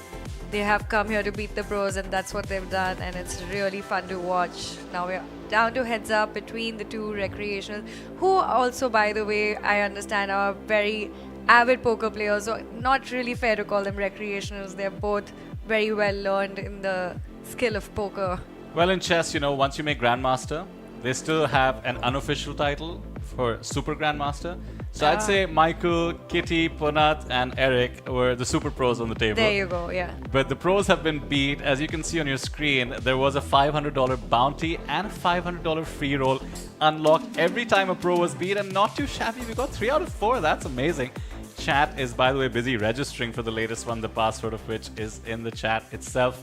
They have come here to beat the pros, and that's what they've done, and it's really fun to watch. Now we're down to heads up between the two recreationals, who also, by the way, I understand are very avid poker players, so not really fair to call them recreationals. They're both very well learned in the skill of poker. Well, in chess, you know, once you make Grandmaster, they still have an unofficial title for Super Grandmaster. So I'd say Michael, Kitty, Punat, and Eric were the super pros on the table. There you go, yeah. But the pros have been beat. As you can see on your screen, there was a $500 bounty and a $500 free roll unlocked every time a pro was beat, and not too shabby. We got 3 out of 4. That's amazing. Chat is, by the way, busy registering for the latest one, the password of which is in the chat itself.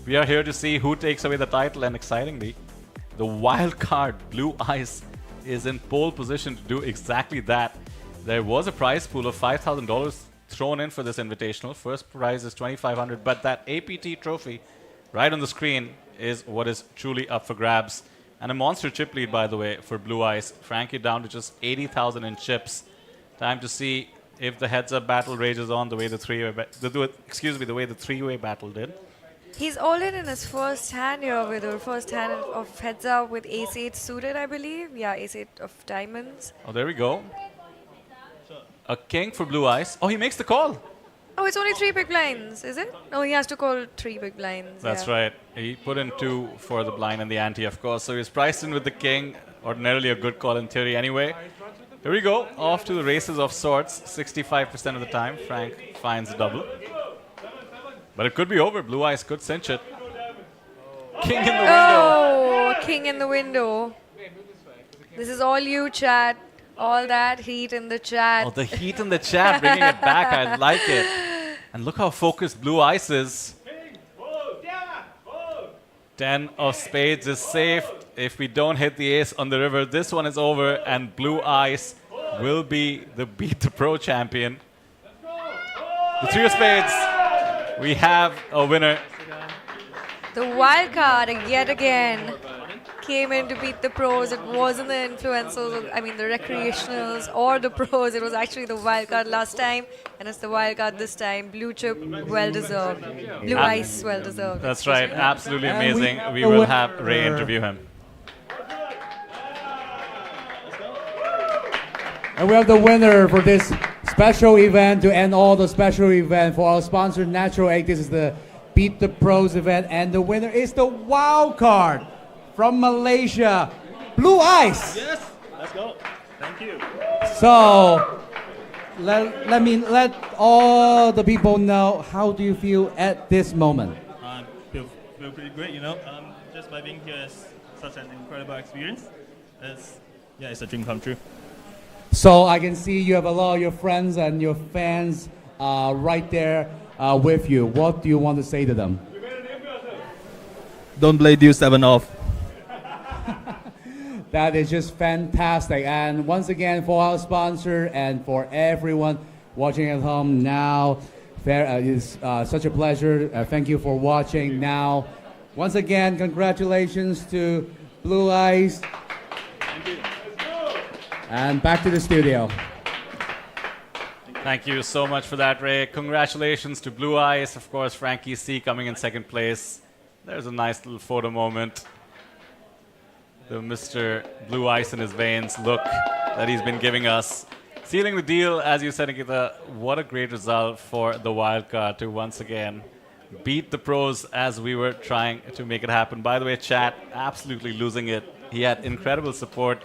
We are here to see who takes away the title, and excitingly, the wild card Blue Ice is in pole position to do exactly that. There was a prize pool of $5,000 thrown in for this invitational. First prize is $2,500, but that APT trophy right on the screen is what is truly up for grabs. And a monster chip lead, by the way, for Blue Eyes. Frankie down to just 80,000 in chips. Time to see if the heads-up battle rages on the way the three-way battle did. He's all in his first hand here with her first hand of heads up with ace-8 suited, I believe. Yeah, ace-8 of diamonds. Oh, there we go. A king for Blue Eyes. Oh, he makes the call. Oh, it's only 3 big blinds, is it? No, he has to call 3 big blinds. That's yeah. right. He put in 2 for the blind and the ante, of course. So he's priced in with the king. Ordinarily a good call in theory anyway. Here we go. Off to the races of sorts. 65% of the time, Frank finds a double. But it could be over. Blue Eyes could cinch it. King in the window. Oh, king in the window. This is all you, chat. All that heat in the chat. Oh, the heat in the chat, bringing it back. I like it. And look how focused Blue Eyes is. 10 of spades is safe. If we don't hit the ace on the river, this one is over, and Blue Eyes will be the Beat the Pro champion. The 3 of spades. We have a winner. The wild card yet again came in to beat the pros. It wasn't the influencers, I mean the recreationals or the pros. It was actually the wild card last time, and it's the wild card this time. Blue chip, well deserved. Blue Ice, well deserved. That's right. Absolutely amazing. We will have Ray interview him. And we have the winner for this special event to end all the special event for our sponsor Natural Egg. This is the Beat the Pros event, and the winner is the wild card from Malaysia, Blue Ice. Yes, let's go. Thank you. So let all the people know, how do you feel at this moment? Feel pretty great, you know. Just by being here is such an incredible experience. It's a dream come true. So I can see you have a lot of your friends and your fans right there with you. What do you want to say to them? Don't play Deuce 7 off. That is just fantastic. And once again, for our sponsor and for everyone watching at home now, it is such a pleasure. Thank you for watching now. Once again, congratulations to Blue Eyes. Thank you. And back to the studio. Thank you so much for that, Ray. Congratulations to Blue Eyes. Of course, Frankie C coming in second place. There's a nice little photo moment. The Mr. Blue Ice in his veins look that he's been giving us. Sealing the deal, as you said, Nikita, what a great result for the wildcard to once again beat the pros as we were trying to make it happen. By the way, chat, absolutely losing it. He had incredible support,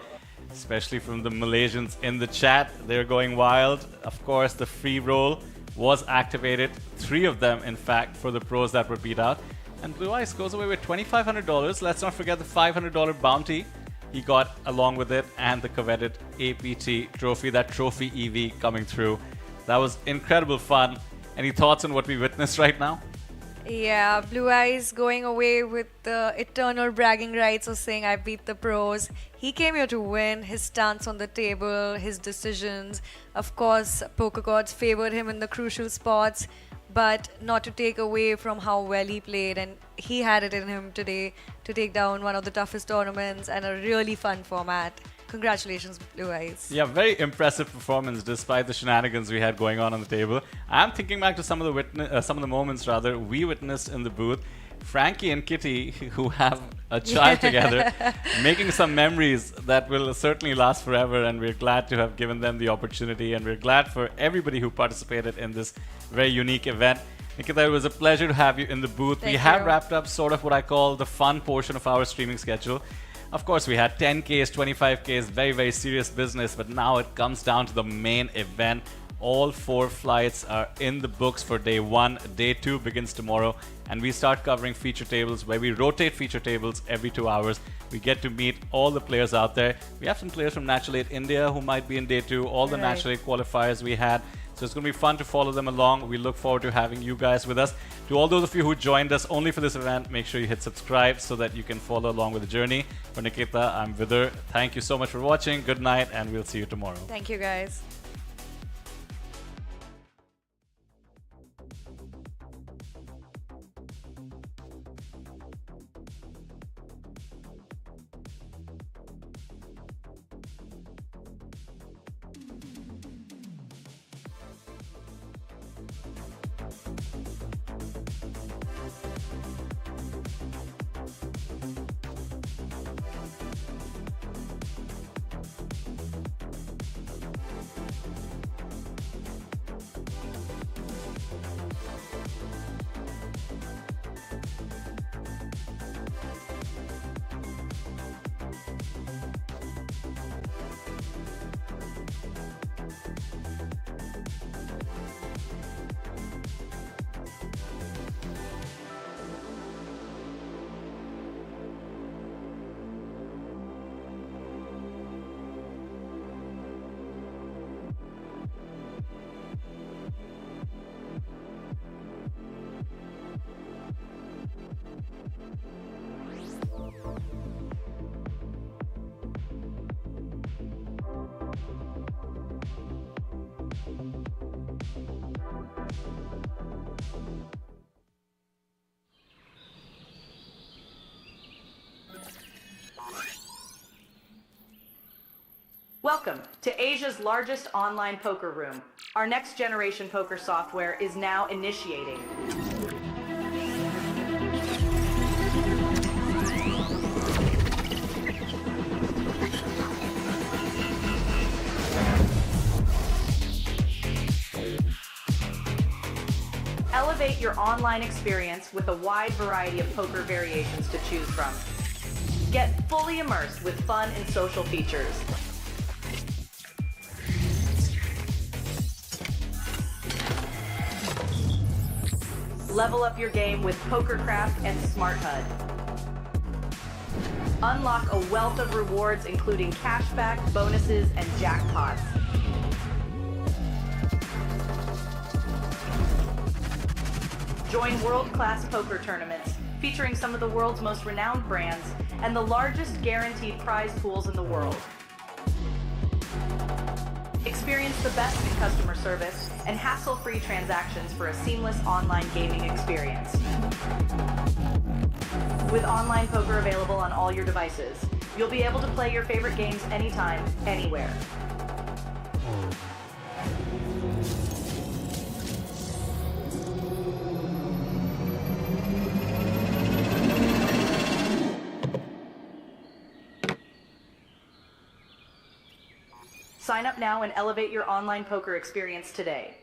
especially from the Malaysians in the chat. They're going wild. Of course, the free roll was activated. 3 of them, in fact, for the pros that were beat out. And Blue Eyes goes away with $2,500. Let's not forget the $500 bounty he got along with it, and the coveted APT trophy, that trophy EV coming through. That was incredible fun. Any thoughts on what we witnessed right now? Yeah, Blue Eyes going away with the eternal bragging rights of saying I beat the pros. He came here to win. His stance on the table, his decisions. Of course, poker gods favored him in the crucial spots, but not to take away from how well he played. And he had it in him today to take down one of the toughest tournaments and a really fun format. Congratulations, Blue Eyes. Yeah, very impressive performance despite the shenanigans we had going on the table. I'm thinking back to some of the moments we witnessed in the booth. Frankie and Kitty, who have a child together, making some memories that will certainly last forever, and we're glad to have given them the opportunity, and we're glad for everybody who participated in this very unique event. Nikita, it was a pleasure to have you in the booth. We have wrapped up sort of what I call the fun portion of our streaming schedule. Of course, we had 10Ks, 25Ks, very, very serious business, but now it comes down to the main event. All 4 flights are in the books for day 1. Day 2 begins tomorrow, and we start covering feature tables where we rotate feature tables every 2 hours. We get to meet all the players out there. We have some players from Natural 8 India who might be in day 2, all the Natural 8 qualifiers we had. So it's going to be fun to follow them along. We look forward to having you guys with us. To all those of you who joined us only for this event, make sure you hit subscribe so that you can follow along with the journey. For Nikita, I'm Vidar. Thank you so much for watching. Good night, and we'll see you tomorrow. Thank you, guys. Welcome to Asia's largest online poker room. Our next generation poker software is now initiating. Elevate your online experience with a wide variety of poker variations to choose from. Get fully immersed with fun and social features. Level up your game with PokerCraft and Smart HUD. Unlock a wealth of rewards including cashback, bonuses, and jackpots. Join world-class poker tournaments featuring some of the world's most renowned brands and the largest guaranteed prize pools in the world. Experience the best in customer service and hassle-free transactions for a seamless online gaming experience. With online poker available on all your devices, you'll be able to play your favorite games anytime, anywhere. Sign up now and elevate your online poker experience today.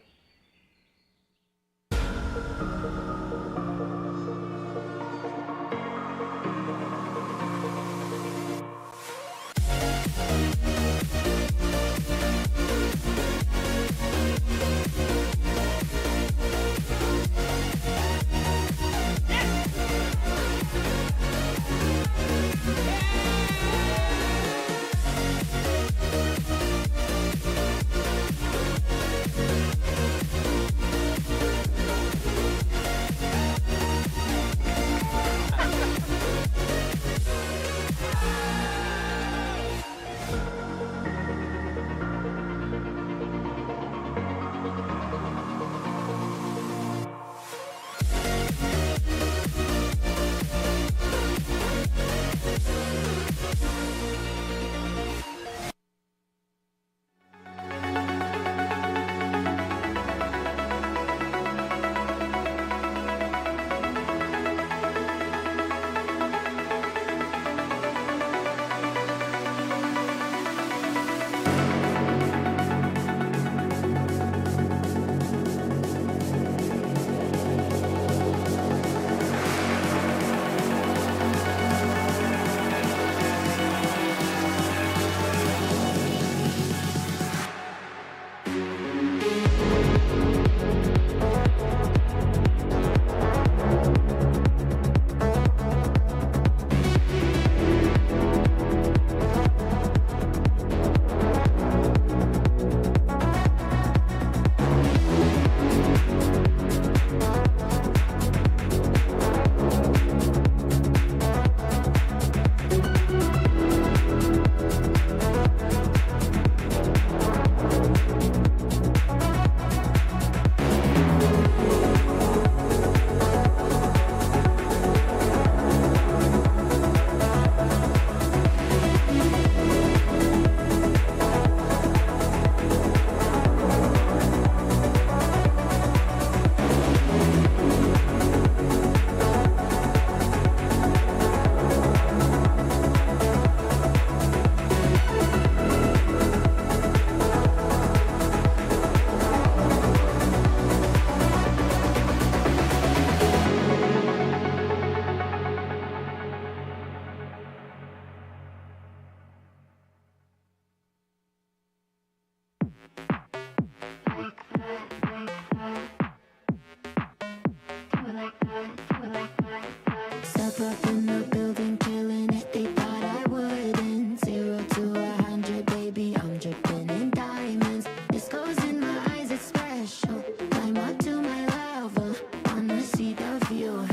Step up in the building, killing it. They thought I wouldn't. 0 to 100, baby, I'm dripping in diamonds. This goes in my eyes, it's special. Climb up to my level, wanna see the view.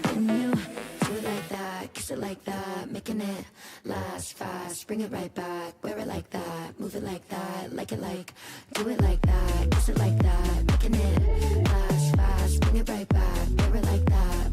Can you do it like that? Kiss it like that, making it last fast. Bring it right back, wear it like that, move it like that, like it like. Do it like that, kiss it like that, making it last fast. Bring it right back, wear it like that.